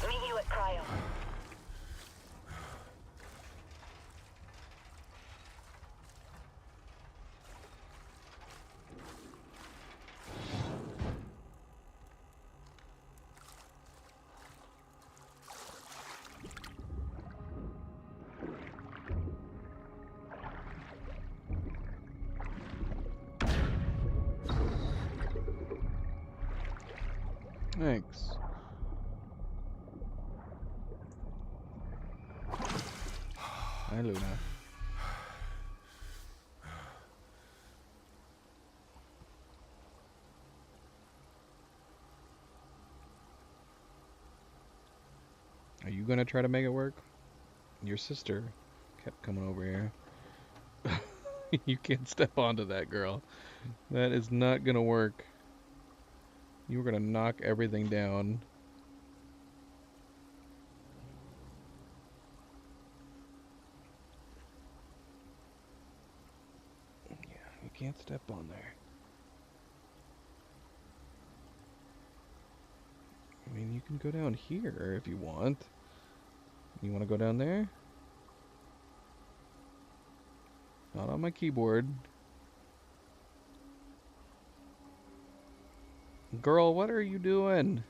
Meet you at Cryo. Thanks. Hi, Luna. Are you gonna try to make it work? Your sister kept coming over here. You can't step onto that, girl. That is not gonna work. You were gonna knock everything down. Yeah, you can't step on there. I mean, you can go down here if you want. You want to go down there? Not on my keyboard. Girl, what are you doing?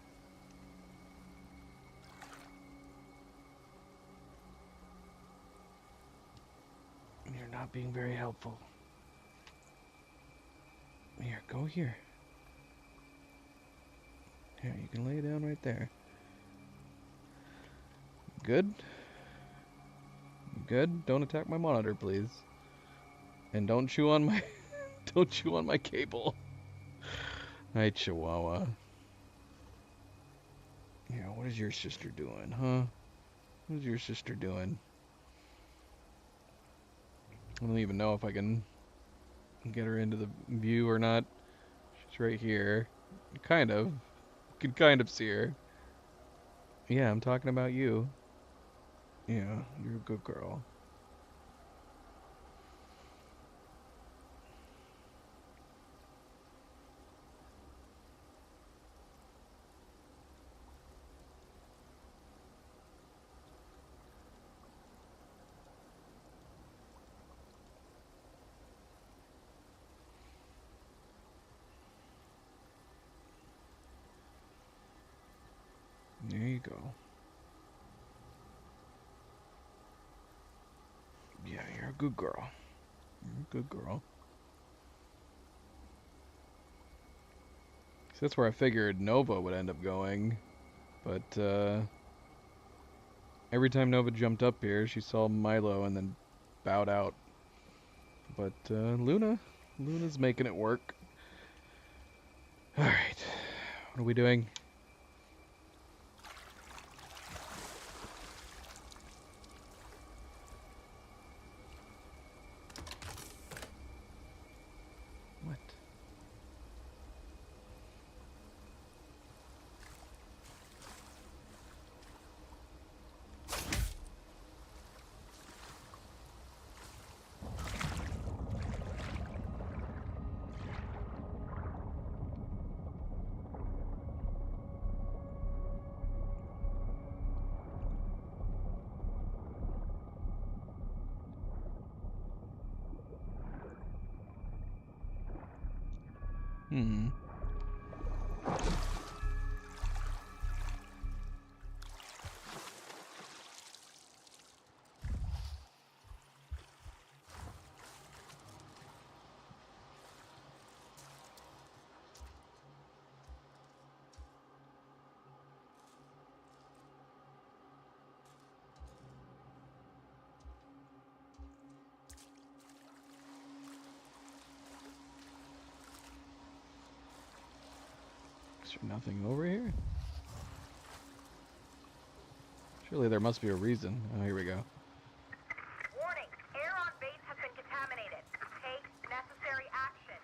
You're not being very helpful. Here, go here. Here, you can lay it down right there. Good? Good? Don't attack my monitor, please. And don't chew on my don't chew on my cable. Hi, Chihuahua. Yeah, what is your sister doing, huh? What is your sister doing? I don't even know if I can get her into the view or not. She's right here. Kind of. You can kind of see her. Yeah, I'm talking about you. Yeah, you're a good girl. There you go. Yeah, you're a good girl. You're a good girl. So that's where I figured Nova would end up going. But, every time Nova jumped up here, she saw Milo and then bowed out. But, Luna's making it work. Alright. What are we doing? What? Hmm. Is there nothing over here? Surely there must be a reason. Oh, here we go. Warning, air on base has been contaminated. Take necessary action.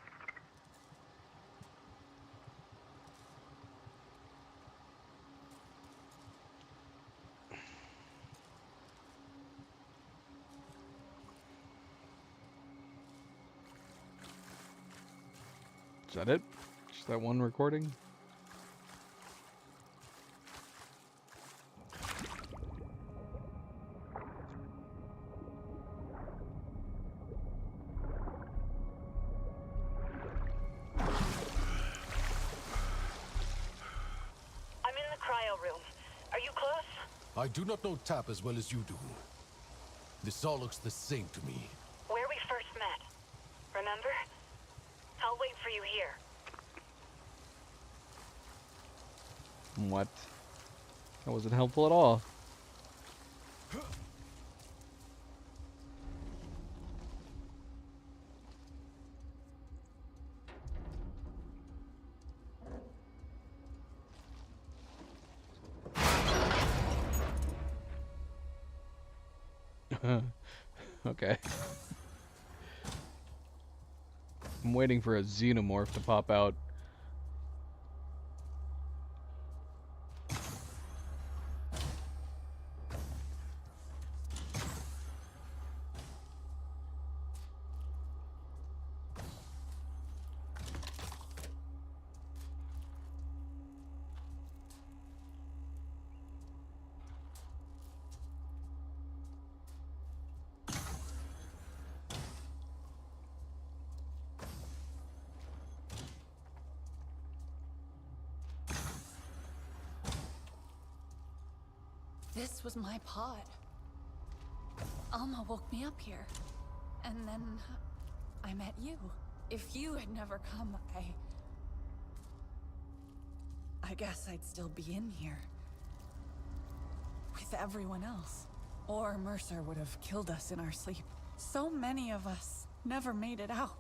Is that it? Just that one recording? I'm in the cryo room. Are you close? I do not know Tap as well as you do. This all looks the same to me. Where we first met. Remember? I'll wait for you here. What? That wasn't helpful at all. Okay. I'm waiting for a xenomorph to pop out. This was my pod. Alma woke me up here. And then I met you. If you had never come, I guess I'd still be in here. With everyone else. Or Mercer would have killed us in our sleep. So many of us never made it out.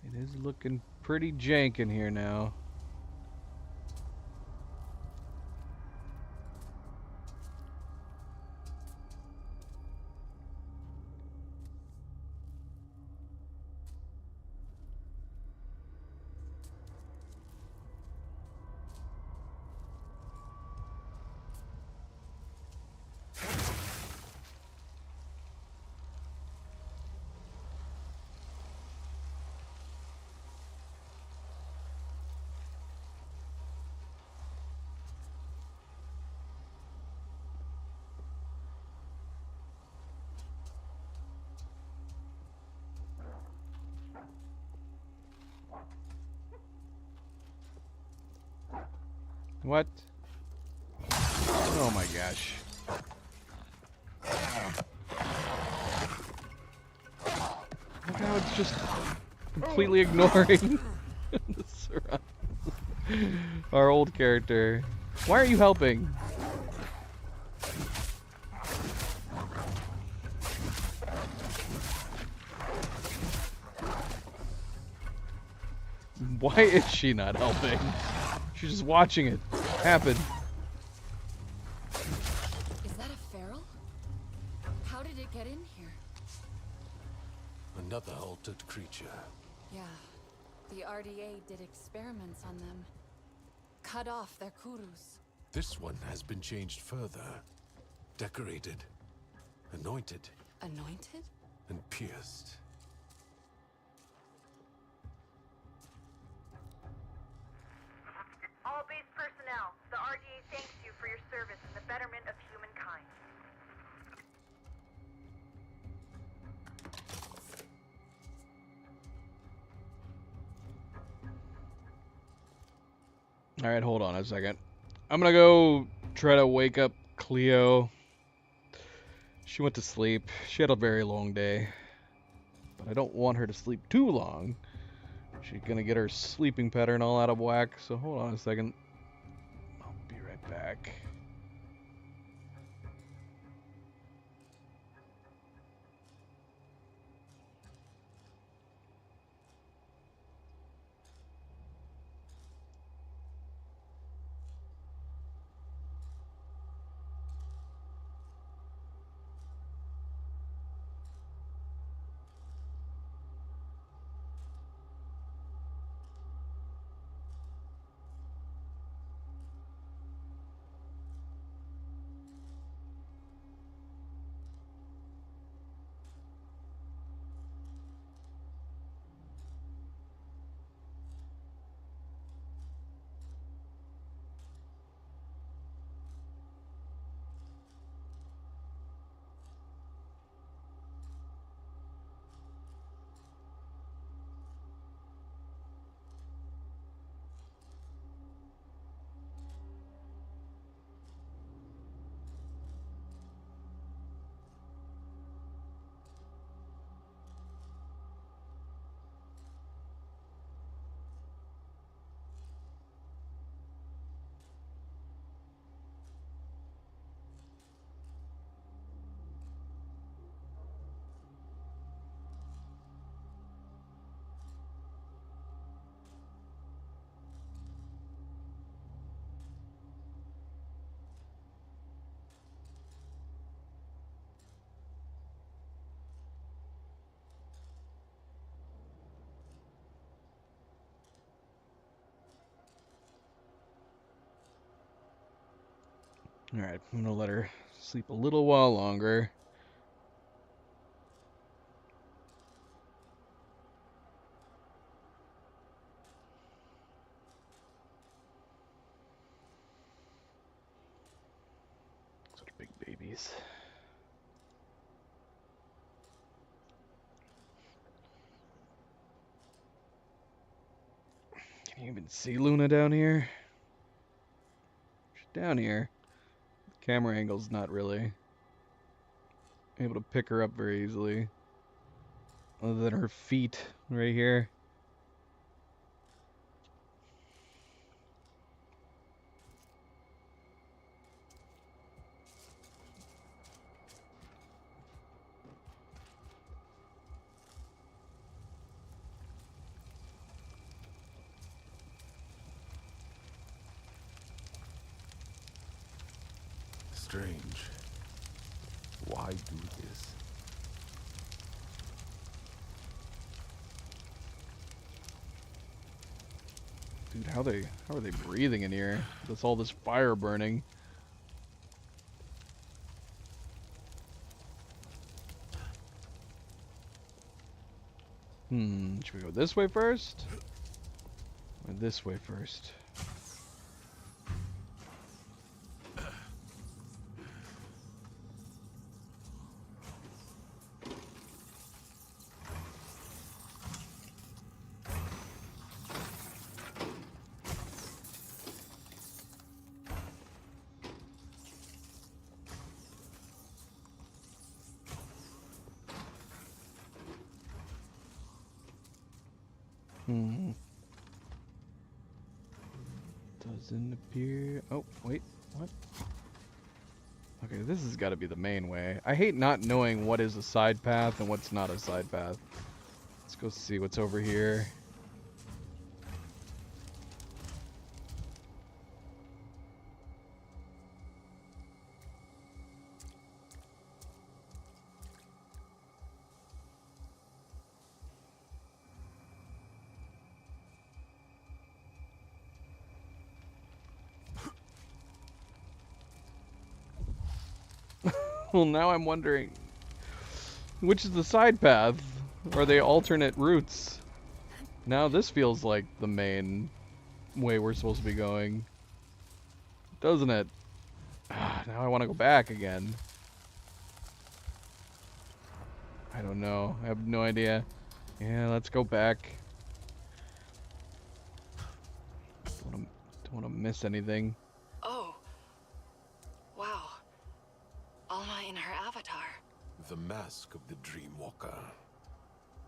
It is looking pretty jank in here now. What? Oh my gosh. Look how it's just completely ignoring the surround- our old character. Why are you helping? Why is she not helping? She's just watching it happen. Is that a feral? How did it get in here? Another altered creature. Yeah, the RDA did experiments on them. Cut off their kurus. This one has been changed further. Decorated. Anointed. Anointed? And pierced. All base personnel, the RDA thanks you for your service in the betterment of humankind. Alright, hold on a second. I'm gonna go try to wake up Cleo. She went to sleep. She had a very long day. But I don't want her to sleep too long. She's gonna get her sleeping pattern all out of whack, so hold on a second. I'll be right back. Alright, I'm gonna let her sleep a little while longer. Such big babies. Can you even see Luna down here? down here. Camera angle's not really able to pick her up very easily. Other than her feet right here. Strange. Why do this? Dude, how are they breathing in here? That's all this fire burning. Should we go this way first? Or this way first? Doesn't appear. Oh, wait, what? Okay, this has got to be the main way. I hate not knowing what is a side path and what's not a side path. Let's go see what's over here. Well, now I'm wondering, which is the side path? Are they alternate routes? Now this feels like the main way we're supposed to be going. Doesn't it? Now I want to go back again. I don't know. I have no idea. Yeah, let's go back. Don't want to miss anything. Oh. Wow. Alma in her avatar. The mask of the Dreamwalker.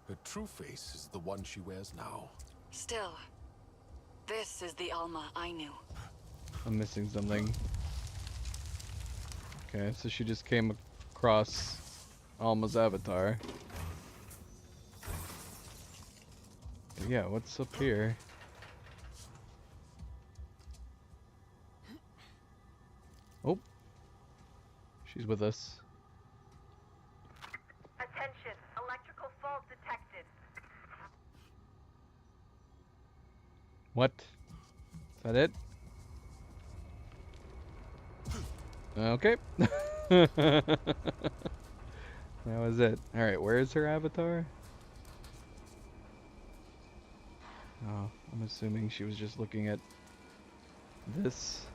Her true face is the one she wears now. Still, this is the Alma I knew. I'm missing something. Okay, so she just came across Alma's avatar. But yeah, what's up here? Oh. She's with us. Attention, electrical fault detected. What? Is that it? Okay. That was it. Alright, where is her avatar? Oh, I'm assuming she was just looking at this.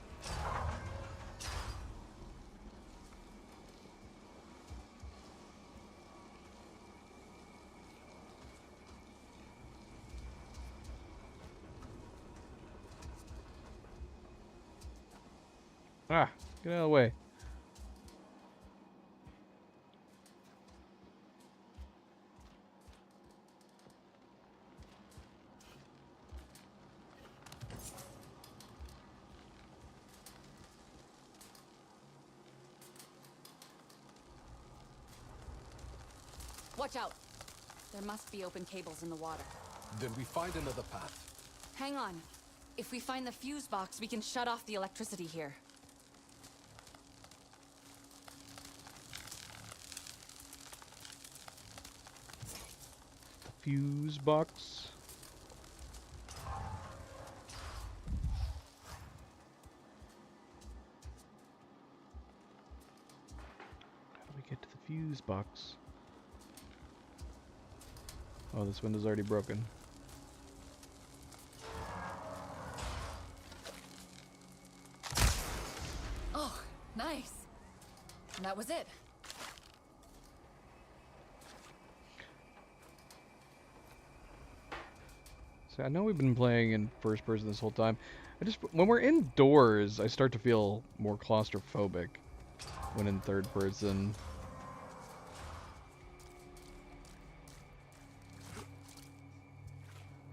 Ah, get out of the way. Watch out! There must be open cables in the water. Then we find another path. Hang on. If we find the fuse box, we can shut off the electricity here. Fuse box. How do we get to the fuse box? Oh, this window's already broken. Oh, nice. And that was it. So I know we've been playing in first person this whole time. When we're indoors, I start to feel more claustrophobic when in third person.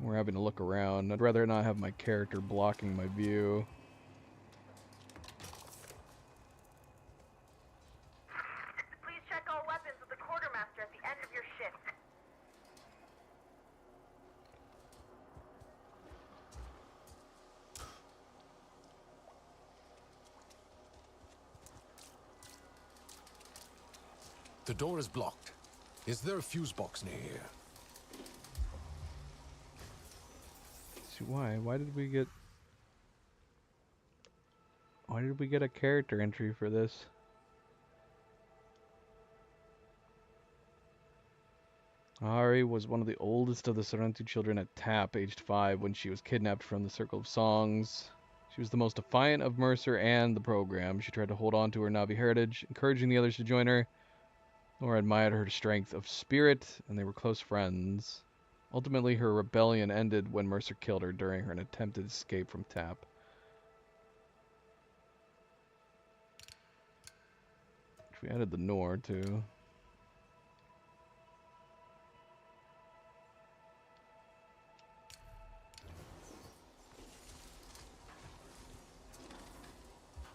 We're having to look around. I'd rather not have my character blocking my view. Please check all weapons with the quartermaster at the end of your shift. The door is blocked. Is there a fuse box near here? See why? Why did we get a character entry for this? Ari was one of the oldest of the Sorrento children at TAP, aged 5, when she was kidnapped from the Circle of Songs. She was the most defiant of Mercer and the program. She tried to hold on to her Na'vi heritage, encouraging the others to join her. Nora admired her strength of spirit, and they were close friends. Ultimately, her rebellion ended when Mercer killed her during her attempted escape from TAP. We added the Nor, too.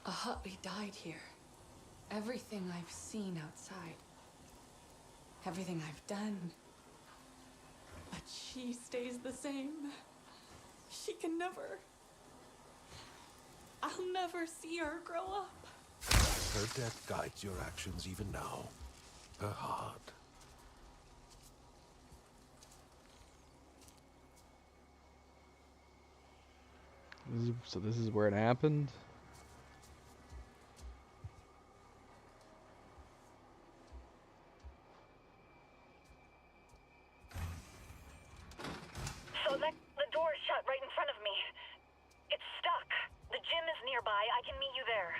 Ahutli died here. Everything I've seen outside. Everything I've done. But she stays the same. She can never... I'll never see her grow up. Her death guides your actions even now. Her heart. So this is where it happened? So the door's shut right in front of me. It's stuck. The gym is nearby. I can meet you there.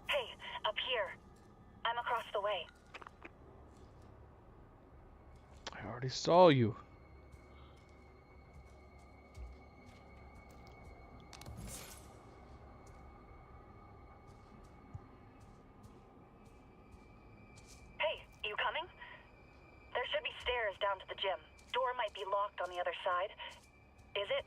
Hey, up here. I'm across the way. I already saw you. Hey, you coming? There should be stairs down to the gym. Door might be locked on the other side. Is it?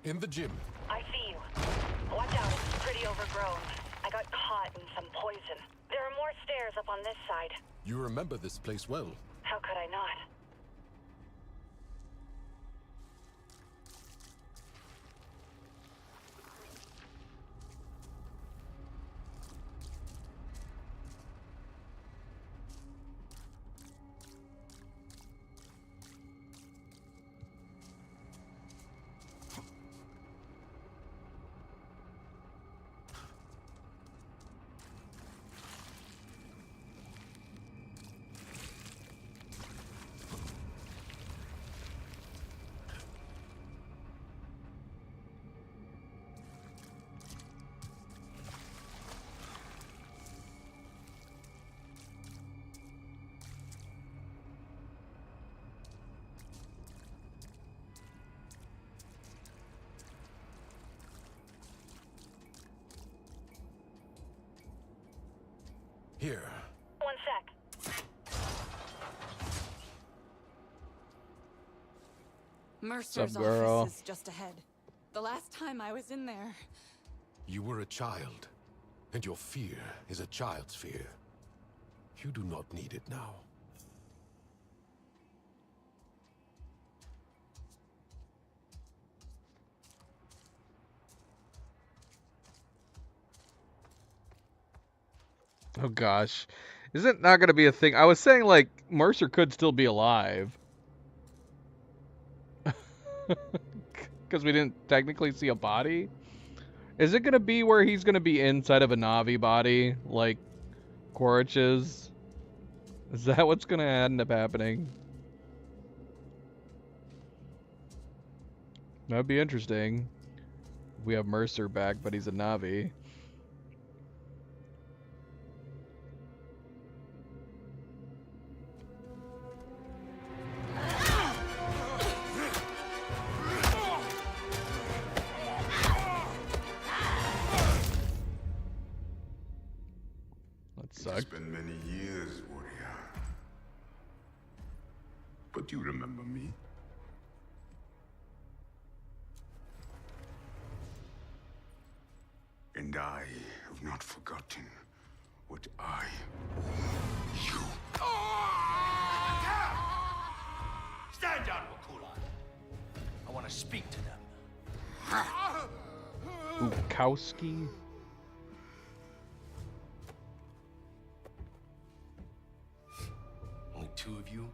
In the gym. I see you. Watch out, it's pretty overgrown. I got caught in some poison. There are more stairs up on this side. You remember this place well. How could I not? Here. One sec. Mercer's Sup, girl? office is just ahead. The last time I was in there... You were a child, and your fear is a child's fear. You do not need it now. Oh gosh. Is it not gonna be a thing? I was saying like Mercer could still be alive. Because we didn't technically see a body. Is it gonna be where he's gonna be inside of a Na'vi body, like Quaritch is? Is that what's gonna end up happening? That'd be interesting. We have Mercer back, but he's a Na'vi. It's been many years, warrior. But you remember me? And I have not forgotten what I owe you. Stand down, Wakula. I want to speak to them. Bukowski? Only two of you?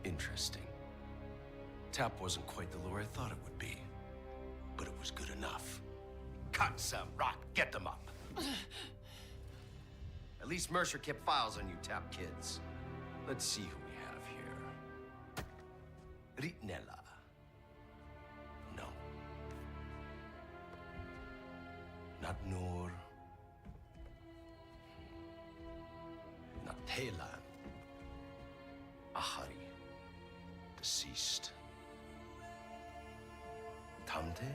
Interesting. Tap wasn't quite the lure I thought it would be, but it was good enough. Cut some rock, get them up. At least Mercer kept files on you Tap kids. Let's see who we have here. Ritnella. No. Not Noor. Not Talan. Ahari. Deceased. Tamte?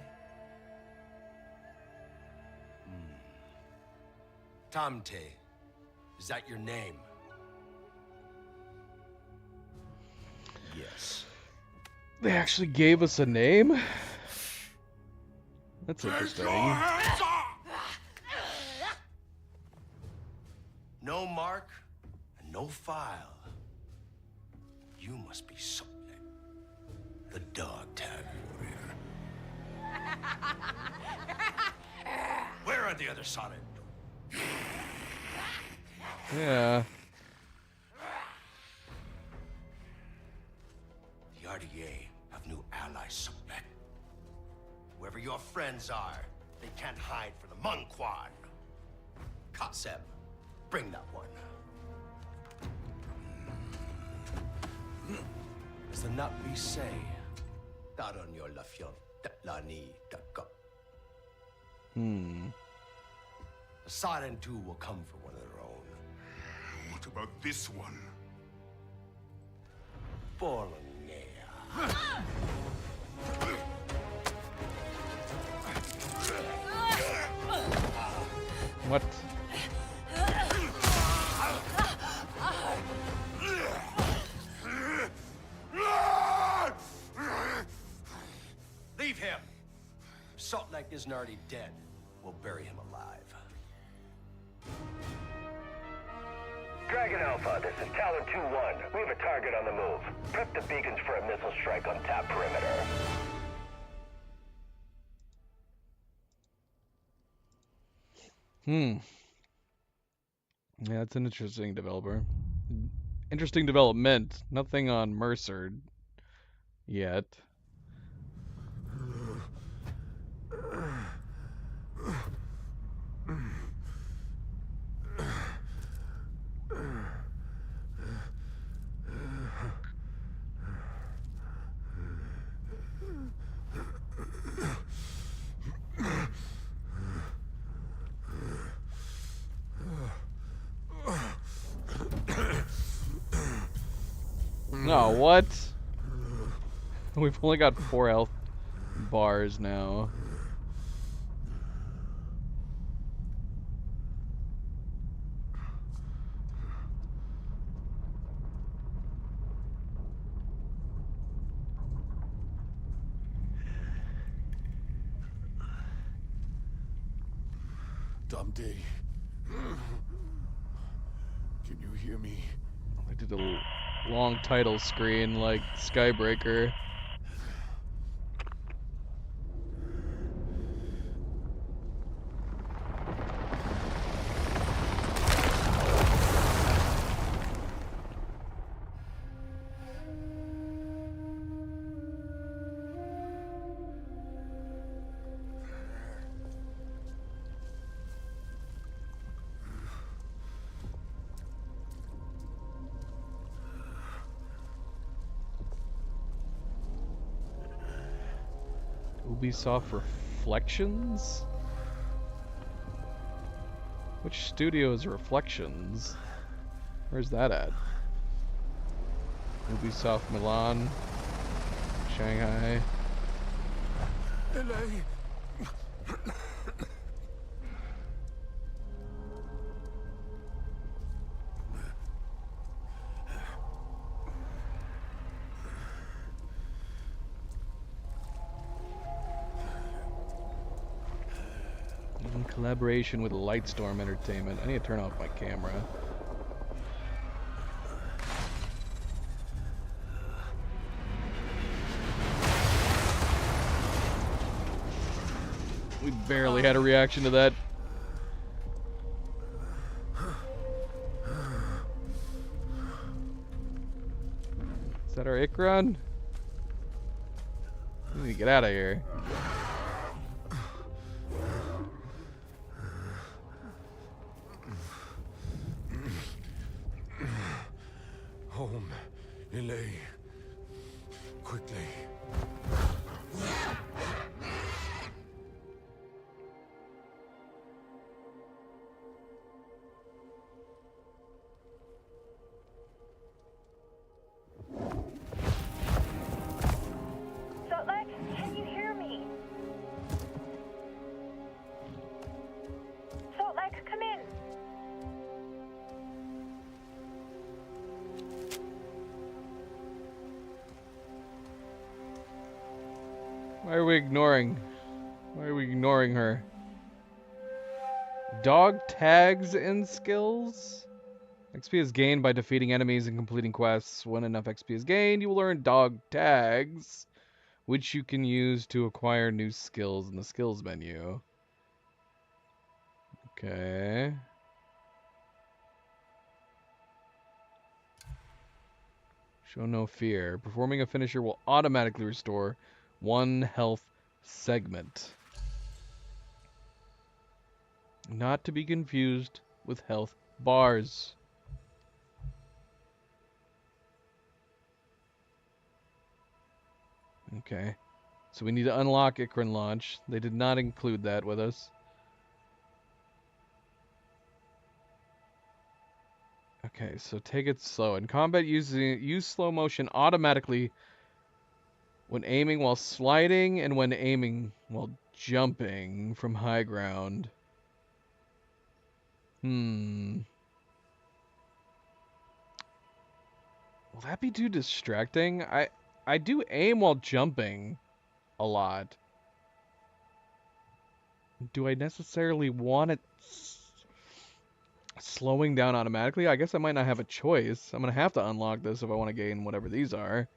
Tamte. Is that your name? Yes. They actually gave us a name? That's interesting. No mark and no file. You must be Sotlek, the dog tag warrior. Where are the other Solid? Yeah. The RDA have new allies, Sotlek. Whoever your friends are, they can't hide from the Mungquan. Katseb, bring that one. As the Na'vi say, Daron your lafion, Datlani Dakop. The Saren too will come for one of their own. What about this one? Bornea. What? Leave him! If Sotlek isn't already dead, we'll bury him alive. Dragon Alpha, this is Talon 2-1. We have a target on the move. Prep the beacons for a missile strike on Tap perimeter. Yeah, it's an interesting developer. Interesting development. Nothing on Mercer yet. No, what? We've only got 4 health bars now. Damde. Can you hear me? I did a long title screen like Skybreaker. Ubisoft Reflections? Which studio is Reflections? Where's that at? Ubisoft Milan, Shanghai. In collaboration with Lightstorm Entertainment. I need to turn off my camera. We barely had a reaction to that. Is that our Ikran? We need to get out of here. Home, Ilay. Quickly. Sotlek, can you hear me? Sotlek, come in. Why are we ignoring? Why are we ignoring her? Dog tags and skills? XP is gained by defeating enemies and completing quests. When enough XP is gained, you will earn dog tags, which you can use to acquire new skills in the skills menu. Okay. Show no fear. Performing a finisher will automatically restore 1 health segment. Not to be confused with health bars. Okay. So we need to unlock Ikran launch. They did not include that with us. Okay, so take it slow. In combat, use slow motion automatically when aiming while sliding and when aiming while jumping from high ground. Will that be too distracting? I do aim while jumping a lot. Do I necessarily want it slowing down automatically? I guess I might not have a choice. I'm going to have to unlock this if I want to gain whatever these are.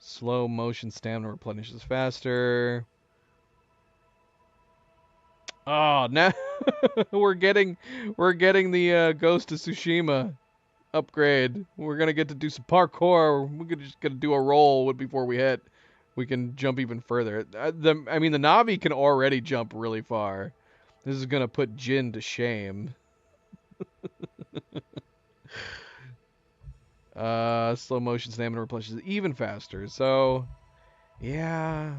Slow motion stamina replenishes faster. Oh, now we're getting the Ghost of Tsushima upgrade. We're gonna get to do some parkour. We're just gonna do a roll before we hit. We can jump even further. The Navi can already jump really far. This is gonna put Jin to shame. Slow motion stamina replenishes even faster. So, yeah,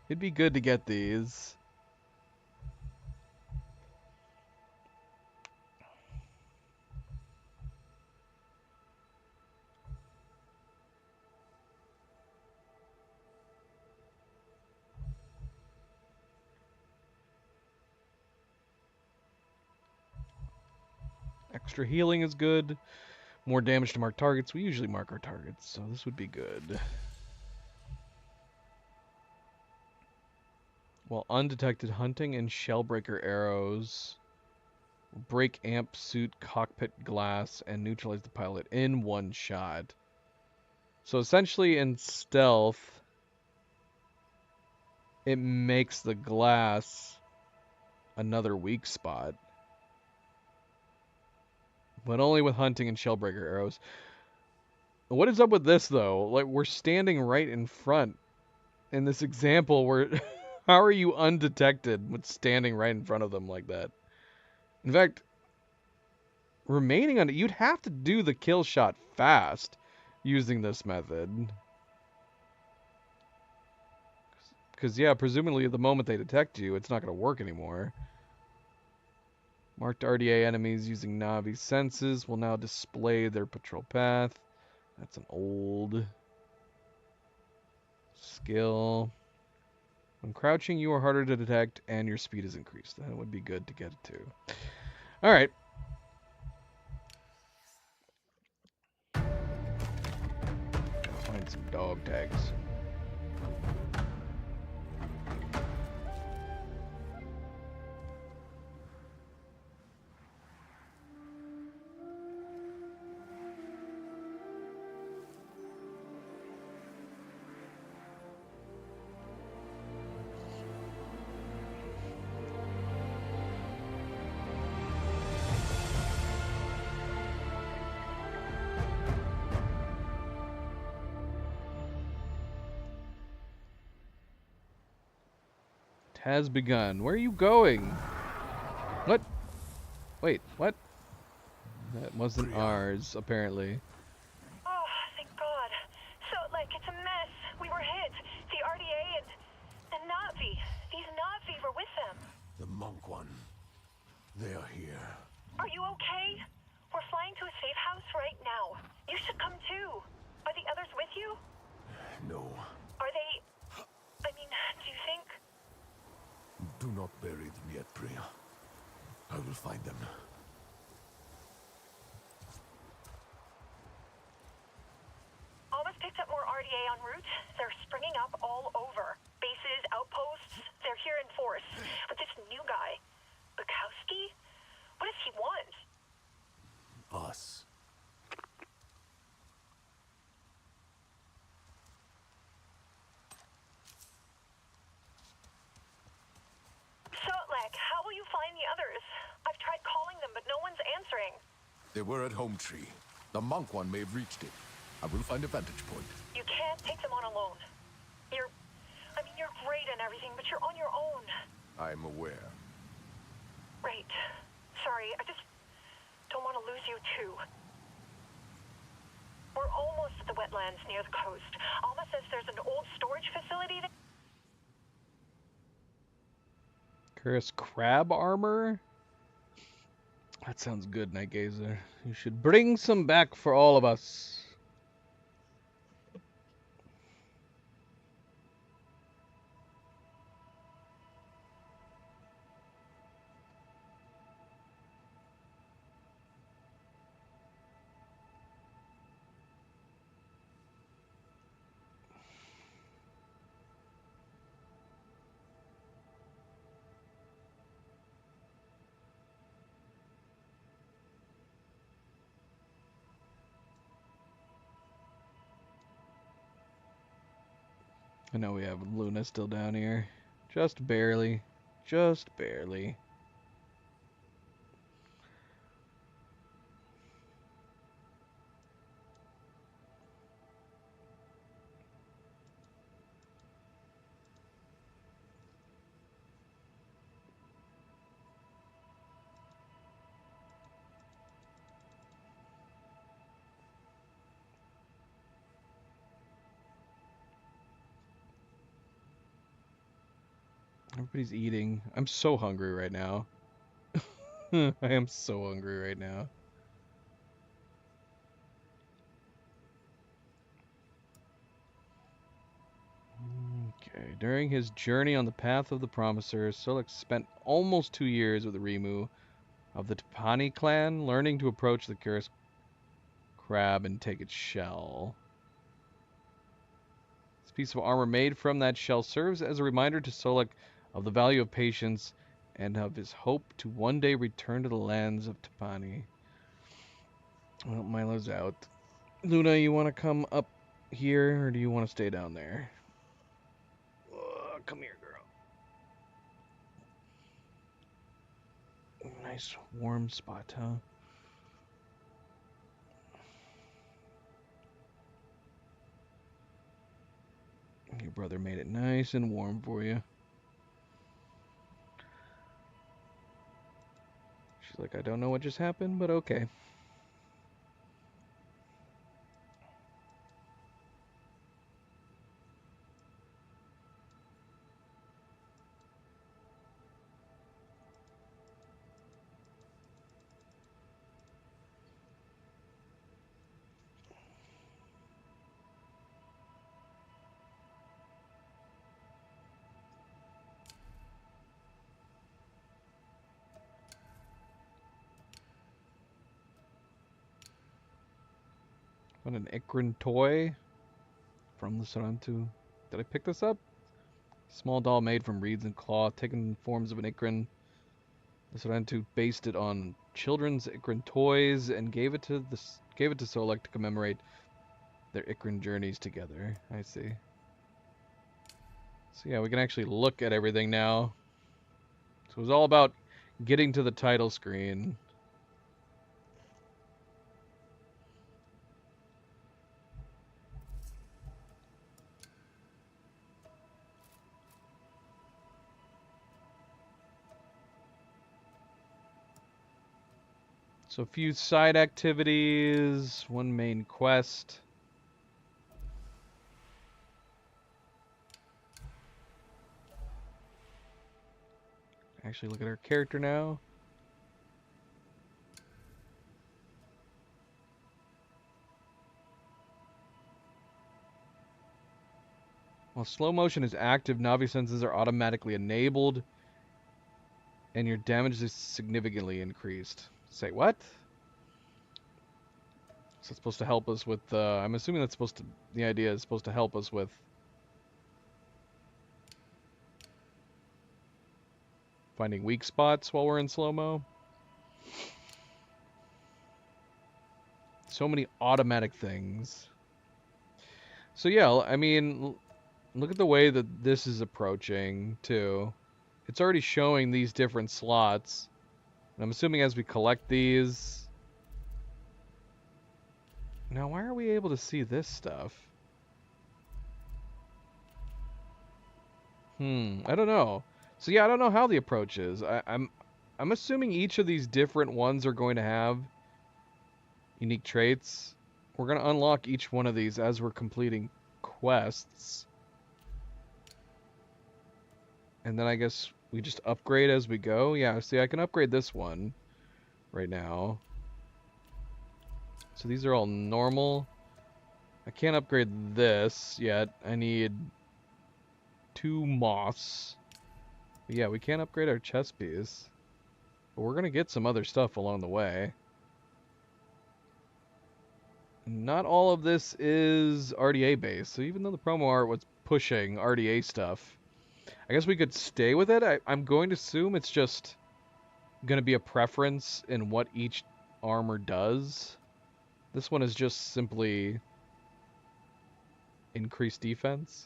it'd be good to get these. Extra healing is good. More damage to mark targets. We usually mark our targets, so this would be good. While undetected, hunting and shellbreaker arrows break amp suit cockpit glass and neutralize the pilot in one shot. So essentially in stealth, it makes the glass another weak spot. But only with hunting and shellbreaker arrows. What is up with this though? Like, we're standing right in front. In this example where how are you undetected with standing right in front of them like that? In fact, remaining on it, you'd have to do the kill shot fast using this method. Because, yeah, presumably the moment they detect you, it's not going to work anymore. Marked RDA enemies using Navi senses will now display their patrol path. That's an old skill. When crouching, you are harder to detect, and your speed is increased. That would be good to get it to. All right. Find some dog tags. Has begun. Where are you going? What? Wait, what? That wasn't ours, apparently. Oh, thank God. So, like, it's a mess. We were hit. The RDA and Na'vi. These Na'vi were with them. The monk one. They are here. Are you okay? We're flying to a safe house right now. You should come too. Are the others with you? No. Are they... I mean, do you think... Do not bury them yet, Priya. I will find them. Almost picked up more RDA en route. They're springing up all over. Bases, outposts, they're here in force. But this new guy, Bukowski? What does he want? Us. Sotlek, how will you find the others? I've tried calling them, but no one's answering. They were at Home Tree. The monk one may have reached it. I will find a vantage point. You can't take them on alone. You're great and everything, but you're on your own. I'm aware. Right. Sorry, I just don't want to lose you too. We're almost at the wetlands near the coast. Alma says there's an old storage facility that... Curse crab armor? That sounds good, Nightgazer. You should bring some back for all of us. I know we have Luna still down here. Just barely. Just barely. Everybody's eating. I'm so hungry right now. I am so hungry right now. Okay. During his journey on the path of the Promiser, Solek spent almost 2 years with the Rimu of the Tapani clan, learning to approach the Curse crab and take its shell. This piece of armor made from that shell serves as a reminder to Solek of the value of patience and of his hope to one day return to the lands of Tapani. Well, Milo's out. Luna, you want to come up here, or do you want to stay down there? Come here, girl. Nice warm spot, huh? Your brother made it nice and warm for you. She's like, I don't know what just happened, but okay. What an Ikran toy from the Sarantu. Did I pick this up? Small doll made from reeds and cloth, taken forms of an Ikran. The Sarantu based it on children's Ikran toys and gave it to Solek to commemorate their Ikran journeys together. I see. So yeah, we can actually look at everything now. So it was all about getting to the title screen. So a few side activities, one main quest. Actually look at our character now. While slow motion is active, Navi senses are automatically enabled and your damage is significantly increased. Say what? So it's supposed to help us with, I'm assuming that's supposed to, the idea is supposed to help us with finding weak spots while we're in slow-mo. So many automatic things. So yeah, I mean, look at the way that this is approaching, too. It's already showing these different slots. And I'm assuming as we collect these... Now, why are we able to see this stuff? I don't know. So yeah, I don't know how the approach is. I'm assuming each of these different ones are going to have unique traits. We're going to unlock each one of these as we're completing quests. And then I guess we just upgrade as we go. Yeah, see, I can upgrade this one right now. So these are all normal. I can't upgrade this yet. I need 2 moss. But yeah, we can't upgrade our chest piece. But we're going to get some other stuff along the way. Not all of this is RDA based. So even though the promo art was pushing RDA stuff, I guess we could stay with it. I'm going to assume it's just going to be a preference in what each armor does. This one is just simply increased defense.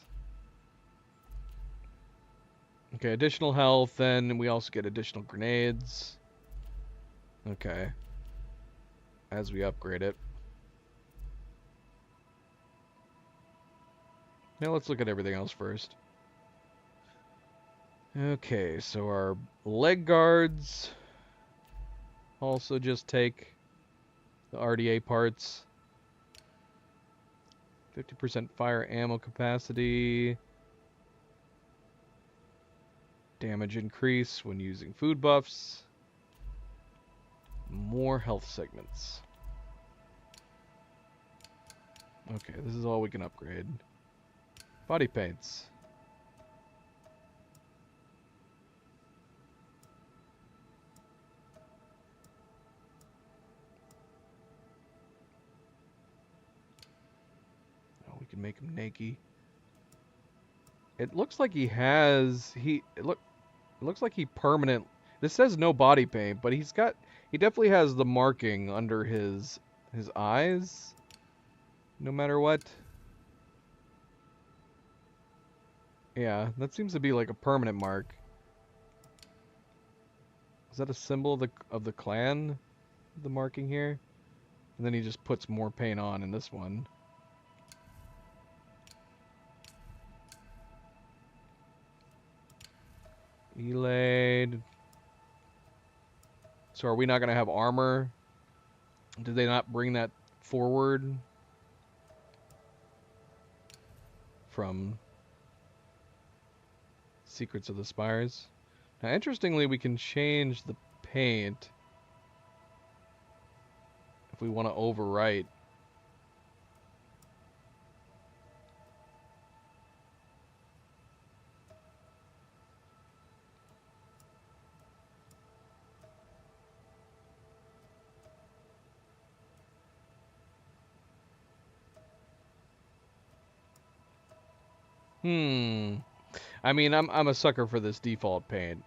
Okay, additional health, and we also get additional grenades. Okay. As we upgrade it. Now let's look at everything else first. Okay, so our leg guards also just take the RDA parts. 50% fire ammo capacity. Damage increase when using food buffs. More health segments. Okay, this is all we can upgrade. Body paints. Oh, we can make him naked. It looks like he has it looks like he This says no body paint, but he definitely has the marking under his eyes, no matter what. Yeah, that seems to be like a permanent mark. Is that a symbol of the clan? The marking here? And then he just puts more paint on in this one. Elade. So are we not going to have armor? Did they not bring that forward? From Secrets of the Spires. Now, interestingly, we can change the paint if we want to overwrite. I mean, I'm a sucker for this default paint.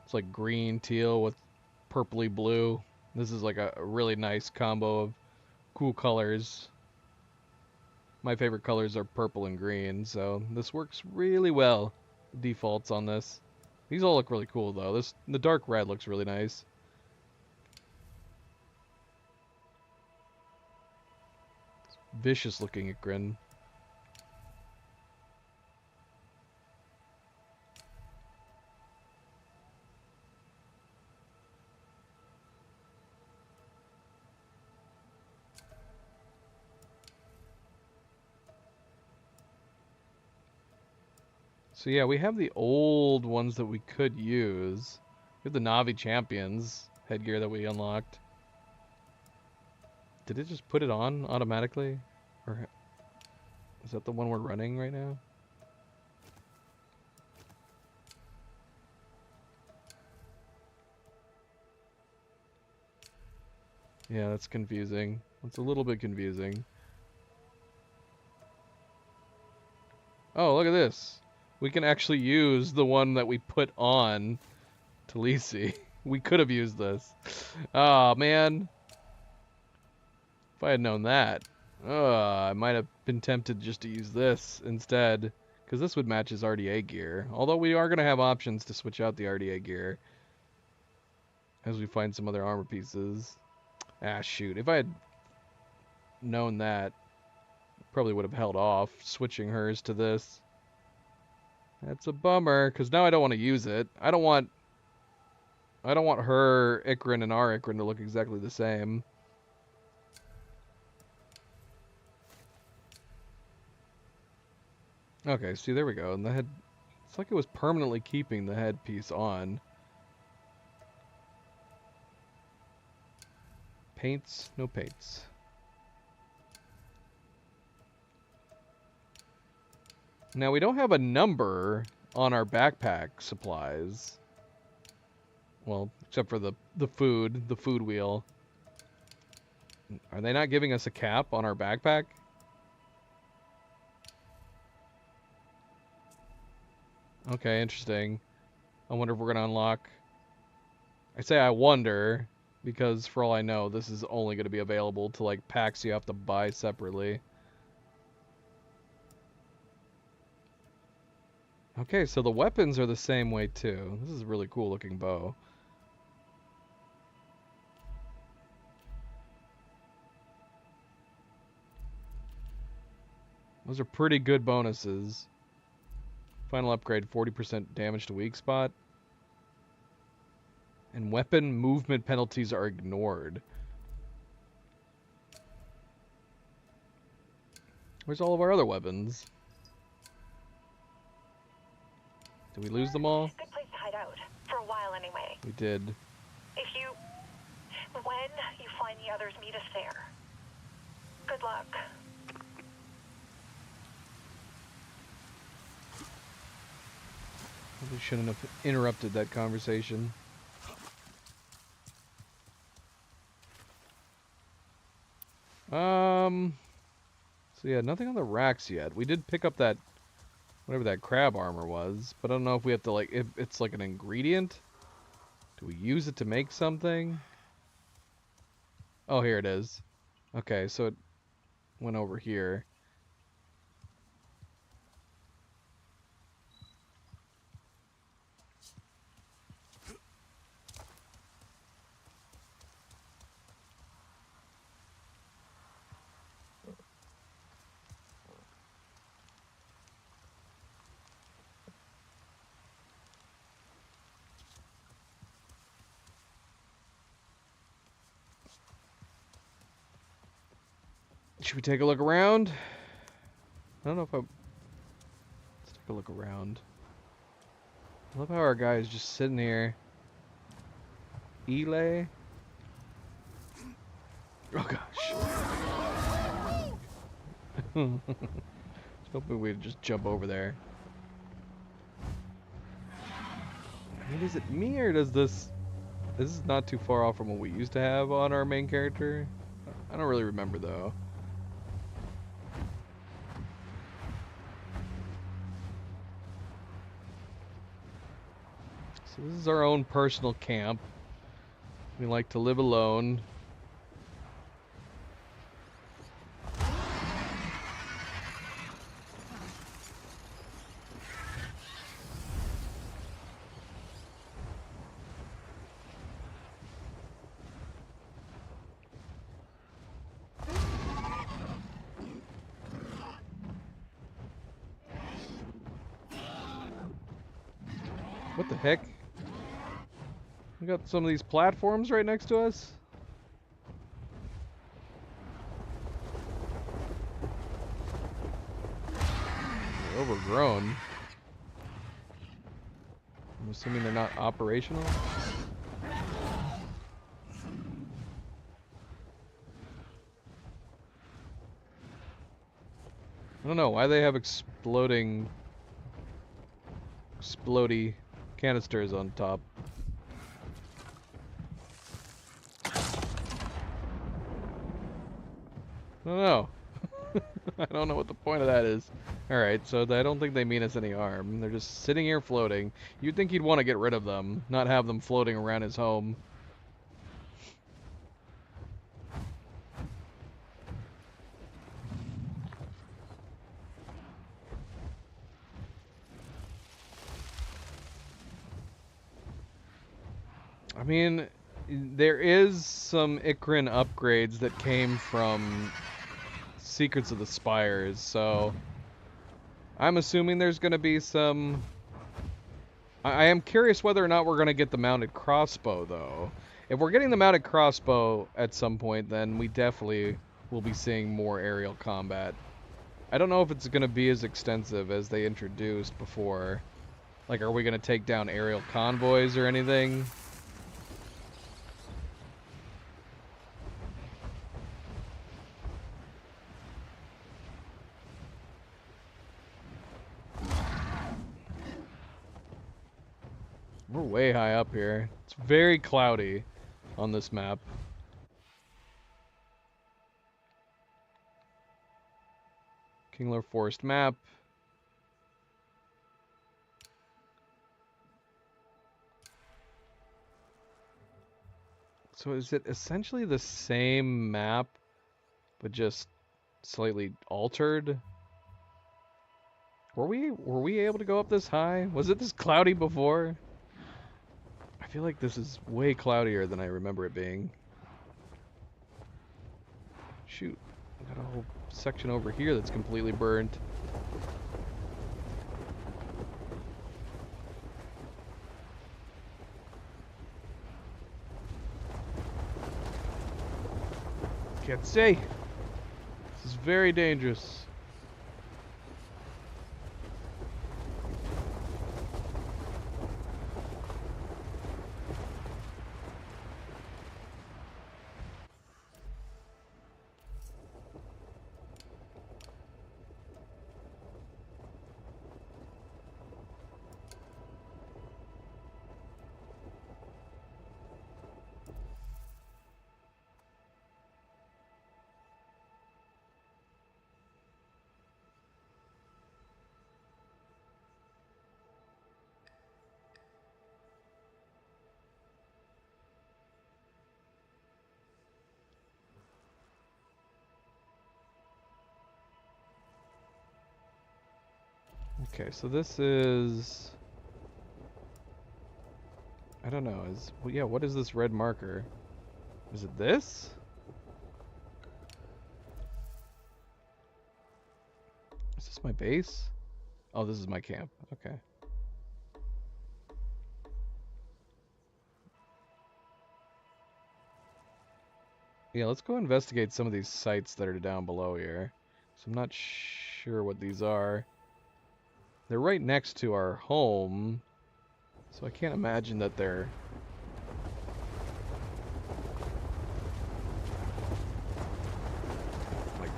It's like green, teal with purpley blue. This is like a really nice combo of cool colors. My favorite colors are purple and green, so this works really well. Defaults on this. These all look really cool though. The dark red looks really nice. It's vicious looking Ikrin. So yeah, we have the old ones that we could use. We have the Na'vi Champions headgear that we unlocked. Did it just put it on automatically? Or is that the one we're running right now? Yeah, that's confusing. That's a little bit confusing. Oh, look at this. We can actually use the one that we put on Talisi. We could have used this. Oh, man. If I had known that, I might have been tempted just to use this instead, because this would match his RDA gear. Although we are going to have options to switch out the RDA gear as we find some other armor pieces. Ah, shoot. If I had known that, I probably would have held off switching hers to this. That's a bummer, because now I don't want to use it. I don't want her Ikrin and our Ikrin to look exactly the same. Okay, see, there we go. And the head, it's like it was permanently keeping the headpiece on. Paints, no paints. Now, we don't have a number on our backpack supplies. Well, except for the food wheel. Are they not giving us a cap on our backpack? Okay, interesting. I wonder if we're going to unlock... I say I wonder, because for all I know, this is only going to be available to, like, packs you have to buy separately. Okay, so the weapons are the same way too. This is a really cool looking bow. Those are pretty good bonuses. Final upgrade, 40% damage to weak spot. And weapon movement penalties are ignored. Where's all of our other weapons? Did we lose them all? Good place to hide out. For a while, anyway. We did. When you find the others, meet us there. Good luck. Probably shouldn't have interrupted that conversation. So yeah, nothing on the racks yet. We did pick up that, whatever that crab armor was, but I don't know if we have to, like, if it's like an ingredient. Do we use it to make something? Oh, here it is. Okay, so it went over here. Should we take a look around? I don't know if I... Let's take a look around. I love how our guy is just sitting here. Elay? Oh gosh. I was hoping we'd just jump over there. I mean, is it me or does this... This is not too far off from what we used to have on our main character. I don't really remember though. So this is our own personal camp. We like to live alone. What the heck? We got some of these platforms right next to us. They're overgrown. I'm assuming they're not operational. I don't know why they have explodey canisters on top. I don't know. I don't know what the point of that is. Alright, so I don't think they mean us any harm. They're just sitting here floating. You'd think he'd want to get rid of them, not have them floating around his home. I mean, there is some Ikrin upgrades that came from Secrets of the Spires, so I'm assuming there's going to be some... I am curious whether or not we're going to get the mounted crossbow, though. If we're getting the mounted crossbow at some point, then we definitely will be seeing more aerial combat. I don't know if it's going to be as extensive as they introduced before. Like, are we going to take down aerial convoys or anything? We're way high up here. It's very cloudy on this map. Kingler Forest map. So is it essentially the same map, but just slightly altered? Were we able to go up this high? Was it this cloudy before? I feel like this is way cloudier than I remember it being. Shoot, I got a whole section over here that's completely burnt. Can't say. This is very dangerous. Okay, so this is... I don't know, well, yeah, what is this red marker? Is it this? Is this my base? Oh, this is my camp. Okay. Yeah, let's go investigate some of these sites that are down below here. So I'm not sure what these are. They're right next to our home, so I can't imagine that they're... like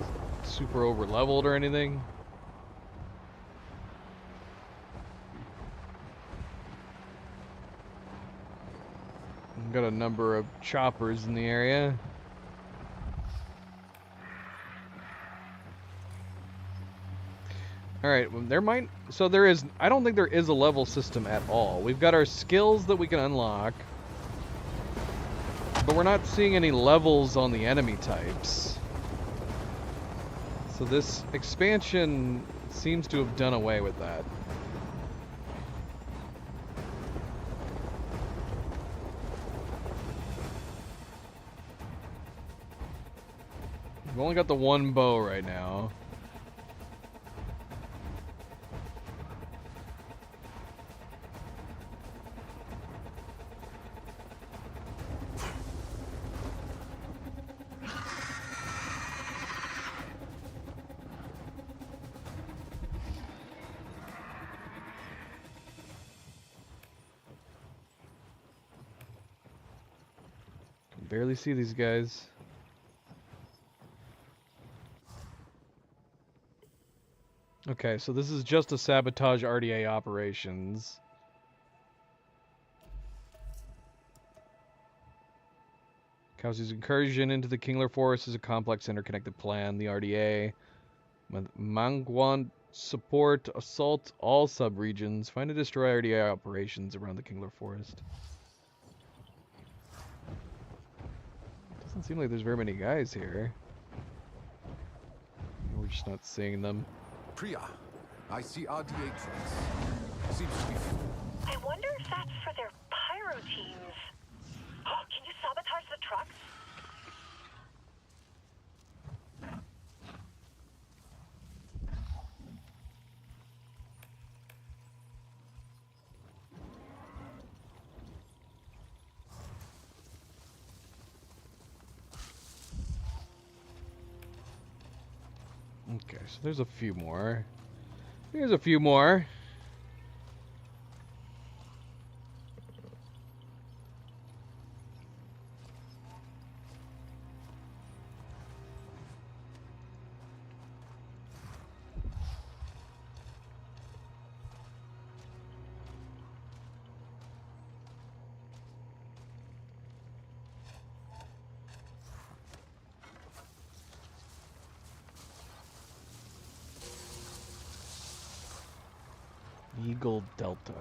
super over leveled or anything. We've got a number of choppers in the area. Alright, well, I don't think there is a level system at all. We've got our skills that we can unlock, but we're not seeing any levels on the enemy types. So this expansion seems to have done away with that. We've only got the one bow right now. Barely see these guys. Okay, so this is just a sabotage RDA operations. Kowski's incursion into the Kingler Forest is a complex interconnected plan. The RDA, Mangwan support, assault all subregions, find and destroy RDA operations around the Kingler Forest. Doesn't seem like there's very many guys here. We're just not seeing them. Priya, I see RDA tracks. Seems to be... I wonder if that's for their pyro teams. Oh, can you sabotage the trucks? Okay, so there's a few more. Here's a few more. Eagle Delta.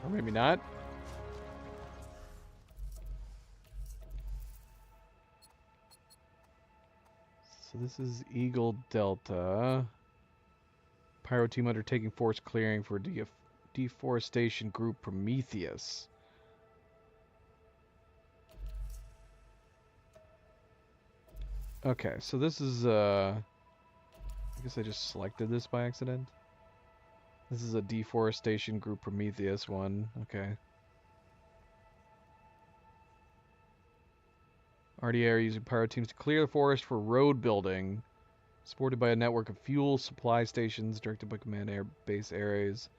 Or maybe not. So this is Eagle Delta. Pyro team undertaking forest clearing for deforestation group Prometheus. Okay, so this is I guess I just selected this by accident. This is a deforestation group Prometheus one. Okay. RDA are using pyro teams to clear the forest for road building. Supported by a network of fuel supply stations directed by command air base areas.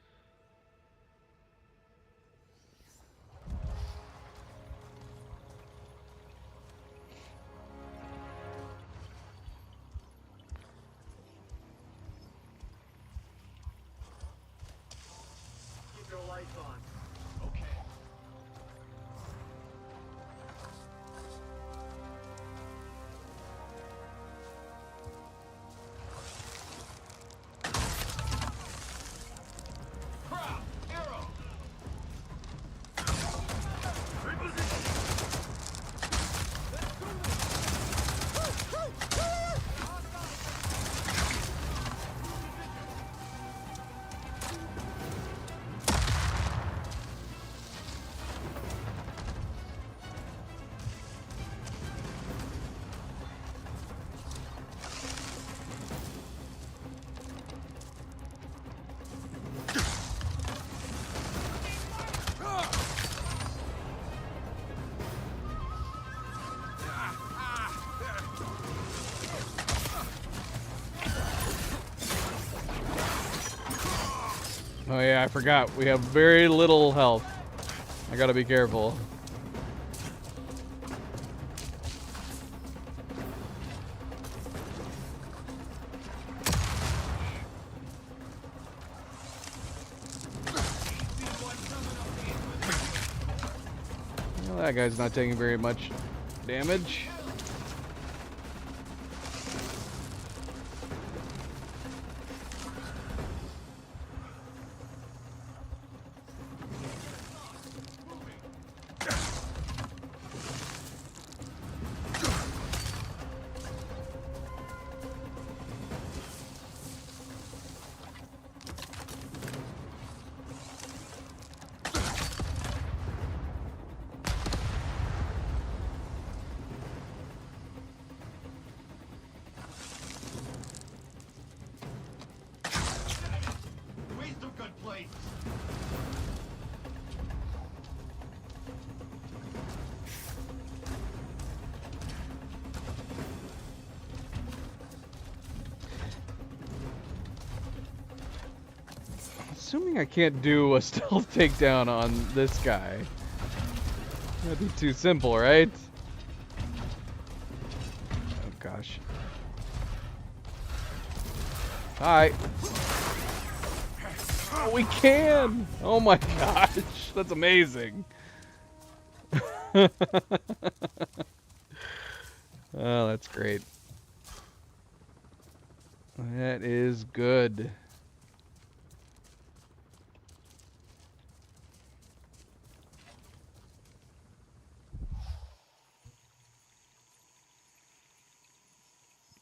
Oh yeah, I forgot. We have very little health. I gotta be careful. Well, that guy's not taking very much damage. Assuming I can't do a stealth takedown on this guy. That'd be too simple, right? Oh gosh. Hi. Oh, we can! Oh my gosh, that's amazing. Oh, that's great. That is good.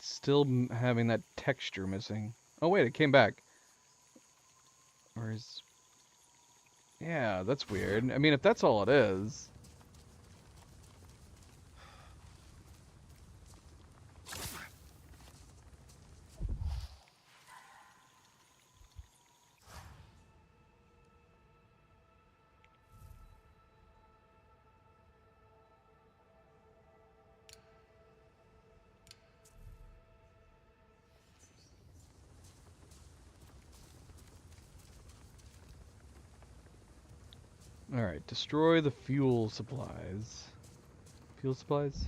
Still having that texture missing. Oh wait, it came back. Or is... Yeah, that's weird. I mean, if that's all it is... Alright, destroy the fuel supplies. Fuel supplies?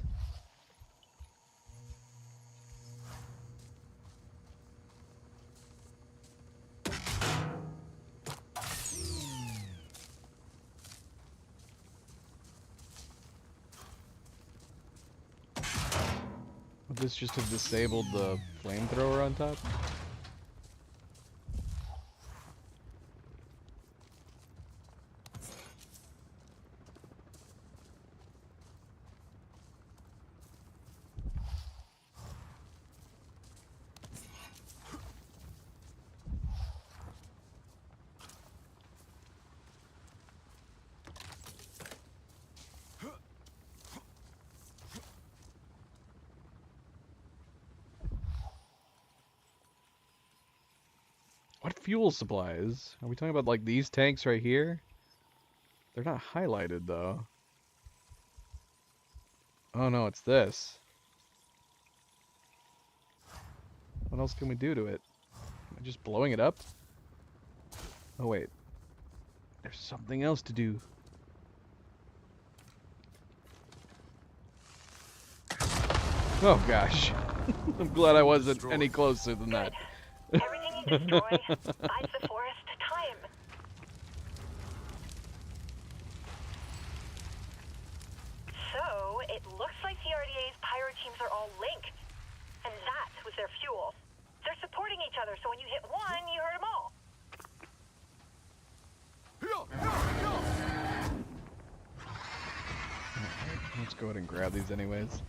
Would this just have disabled the flamethrower on top? What fuel supplies? Are we talking about like these tanks right here? They're not highlighted though. Oh no, it's this. What else can we do to it? Am I just blowing it up? Oh wait. There's something else to do. Oh gosh. I'm glad I wasn't any closer than that. Everything you destroy buys the forest time. So, it looks like the RDA's pyro teams are all linked. And that was their fuel. They're supporting each other, so when you hit one, you hurt them all. Let's go ahead and grab these anyways.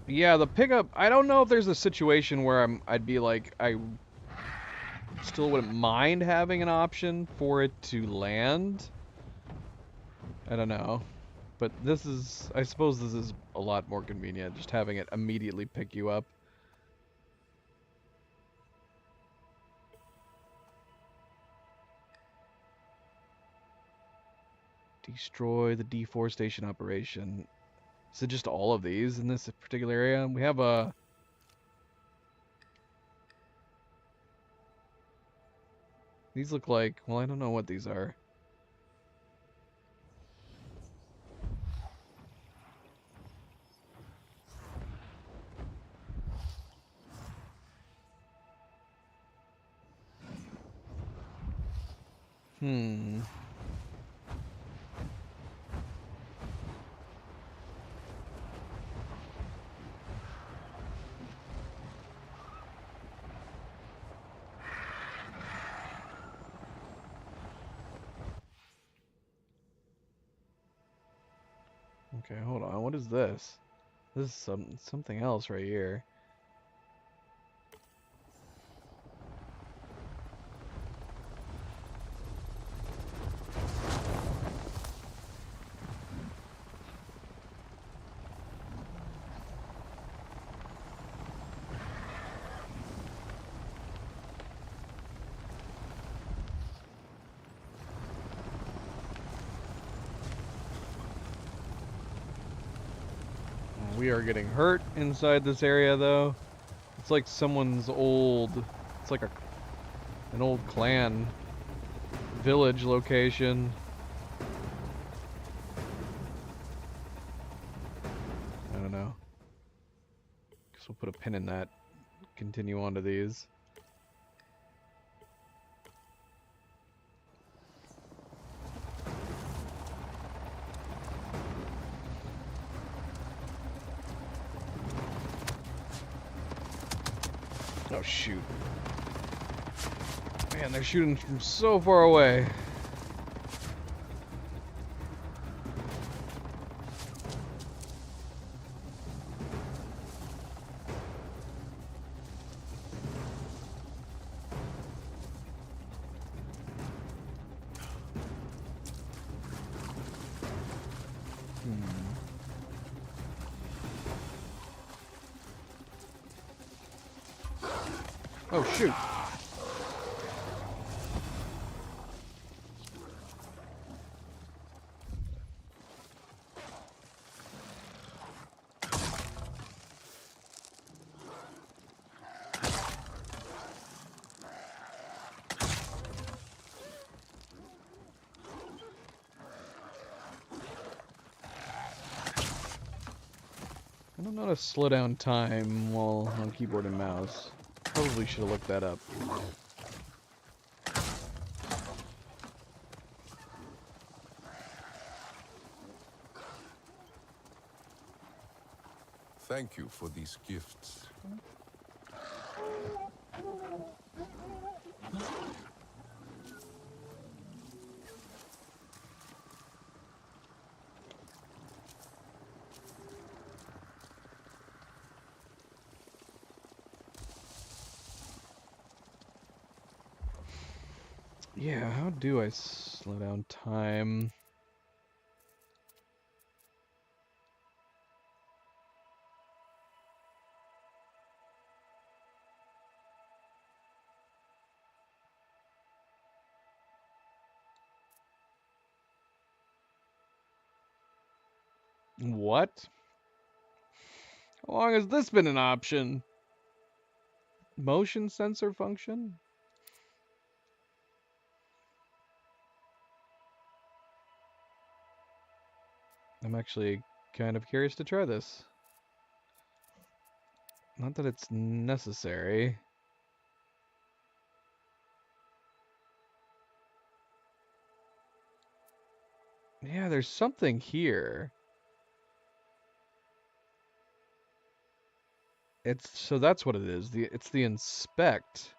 Yeah, the pickup, I don't know if there's a situation where I'd be like, I still wouldn't mind having an option for it to land. I don't know. But this is, I suppose this is a lot more convenient, just having it immediately pick you up. Destroy the deforestation operation. Is it just all of these in this particular area? We have a... These look like... Well, I don't know what these are. Okay, hold on. What is this? This is something else right here. We are getting hurt inside this area, though. It's like someone's old... It's like an old clan village location. I don't know. Guess we'll put a pin in that. Continue on to these. Oh, shoot. Man, they're shooting from so far away. Oh, shoot. I don't know how to slow down time while on keyboard and mouse. Probably should have looked that up. Thank you for these gifts. Yeah, how do I slow down time? What? How long has this been an option? Motion sensor function? I'm actually kind of curious to try this. Not that it's necessary. Yeah, there's something here. So that's what it is. It's the inspect.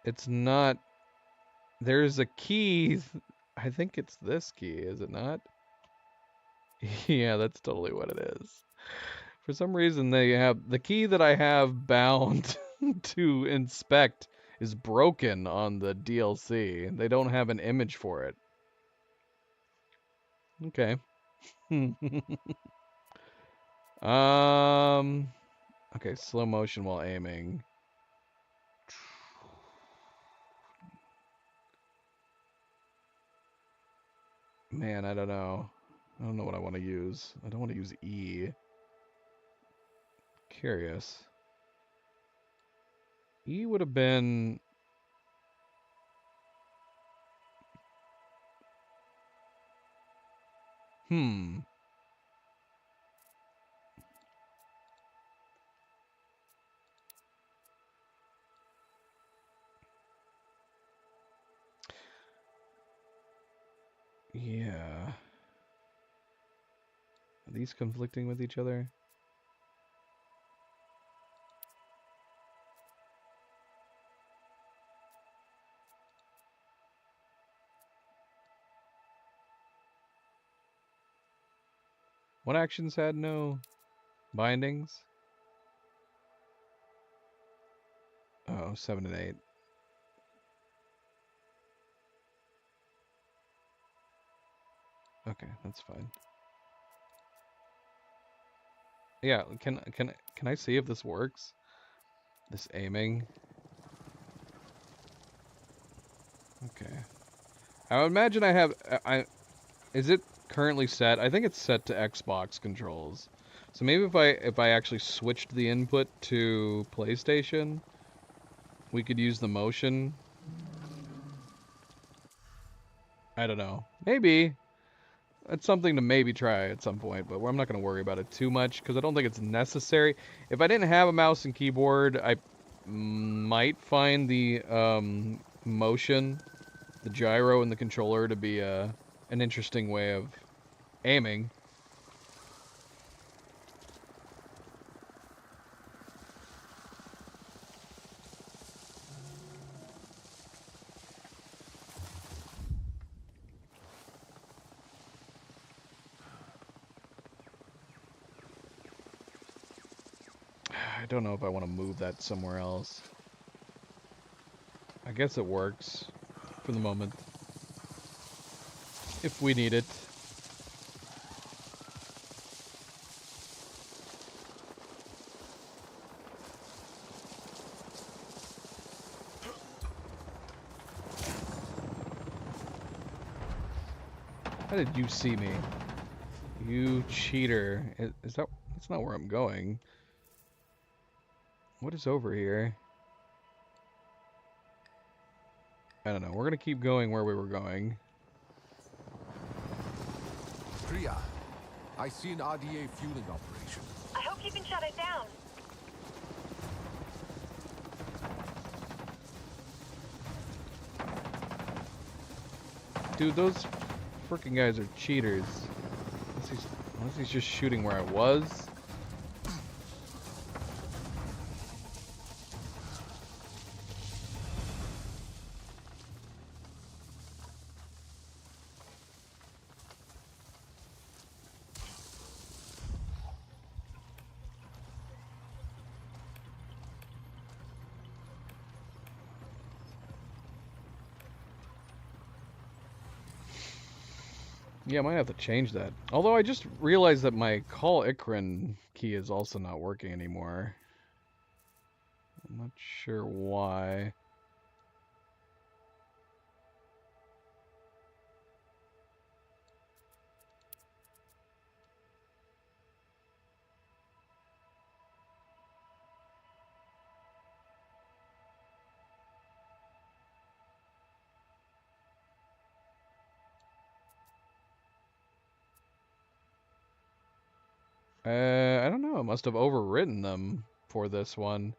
It's not... There's a key. I think it's this key, is it not? Yeah, that's totally what it is. For some reason, they have the key that I have bound to inspect is broken on the DLC. They don't have an image for it. Okay. Okay, slow motion while aiming. Man, I don't know. I don't know what I want to use. I don't want to use E. Curious. E would have been... Yeah. Are these conflicting with each other? What actions had no bindings? Oh, 7 and 8. Okay, that's fine. Yeah, can I see if this works? This aiming. Okay. I would imagine I have is it currently set? I think it's set to Xbox controls. So maybe if I actually switched the input to PlayStation, we could use the motion. I don't know. Maybe. It's something to maybe try at some point, but I'm not going to worry about it too much because I don't think it's necessary. If I didn't have a mouse and keyboard, I might find the motion, the gyro, and the controller to be an interesting way of aiming. I don't know if I want to move that somewhere else. I guess it works for the moment. If we need it. How did you see me? You cheater. Is that... That's not where I'm going. What is over here? I don't know. We're gonna keep going where we were going. Priya, I see an RDA fueling operation. I hope you can shut it down. Dude, those freaking guys are cheaters. Unless he's just shooting where I was. Yeah, I might have to change that. Although I just realized that my Call Ikrin key is also not working anymore. I'm not sure why. I don't know. I must have overwritten them for this one.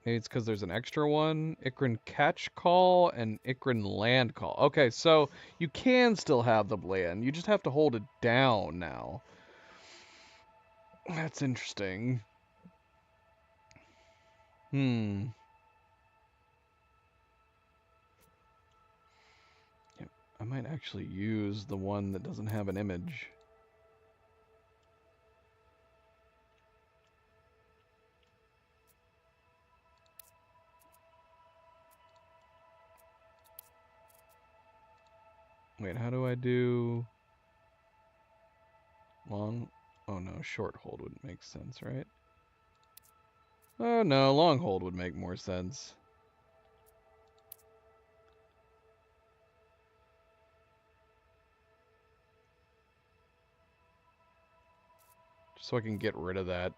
Maybe it's because there's an extra one. Ikrin catch call and Ikrin land call. Okay, so you can still have the land. You just have to hold it down now. That's interesting. Yep, I might actually use the one that doesn't have an image. Wait, how do I do long? Oh no, short hold would make sense, right? Oh no, long hold would make more sense. Just so I can get rid of that.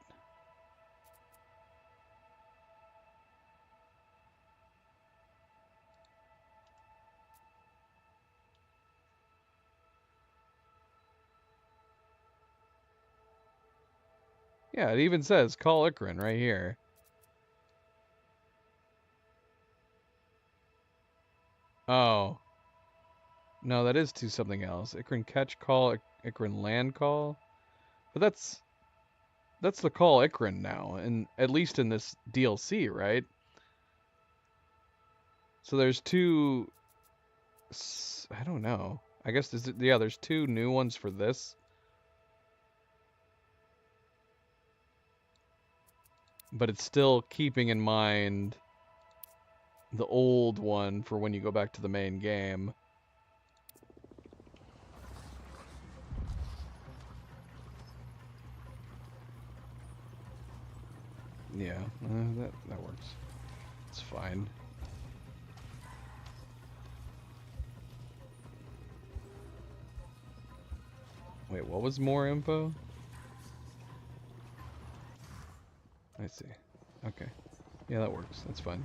Yeah, it even says call Ikrin right here. Oh. No, that is to something else. Ikrin catch call, Ikrin land call. But that's the call Ikrin now, and at least in this DLC, right? So there's two. I don't know. I guess there's two new ones for this. But it's still keeping in mind the old one for when you go back to the main game. Yeah, that works. It's fine. Wait, what was more info? I see. Okay. Yeah, that works. That's fine.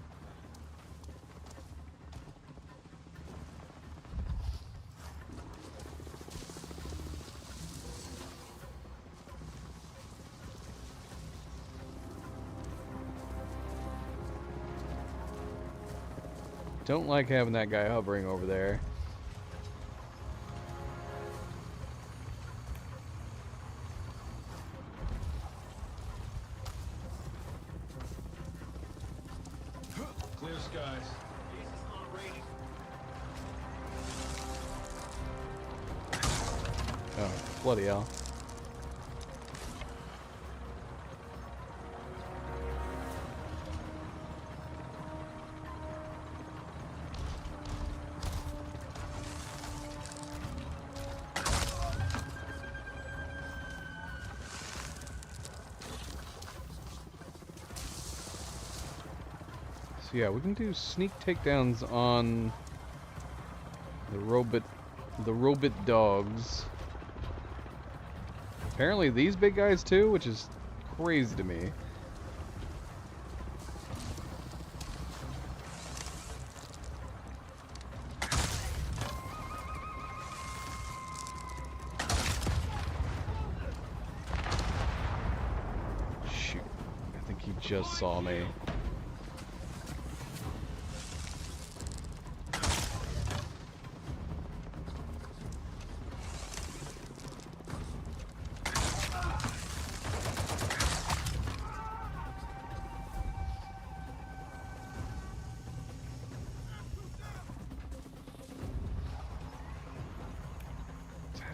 Don't like having that guy hovering over there. Clear skies. Oh, bloody hell. Yeah, we can do sneak takedowns on the robot dogs. Apparently these big guys too, which is crazy to me. Shoot, I think he just saw me.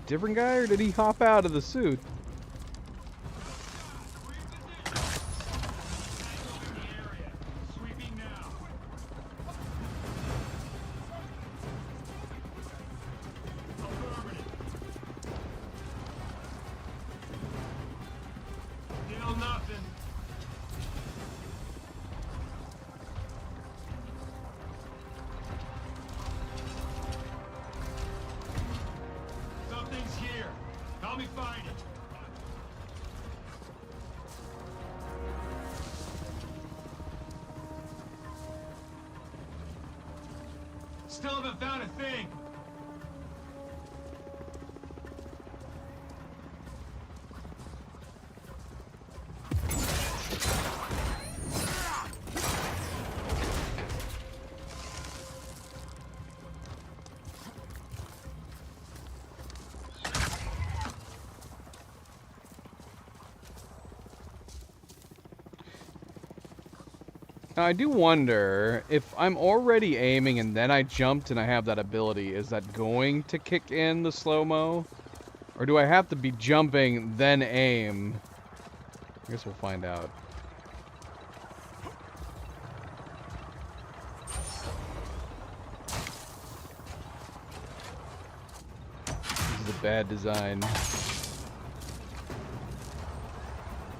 Different guy, or did he hop out of the suit? Still haven't found a thing. Now, I do wonder if I'm already aiming and then I jumped and I have that ability, is that going to kick in the slow-mo? Or do I have to be jumping, then aim? I guess we'll find out. This is a bad design.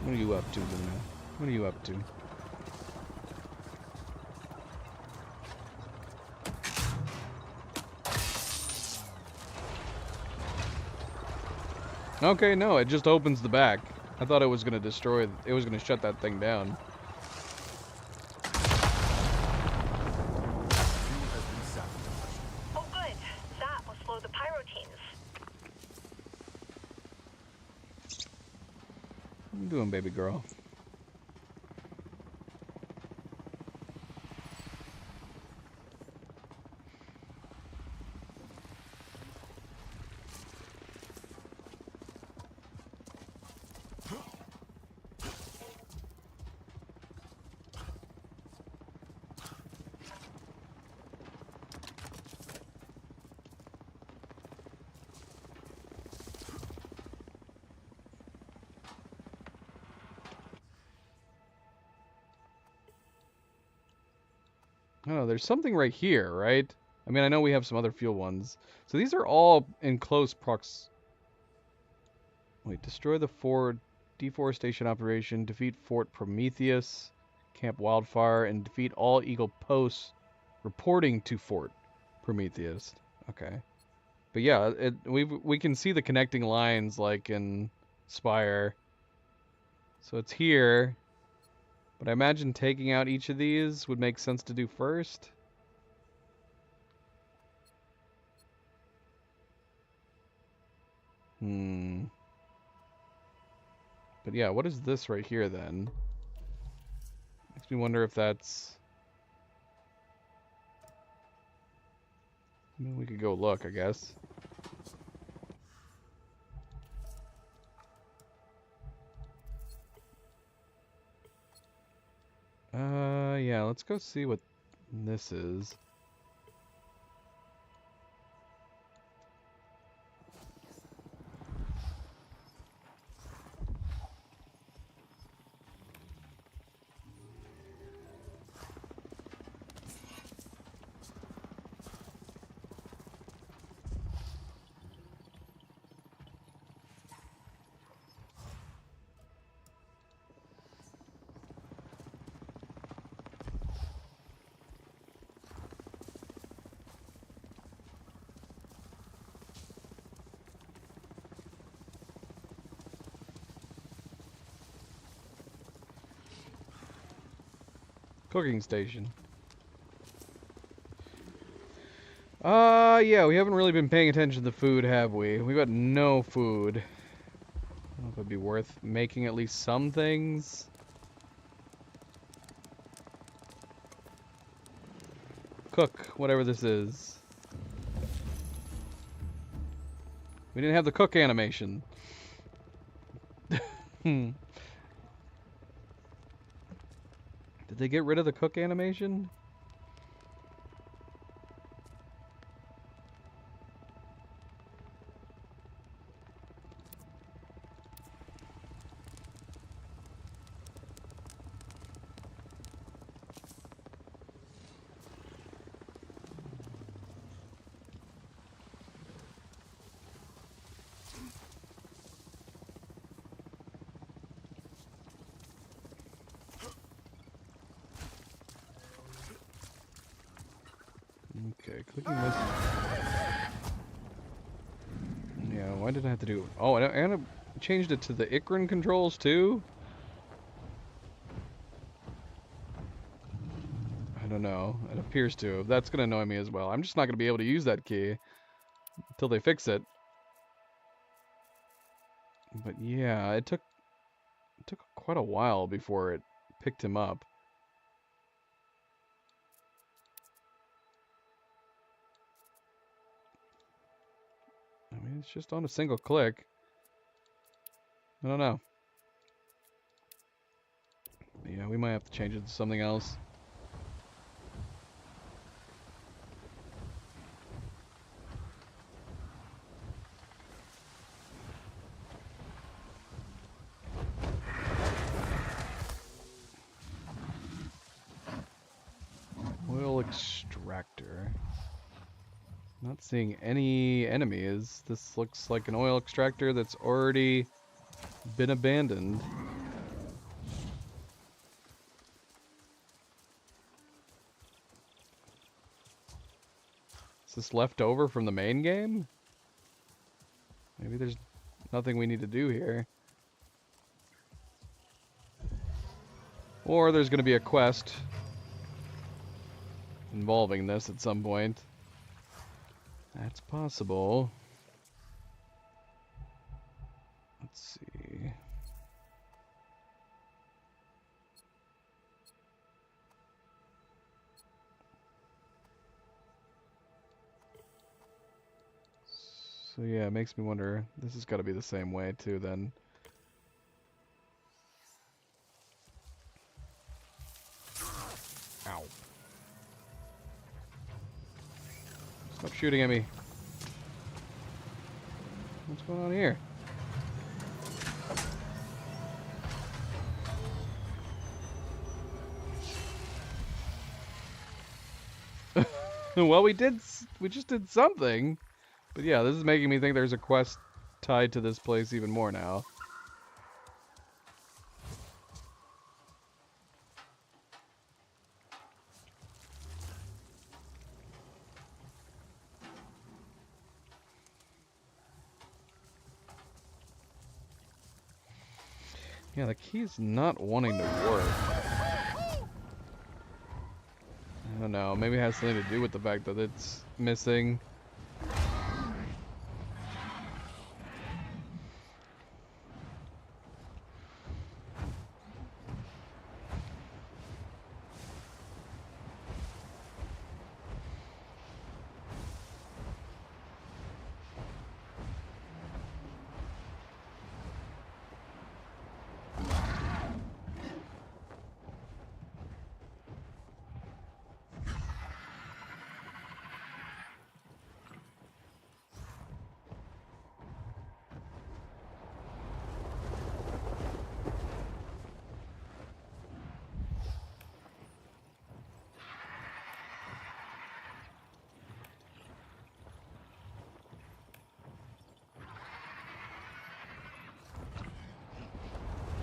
What are you up to, Luna? What are you up to? Okay, no, it just opens the back. I thought it was gonna destroy. It was gonna shut that thing down. Oh, good. That will slow the pyro teams. What are you doing, baby girl? I don't know, there's something right here, right? I mean, I know we have some other fuel ones. So these are all in close prox... Wait, destroy the Fort, deforestation operation, defeat Fort Prometheus, Camp Wildfire, and defeat all Eagle posts reporting to Fort Prometheus. Okay. But yeah, we can see the connecting lines like in Spire. So it's here. But I imagine taking out each of these would make sense to do first. But yeah, what is this right here then? Makes me wonder if that's... I mean, we could go look, I guess. Yeah, let's go see what this is. Cooking station. Yeah, we haven't really been paying attention to the food, have we? We've got no food. I don't know if it'd be worth making at least some things. Cook, whatever this is. We didn't have the cook animation. Did they get rid of the cook animation? Okay, clicking this. Yeah, why did I have to do... Oh, and I changed it to the Ikran controls too? I don't know. It appears to. That's going to annoy me as well. I'm just not going to be able to use that key until they fix it. But yeah, it took quite a while before it picked him up. I mean, it's just on a single click. I don't know. But yeah, we might have to change it to something else. Oil extractor. Not seeing any enemies. This looks like an oil extractor that's already been abandoned. Is this left over from the main game? Maybe there's nothing we need to do here. Or there's going to be a quest involving this at some point. That's possible. Let's see. So yeah, it makes me wonder. This has got to be the same way too then. Ow. Stop shooting at me. What's going on here? Well, we just did something. But yeah, this is making me think there's a quest tied to this place even more now. Yeah, the key's not wanting to work. I don't know, maybe it has something to do with the fact that it's missing.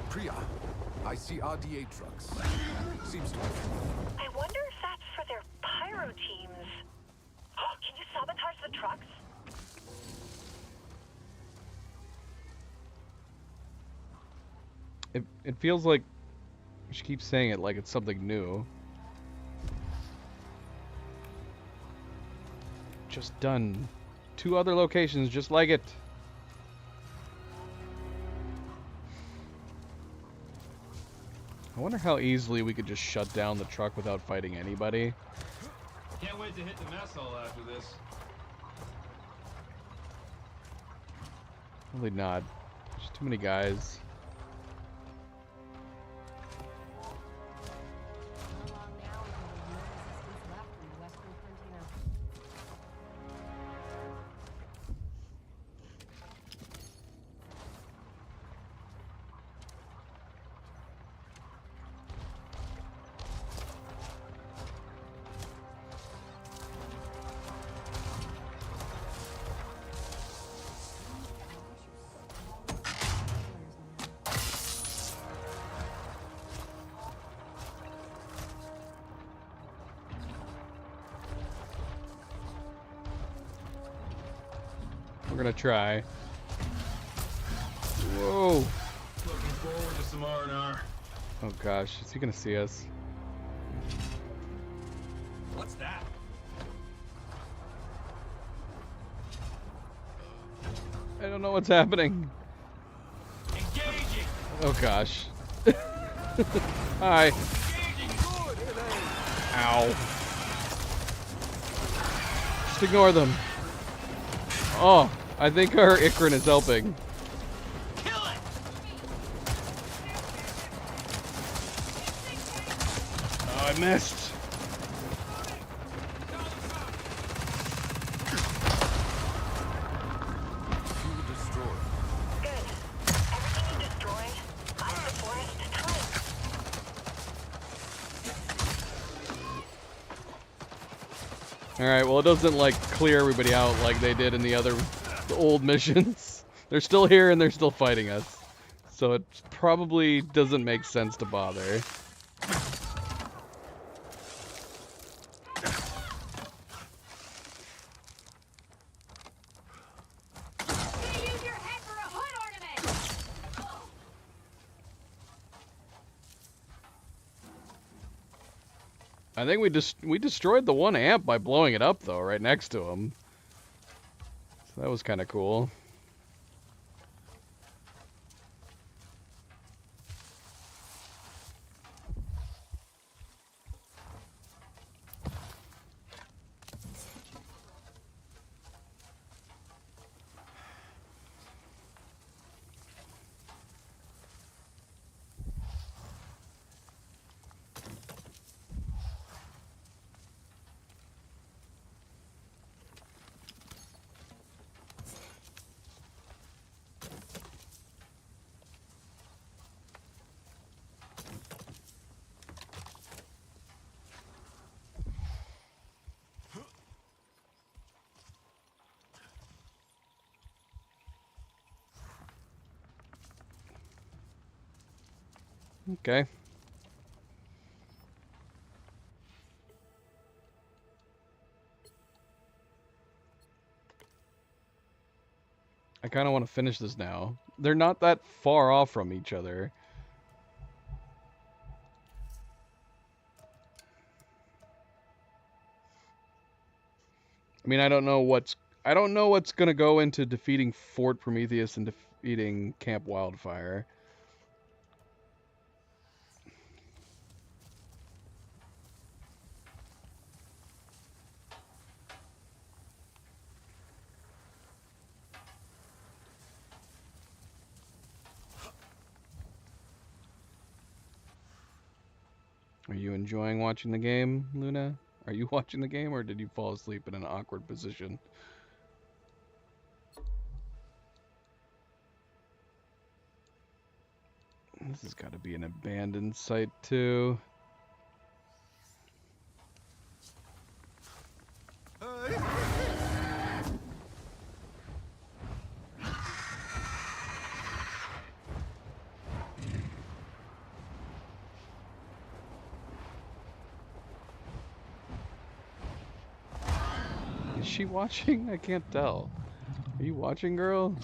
Priya, I see RDA trucks. Seems to be. I wonder if that's for their pyro teams. Can you sabotage the trucks? It feels like she keeps saying it like it's something new. Just done 2 other locations just like it. I wonder how easily we could just shut down the truck without fighting anybody. Can't wait to hit the mess hall after this. Probably not. There's too many guys. We're gonna try. Whoa! Looking forward to some R&R. Oh gosh, is he gonna see us? What's that? I don't know what's happening. Engaging. Oh gosh. Hi. Ow. Just ignore them. Oh, I think our Ikrin is helping. Kill it. Oh, I missed. Alright, well it doesn't like clear everybody out like they did in the old missions. They're still here and they're still fighting us. So it probably doesn't make sense to bother. I think we destroyed the one amp by blowing it up though, right next to him. So that was kind of cool. Okay. I kind of want to finish this now. They're not that far off from each other. I mean, I don't know what's going to go into defeating Fort Prometheus and defeating Camp Wildfire. Are you enjoying watching the game, Luna? Are you watching the game, or did you fall asleep in an awkward position? This has got to be an abandoned site, too. Is she watching? I can't tell. Are you watching, girl?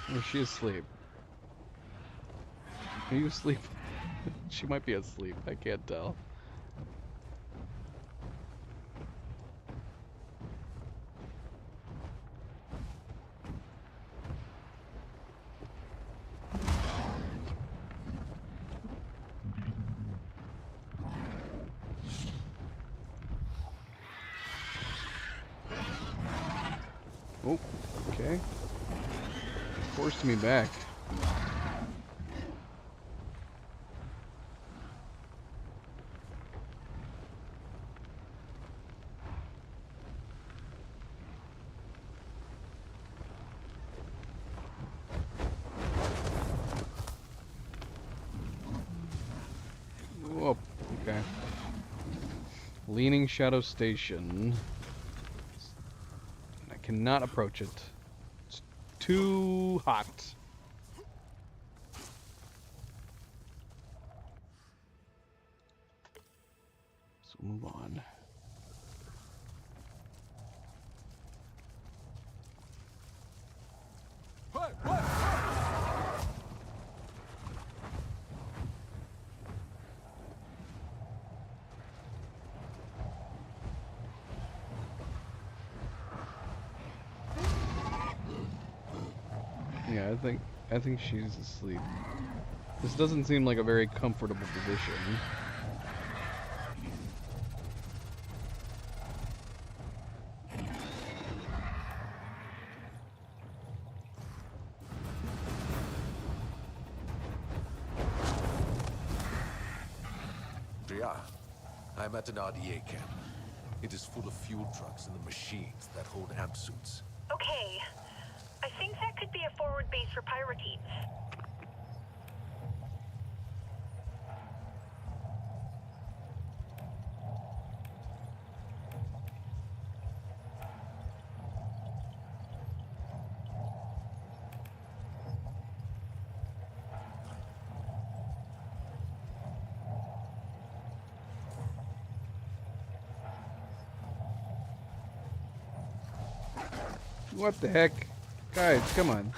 Or is she asleep? Are you asleep? She might be asleep. I can't tell. Oh, okay. Forced me back. Whoa, okay. Leaning Shadow Station. I cannot approach it. It's too hot. So move on. Yeah, I think she's asleep. This doesn't seem like a very comfortable position. Dria, I'm at an RDA camp. It is full of fuel trucks and the machines that hold amp suits. Okay. I think that could be a forward base for pyrokeets. What the heck? Guys, come on.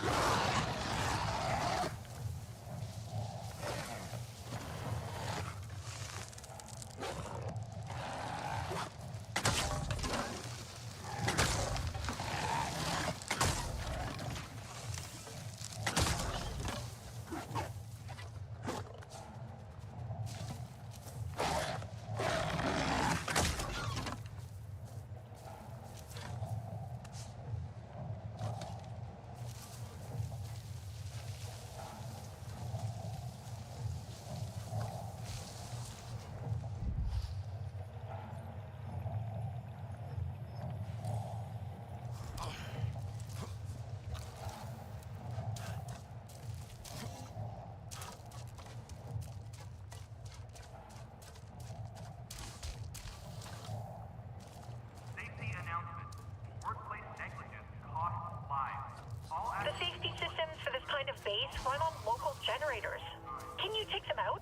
run on local generators. Can you take them out?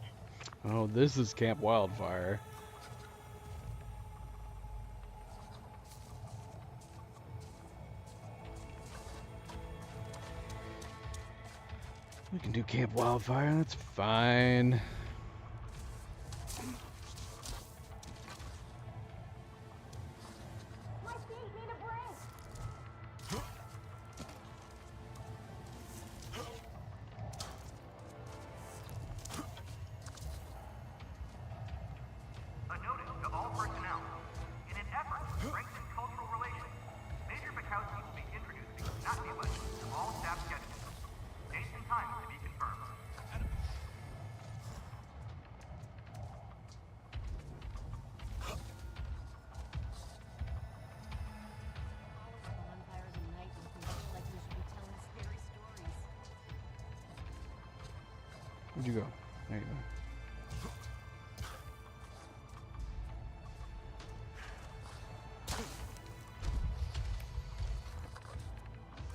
Oh, this is Camp Wildfire. We can do Camp Wildfire, that's fine. Where'd you go? There you go.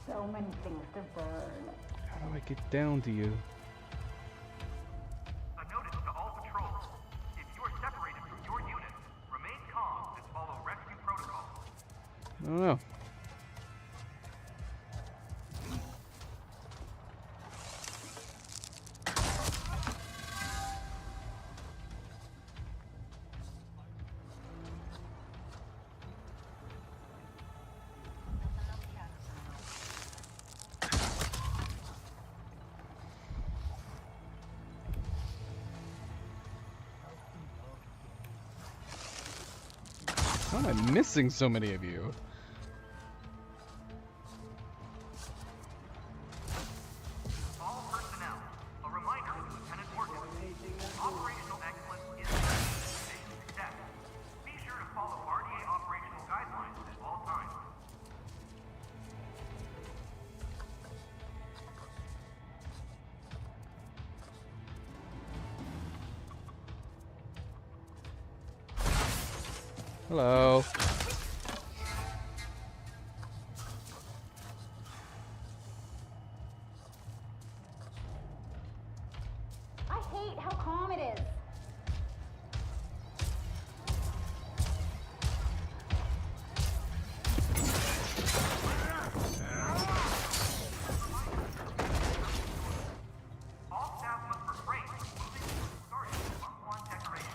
So many things to burn. How do I get down to you? A notice to all patrols. If you are separated from your unit, remain calm and follow rescue protocol. I don't know. How am I missing so many of you? All personnel, a reminder to Lieutenant Morgan. Operational excellence is mission success. Be sure to follow RDA operational guidelines at all times. Hello. I hate how calm it is. All staff must refrain from moving to the starting month-long decoration.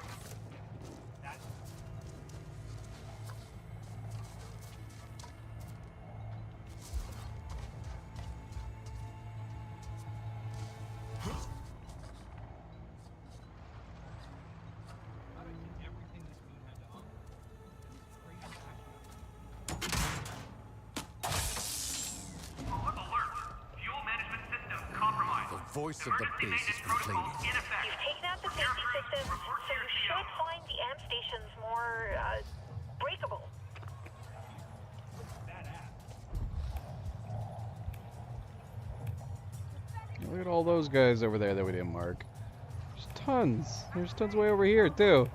The voice of the base is complaining. You've taken out the safety systems, so you should find the amp stations more, breakable. Look at all those guys over there that we didn't mark. There's tons. There's tons way over here, too.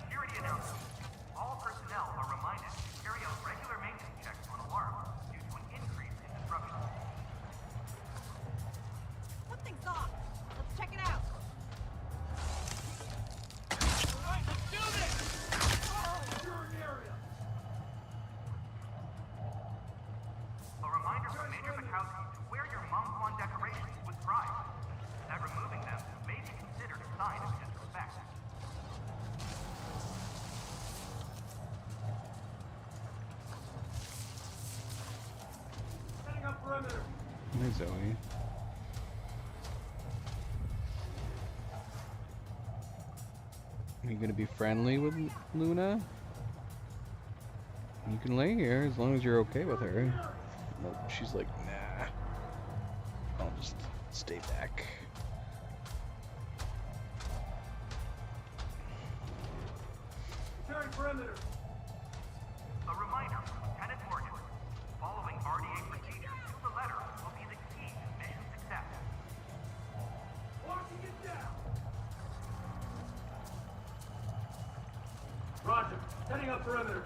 Security announcement. All personnel are reminded to carry out regular maintenance checks on alarms due to an increase in disruption. Something's off. Let's check it out. Alright, let's do this! Oh, you're in the area! A reminder from Major Bukowski to wear your Mongquan decorations with pride. That removing them may be considered a sign of disrespect. Setting up perimeter! Hi, Zoe. Are you gonna be friendly with Luna? You can lay here as long as you're okay with her. Nope, she's like, nah. I'll just stay back. Securing perimeter. A reminder, Lieutenant Morgan. Following RDA procedures to the letter will be the key to mission success. Marking it down. Roger. Setting up perimeter.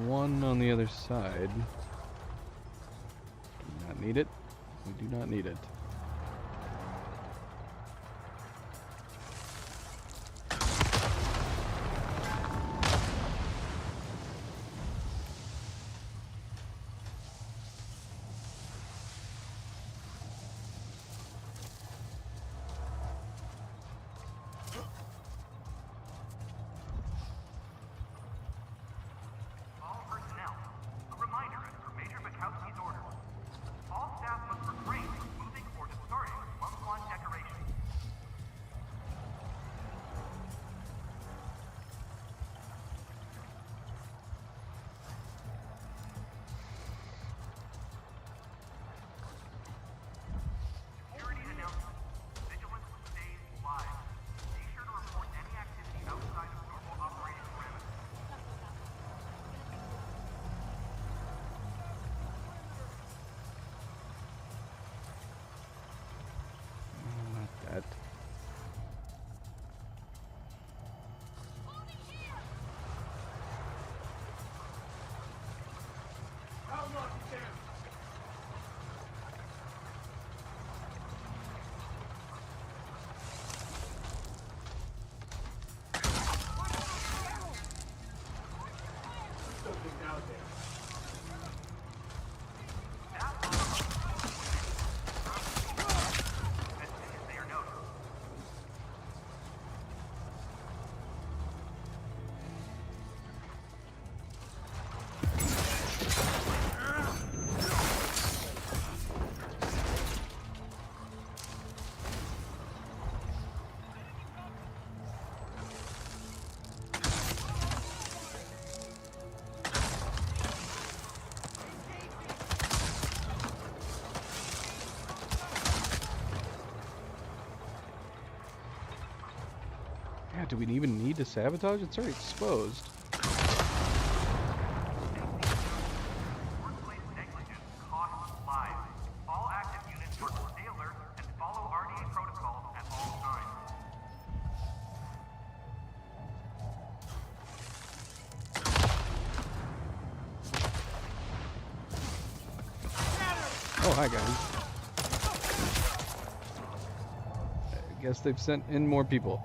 One on the other side. Do not need it. We do not need it. Yeah, do we even need to sabotage? It's already exposed. Oh, hi guys. I guess they've sent in more people.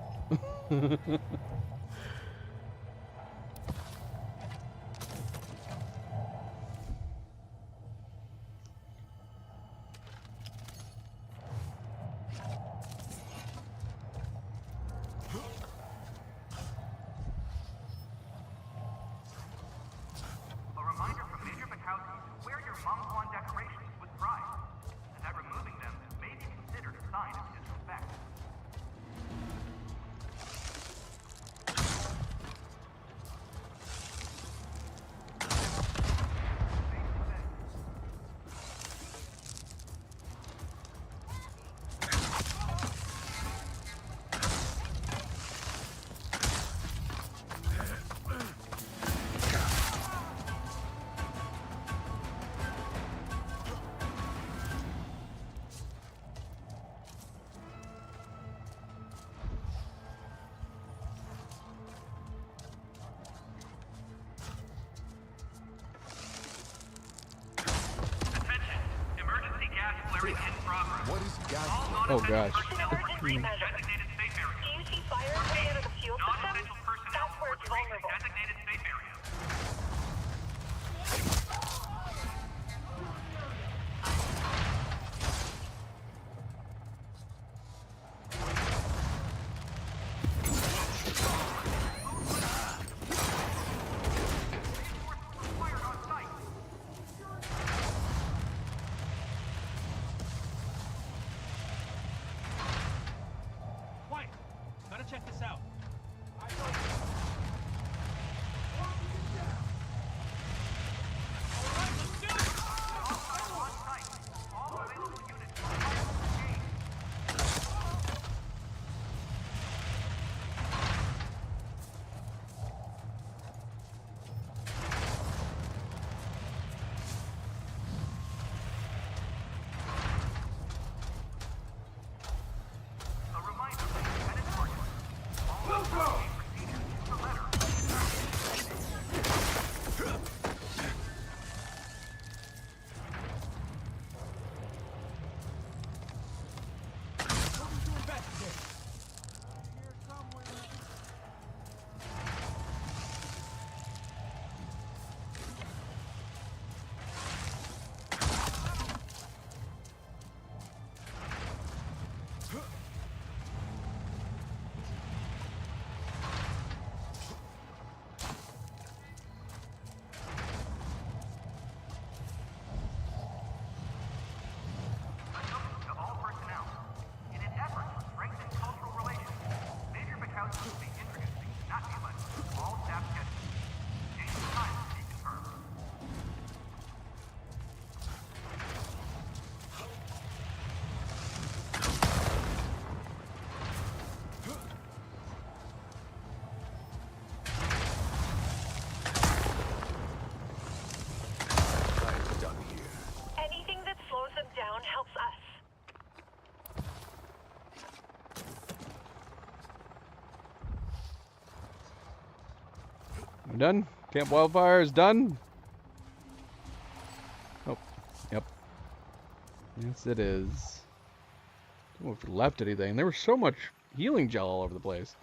Oh gosh. Emergency measure. Do you see fire coming out of the fuel system? That's where it's vulnerable. Designated safe area. Quiet. Gotta check this out. Anything that slows them down helps us. We're done. Camp Wildfire is done. Oh, yep. Yes, it is. I don't know if we left anything. There was so much healing gel all over the place.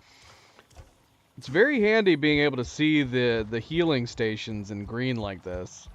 It's very handy being able to see the healing stations in green like this.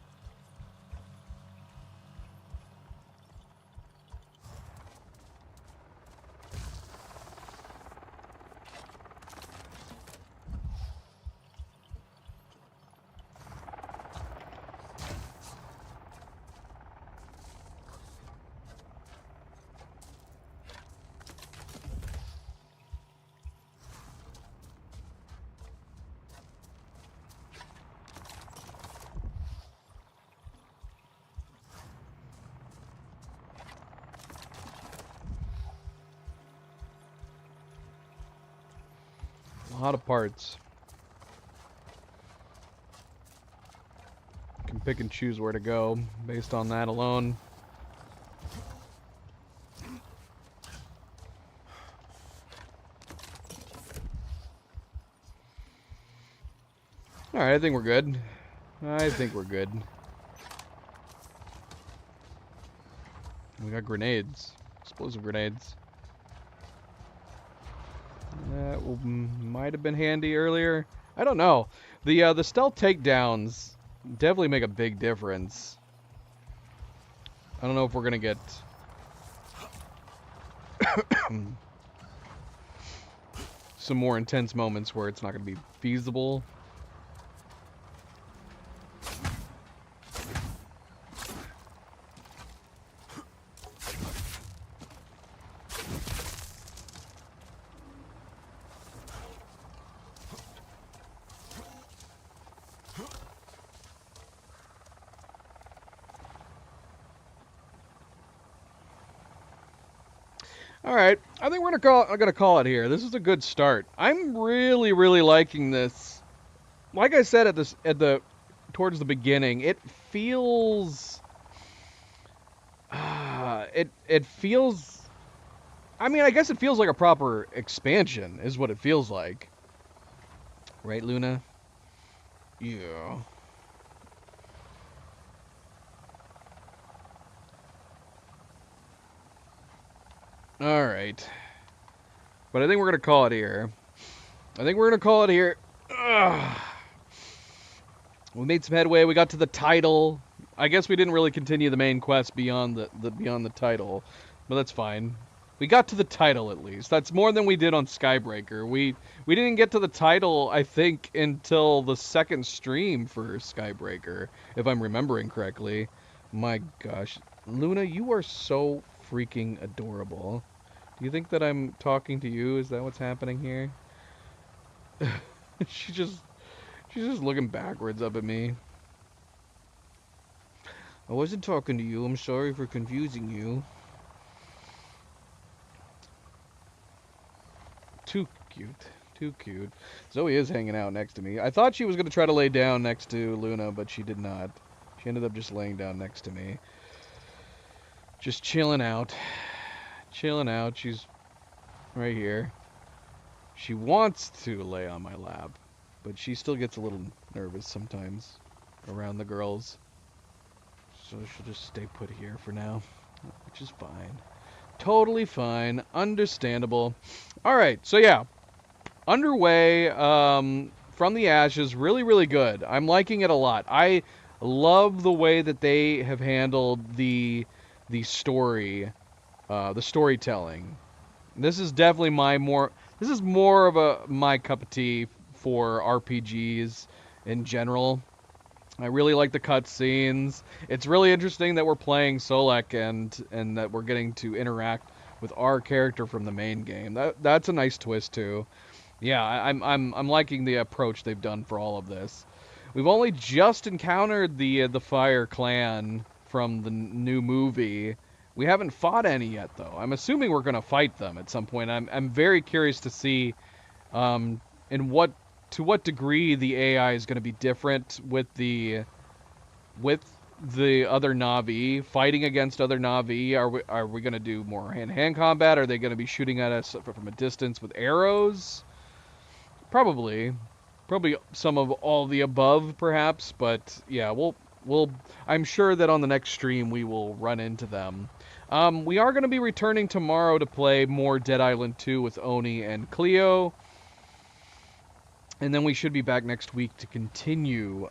A lot of parts. Can pick and choose where to go based on that alone. Alright, I think we're good. I think we're good. We got grenades. Explosive grenades. That might have been handy earlier. I don't know. The stealth takedowns definitely make a big difference. I don't know if we're gonna get some more intense moments where it's not gonna be feasible. All right, I think I'm gonna call it here. This is a good start. I'm really liking this. Like I said towards the beginning, it feels it feels, I mean, I guess it feels like a proper expansion is what it feels like. Right, Luna? Yeah. All right. But I think we're going to call it here. Ugh. We made some headway. We got to the title. I guess we didn't really continue the main quest beyond the title, but that's fine. We got to the title at least. That's more than we did on Skybreaker. We didn't get to the title, I think, until the second stream for Skybreaker, if I'm remembering correctly. My gosh. Luna, you are so freaking adorable. Do you think that I'm talking to you? Is that what's happening here? She's just looking backwards up at me. I wasn't talking to you. I'm sorry for confusing you. Too cute. Too cute. Zoe is hanging out next to me. I thought she was going to try to lay down next to Luna, but she did not. She ended up just laying down next to me. Just chilling out. Chilling out. She's right here. She wants to lay on my lap, but she still gets a little nervous sometimes around the girls. So she'll just stay put here for now, which is fine. Totally fine. Understandable. Alright, so yeah. Underway from the Ashes. Really, really good. I'm liking it a lot. I love the way that they have handled the story, the storytelling. This is definitely this is more of my cup of tea for RPGs in general. I really like the cutscenes. It's really interesting that we're playing Solek and that we're getting to interact with our character from the main game. That's a nice twist too. Yeah, I'm liking the approach they've done for all of this. We've only just encountered the Fire Clan from the new movie. We haven't fought any yet though. I'm assuming we're gonna fight them at some point. I'm very curious to see to what degree the AI is going to be different with the other Na'vi, fighting against other Na'vi. Are we going to do more hand-to-hand combat? Are they going to be shooting at us from a distance with arrows? Probably some of all the above, perhaps. But yeah, I'm sure that on the next stream we will run into them. We are going to be returning tomorrow to play more Dead Island 2 with Oni and Cleo. And then we should be back next week to continue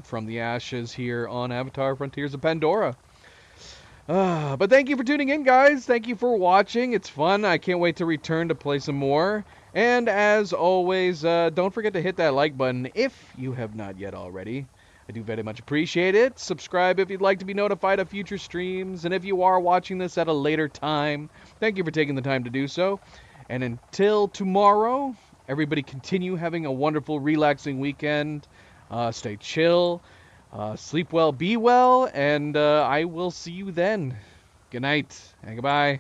from the Ashes here on Avatar Frontiers of Pandora. But thank you for tuning in, guys. Thank you for watching. It's fun. I can't wait to return to play some more. And as always, don't forget to hit that like button if you have not yet already. I do very much appreciate it. Subscribe if you'd like to be notified of future streams. And if you are watching this at a later time, thank you for taking the time to do so. And until tomorrow, everybody continue having a wonderful, relaxing weekend. Stay chill. Sleep well, be well. And I will see you then. Good night and goodbye.